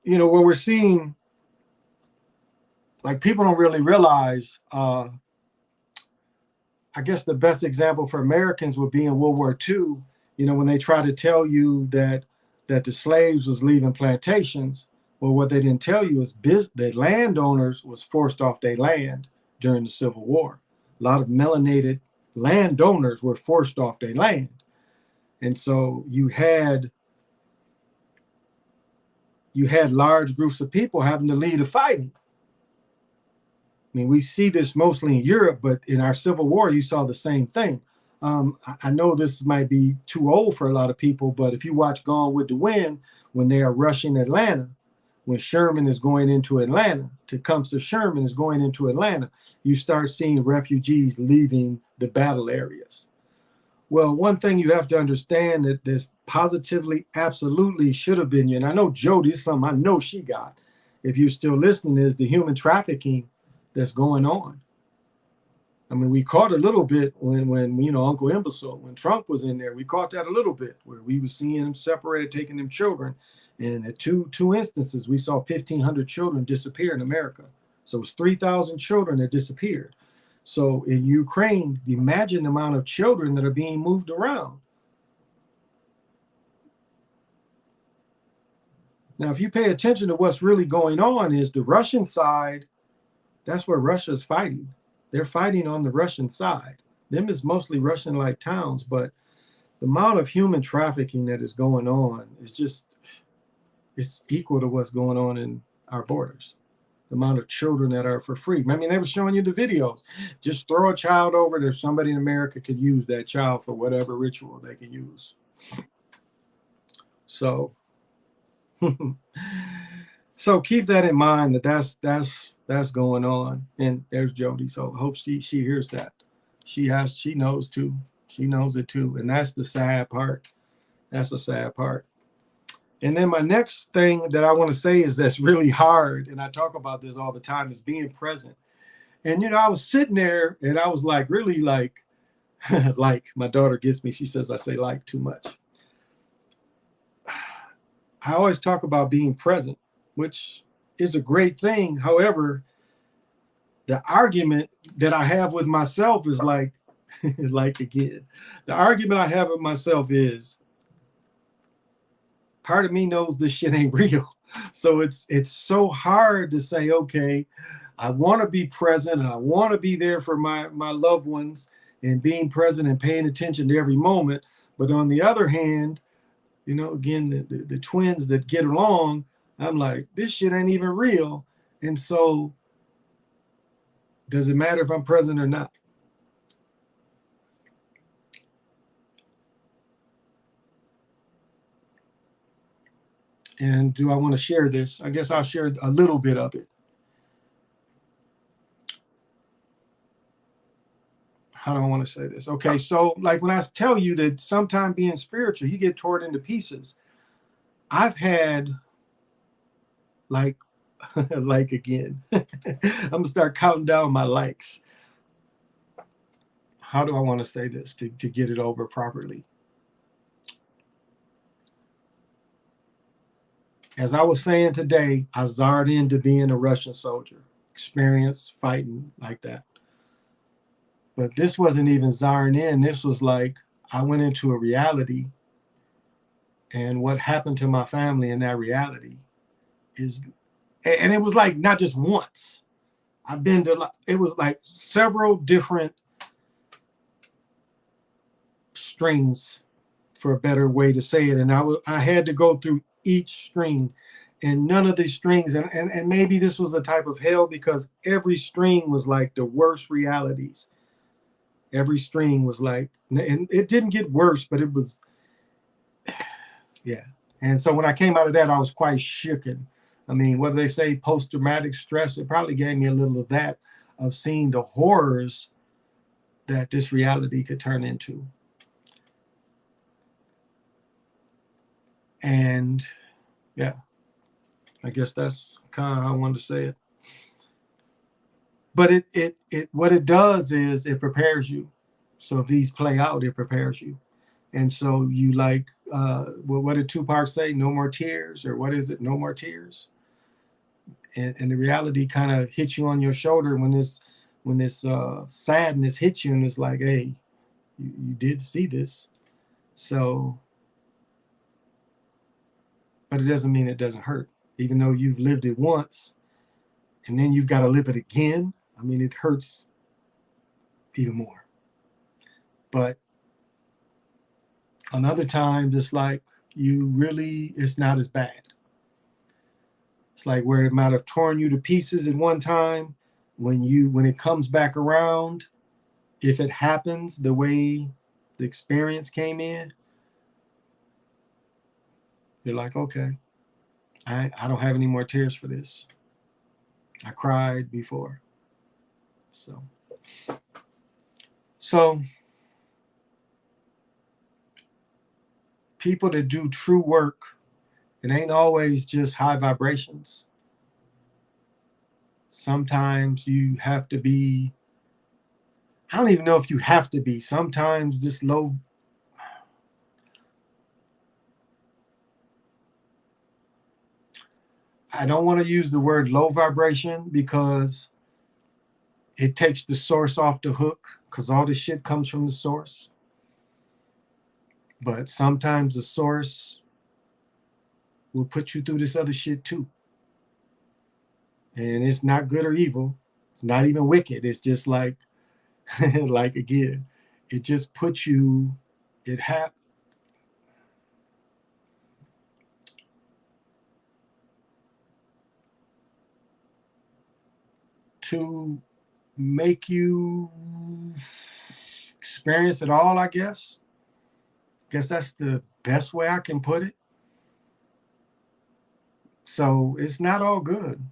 you know, what we're seeing, like, people don't really realize, I guess the best example for Americans would be in World War II, you know, when they try to tell you that the slaves was leaving plantations. Well, what they didn't tell you is that landowners was forced off their land during the Civil War. A lot of melanated landowners were forced off their land. And so you had large groups of people having to lead the fighting. I mean, we see this mostly in Europe, but in our Civil War, you saw the same thing. I know this might be too old for a lot of people, but if you watch Gone with the Wind, when they are rushing Atlanta, when Sherman is going into Atlanta, Tecumseh Sherman is going into Atlanta, you start seeing refugees leaving the battle areas. Well, one thing you have to understand that this positively, absolutely should have been, and I know Jody, something I know she got, if you're still listening, is the human trafficking that's going on. I mean, we caught a little bit when you know, Uncle Imbecile, when Trump was in there, we caught that a little bit where we were seeing him separated, taking them children. And at two instances, we saw 1,500 children disappear in America. So it was 3,000 children that disappeared. So in Ukraine, imagine the amount of children that are being moved around. Now, if you pay attention to what's really going on, is the Russian side, that's where Russia is fighting. They're fighting on the Russian side. Them is mostly Russian-like towns, but the amount of human trafficking that is going on is just, it's equal to what's going on in our borders. The amount of children that are for free. I mean, they were showing you the videos. Just throw a child over there. Somebody in America could use that child for whatever ritual they could use. So, so keep that in mind, that's going on. And there's Jody. So I hope she hears that. She knows too. She knows it too. And that's the sad part. That's the sad part. And then my next thing that I want to say is that's really hard, and I talk about this all the time, is being present. And you know, I was sitting there and I was like, really like, like my daughter gets me. She says I say like too much. I always talk about being present, which is a great thing. However, the argument that I have with myself is like, like again, the argument I have with myself is, part of me knows this shit ain't real. So it's so hard to say, okay, I want to be present and I want to be there for my loved ones and being present and paying attention to every moment. But on the other hand, you know, again, the twins that get along, I'm like, this shit ain't even real. And so does it matter if I'm present or not? And do I want to share this? I guess I'll share a little bit of it. How do I want to say this? Okay, so like when I tell you that sometimes being spiritual, you get torn into pieces. I've had like, like again, I'm gonna start counting down my likes. How do I want to say this to get it over properly? As I was saying today, I zarred into being a Russian soldier, experience fighting like that. But this wasn't even zarring in. This was like I went into a reality, and what happened to my family in that reality is, and it was like not just once. I've been to, it was like several different strings, for a better way to say it. And I had to go through each string, and none of these strings, and maybe this was a type of hell because every string was like the worst realities. Every string was like, and it didn't get worse, but it was, yeah. And so when I came out of that, I was quite shooken. I mean, what do they say, post-traumatic stress? It probably gave me a little of that, of seeing the horrors that this reality could turn into. And yeah, I guess that's kind of how I wanted to say it. But it what it does is it prepares you. So if these play out, it prepares you. And so you like, what did Tupac say? No more tears, or what is it? No more tears. And the reality kind of hits you on your shoulder when this sadness hits you, and it's like, hey, you did see this. So, but it doesn't mean it doesn't hurt, even though you've lived it once, and then you've got to live it again. I mean, it hurts even more. But another time, it's like it's not as bad. It's like where it might have torn you to pieces at one time, when it comes back around, if it happens the way the experience came in, you're like, okay, I don't have any more tears for this. I cried before. So people that do true work, it ain't always just high vibrations. Sometimes you have to be, I don't even know if you have to be. Sometimes this low, I don't want to use the word low vibration because it takes the source off the hook because all the shit comes from the source. But sometimes the source will put you through this other shit too. And it's not good or evil. It's not even wicked. It's just like, like again, it just puts you, it have to make you experience it all, I guess. Guess that's the best way I can put it. So it's not all good.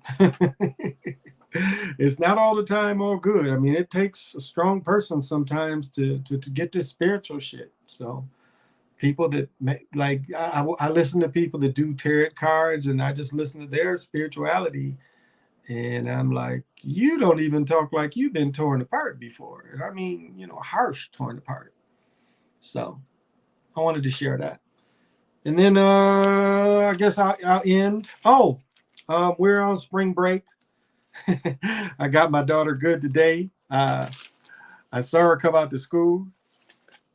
It's not all the time all good. I mean, it takes a strong person sometimes to get this spiritual shit. So people that like I listen to people that do tarot cards, and I just listen to their spirituality, and I'm like, you don't even talk like you've been torn apart before. And I mean, harsh torn apart. So I wanted to share that. And then I guess I'll end. Oh, we're on spring break. I got my daughter good today. I saw her come out to school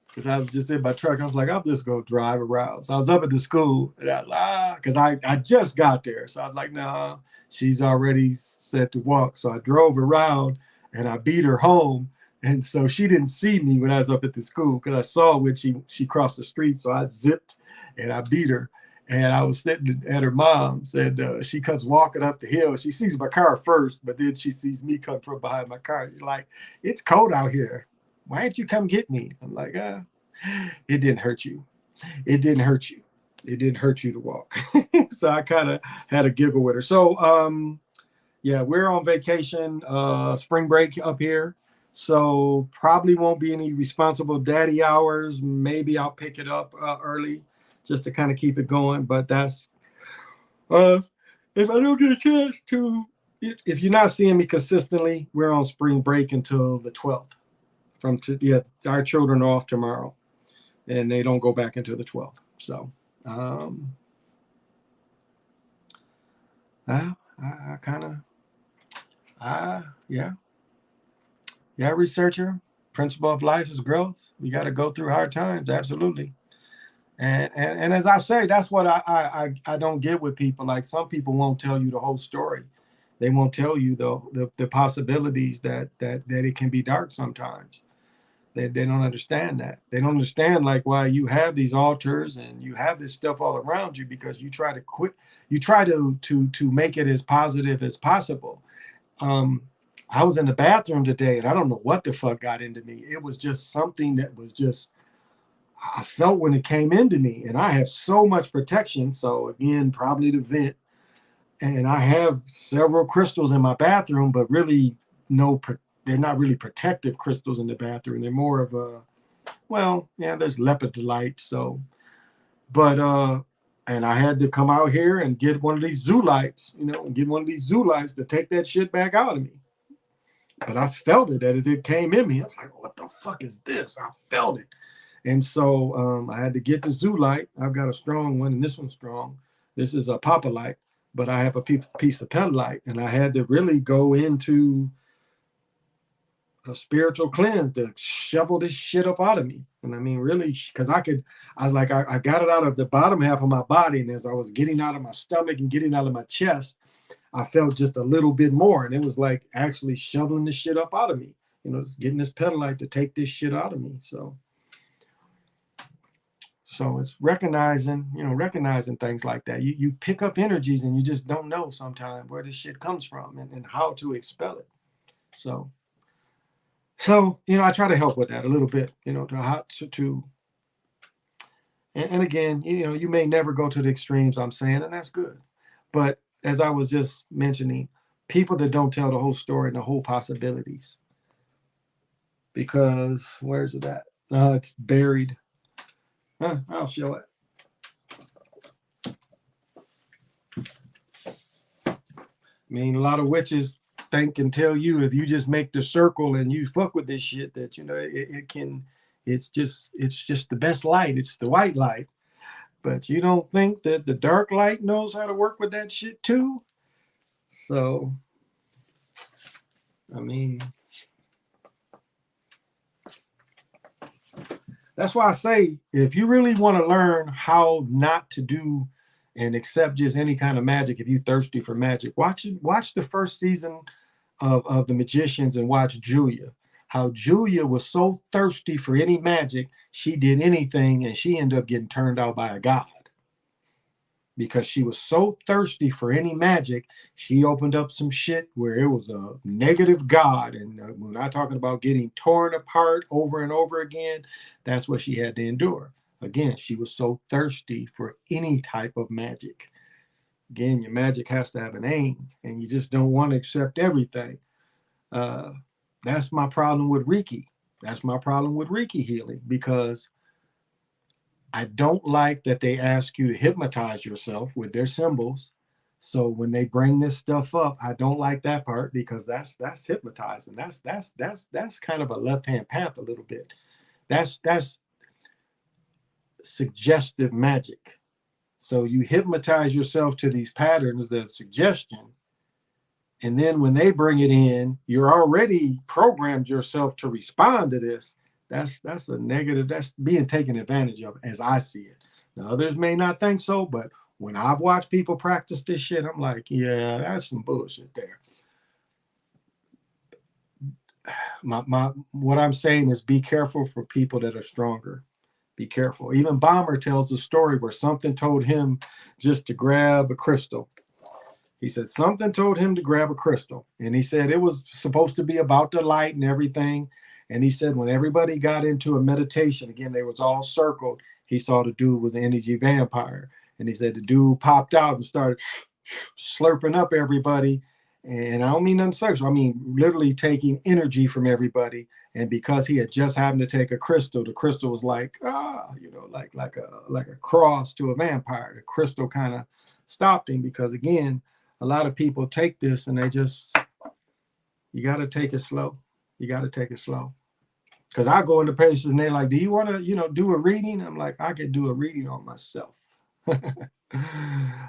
because I was just in my truck. I was like, I'm just going to drive around. So I was up at the school, and because I just got there. So I was like, nah, she's already set to walk. So I drove around and I beat her home. And so she didn't see me when I was up at the school because I saw when she crossed the street. So I zipped and I beat her. And I was sitting at her mom's, and she comes walking up the hill. She sees my car first, but then she sees me come from behind my car. She's like, it's cold out here. Why didn't you come get me? I'm like, it didn't hurt you. It didn't hurt you. It didn't hurt you to walk. So I kind of had a giggle with her. So, yeah, we're on vacation, spring break up here. So probably won't be any responsible daddy hours. Maybe I'll pick it up early just to kind of keep it going. But that's uh, if I don't get a chance to. If you're not seeing me consistently, we're on spring break until the 12th. Yeah, our children are off tomorrow, and they don't go back until the 12th. So, I kind of, yeah, researcher. Principle of life is growth. We got to go through hard times, absolutely. And as I say, that's what I don't get with people. Like some people won't tell you the whole story. They won't tell you the possibilities that it can be dark sometimes. They don't understand that. They don't understand like why you have these altars and you have this stuff all around you because you try to quit. You try to make it as positive as possible. Um, I was in the bathroom today and I don't know what the fuck got into me. It was just something that was just I felt when it came into me, and I have so much protection. So again, probably the vent, and I have several crystals in my bathroom, but really no, they're not really protective crystals in the bathroom. They're more of a, well, yeah, there's lepidolite. So, but and I had to come out here and get one of these zoo lights, and get one of these zoo lights to take that shit back out of me. But I felt it as it came in me. I was like, what the fuck is this? I felt it. And so I had to get the zoo light. I've got a strong one, and this one's strong. This is a Papa light, but I have a piece of light, and I had to really go into a spiritual cleanse to shovel this shit up out of me. And I mean, really, because I got it out of the bottom half of my body, and as I was getting out of my stomach and getting out of my chest, I felt just a little bit more, and it was like actually shoveling this shit up out of me. Just getting this light to take this shit out of me. So it's recognizing things like that. You pick up energies and you just don't know sometimes where this shit comes from and how to expel it. So I try to help with that a little bit, to how to and again, you may never go to the extremes I'm saying, and that's good. But as I was just mentioning, people that don't tell the whole story and the whole possibilities. Because where's it at? It's buried. I'll show it. I mean, a lot of witches think and tell you if you just make the circle and you fuck with this shit that it can. It's just the best light. It's the white light. But you don't think that the dark light knows how to work with that shit too? So, I mean, that's why I say if you really want to learn how not to do and accept just any kind of magic, if you're thirsty for magic, watch the first season of The Magicians and watch Julia. How Julia was so thirsty for any magic, she did anything and she ended up getting turned out by a god. Because she was so thirsty for any magic, she opened up some shit where it was a negative god. And we're not talking about getting torn apart over and over again. That's what she had to endure. Again, she was so thirsty for any type of magic. Again, your magic has to have an aim, and you just don't want to accept everything. That's my problem with Reiki. That's my problem with Reiki healing, because I don't like that they ask you to hypnotize yourself with their symbols. So when they bring this stuff up, I don't like that part, because that's hypnotizing. That's kind of a left-hand path a little bit. That's suggestive magic. So you hypnotize yourself to these patterns of suggestion, and then when they bring it in, you're already programmed yourself to respond to this. That's a negative. That's being taken advantage of, as I see it. Now, others may not think so, but when I've watched people practice this shit, I'm like, yeah, that's some bullshit there. What I'm saying is, be careful for people that are stronger. Be careful. Even Bomber tells a story where something told him just to grab a crystal. He said something told him to grab a crystal, and he said it was supposed to be about the light and everything. And he said when everybody got into a meditation, again, they was all circled, he saw the dude was an energy vampire. And he said the dude popped out and started slurping up everybody. And I don't mean nothing sexual. I mean literally taking energy from everybody. And because he had just happened to take a crystal, the crystal was like, like a cross to a vampire. The crystal kind of stopped him, because again, a lot of people take this and you got to take it slow. You got to take it slow. Because I go into places and they're like, do you want to, do a reading? I'm like, I could do a reading on myself.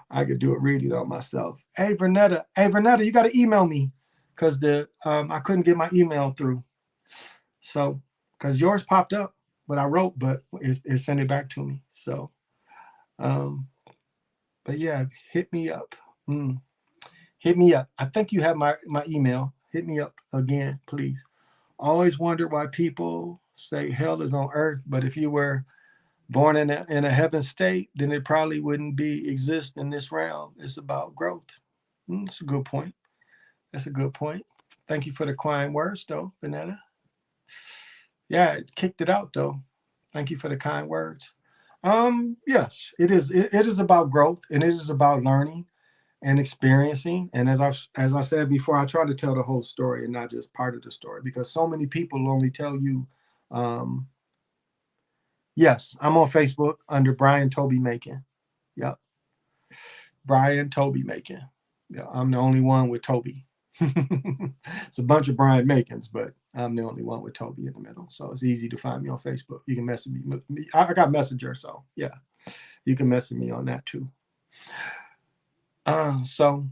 I could do a reading on myself. Hey, Vernetta, you got to email me, because I couldn't get my email through. So, because yours popped up, but I wrote, but it sent it back to me. So, but yeah, hit me up. Hit me up. I think you have my email. Hit me up again, please. Always wonder why people say hell is on earth, but if you were born in a heaven state, then it probably wouldn't exist in this realm. It's about growth. That's a good point. That's a good point. Thank you for the kind words, though, Banana. Yeah, it kicked it out, though. Thank you for the kind words. Yes, it is. It is about growth, and it is about learning and experiencing. And as I said before, I try to tell the whole story and not just part of the story, because so many people only tell you. Yes, I'm on Facebook under Brian Toby Macon. Yep, Brian Toby Macon. Yeah, I'm the only one with Toby. It's a bunch of Brian Macons, but I'm the only one with Toby in the middle. So it's easy to find me on Facebook. You can message me. I got Messenger, so yeah, you can message me on that too. So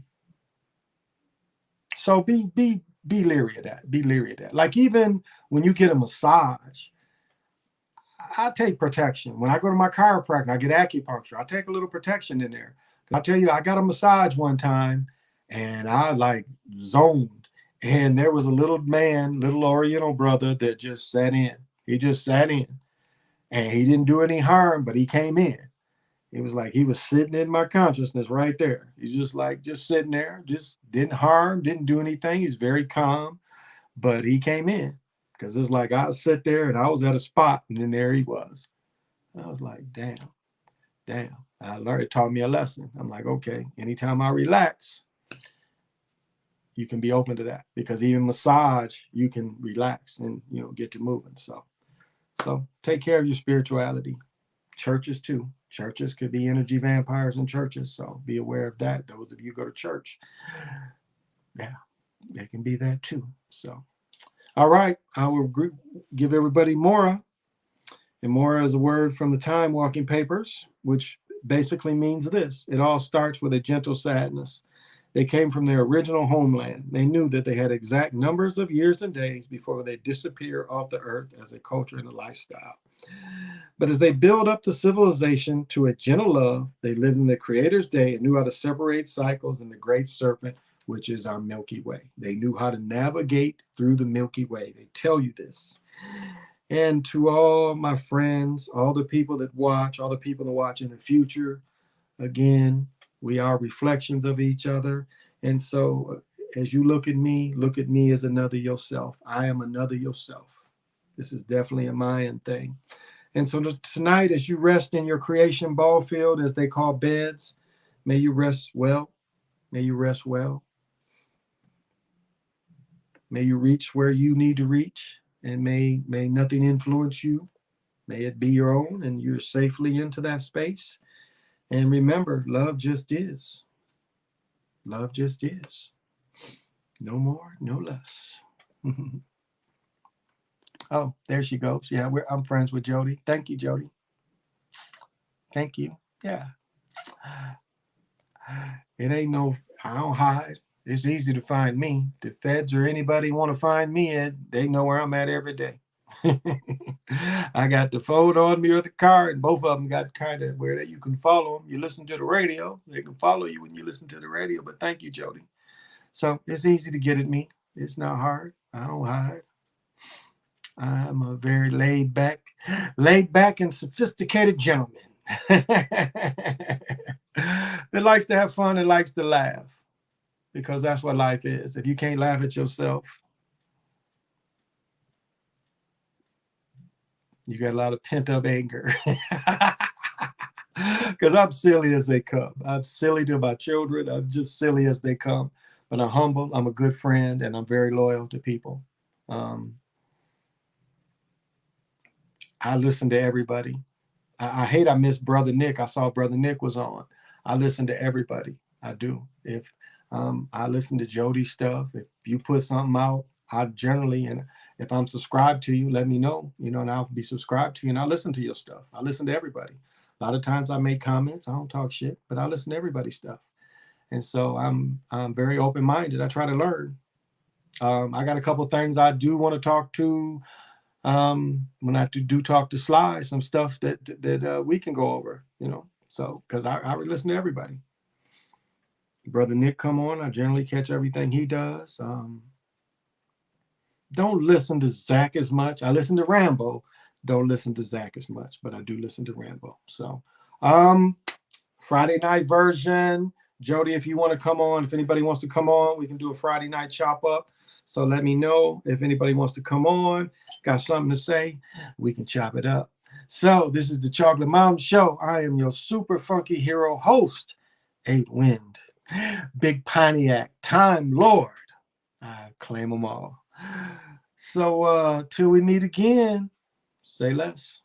be leery of that. Be leery of that. Like even when you get a massage, I take protection. When I go to my chiropractor, I get acupuncture. I take a little protection in there. I tell you, I got a massage one time, and I like zoned. And there was a little man, little Oriental brother, that just sat in. He just sat in, and he didn't do any harm, but he came in. It was like he was sitting in my consciousness right there. He's just sitting there, just didn't harm, didn't do anything. He's very calm, but he came in, because it's like I sit there and I was at a spot, and then there he was. I was like, damn. I learned, it taught me a lesson. I'm like, okay, anytime I relax, you can be open to that, because even massage, you can relax and get to moving. So take care of your spirituality. Churches too. Churches could be energy vampires in churches, so be aware of that. Those of you who go to church, yeah, They can be that too. So, all right, I will give everybody Mora. And Mora is a word from the Time Walking Papers, which basically means this: it all starts with a gentle sadness. They came from their original homeland. They knew that they had exact numbers of years and days before they disappear off the earth as a culture and a lifestyle. But as they build up the civilization to a gentle love, they lived in the Creator's day and knew how to separate cycles in the great serpent, which is our Milky Way. They knew how to navigate through the Milky Way. They tell you this. And to all my friends, all the people that watch, all the people that watch in the future, again, we are reflections of each other. And so as you look at me as another yourself. I am another yourself. This is definitely a Mayan thing. And so tonight, as you rest in your creation ball field, as they call beds, may you rest well. May you rest well. May you reach where you need to reach, and may nothing influence you. May it be your own, and you're safely into that space. And remember, love just is. Love just is. No more, no less. Oh, there she goes. Yeah, I'm friends with Jody. Thank you, Jody. Thank you. Yeah. It ain't no, I don't hide. It's easy to find me. The feds or anybody want to find me, they know where I'm at every day. I got the phone on me or the car, and both of them got kind of where you can follow them. You listen to the radio, they can follow you when you listen to the radio. But thank you, Jody. So it's easy to get at me. It's not hard. I don't hide. I'm a very laid back and sophisticated gentleman that likes to have fun and likes to laugh, because that's what life is. If you can't laugh at yourself, you got a lot of pent up anger. Because I'm silly as they come. I'm silly to my children. I'm just silly as they come. But I'm humble. I'm a good friend, and I'm very loyal to people. I listen to everybody. I hate I missed Brother Nick. I saw Brother Nick was on. I listen to everybody. I do. If I listen to Jody's stuff. If you put something out, I generally, and if I'm subscribed to you, let me know, and I'll be subscribed to you, and I'll listen to your stuff. I listen to everybody. A lot of times I make comments. I don't talk shit, but I listen to everybody's stuff. And so I'm very open-minded. I try to learn. I got a couple of things I do want to talk to. When I do talk to Sly, some stuff that we can go over, so because I listen to everybody. Brother Nick come on, I generally catch everything he does. Don't listen to Zach as much. I listen to Rambo. Don't listen to Zach as much, but I do listen to Rambo. So Friday night version. Jody, if you want to come on, if anybody wants to come on, we can do a Friday night chop up. So let me know if anybody wants to come on, got something to say, we can chop it up. So this is the Chocolate Mountain Show. I am your super funky hero host, 8 Wind, Big Pontiac, Time Lord. I claim them all. So till we meet again, say less.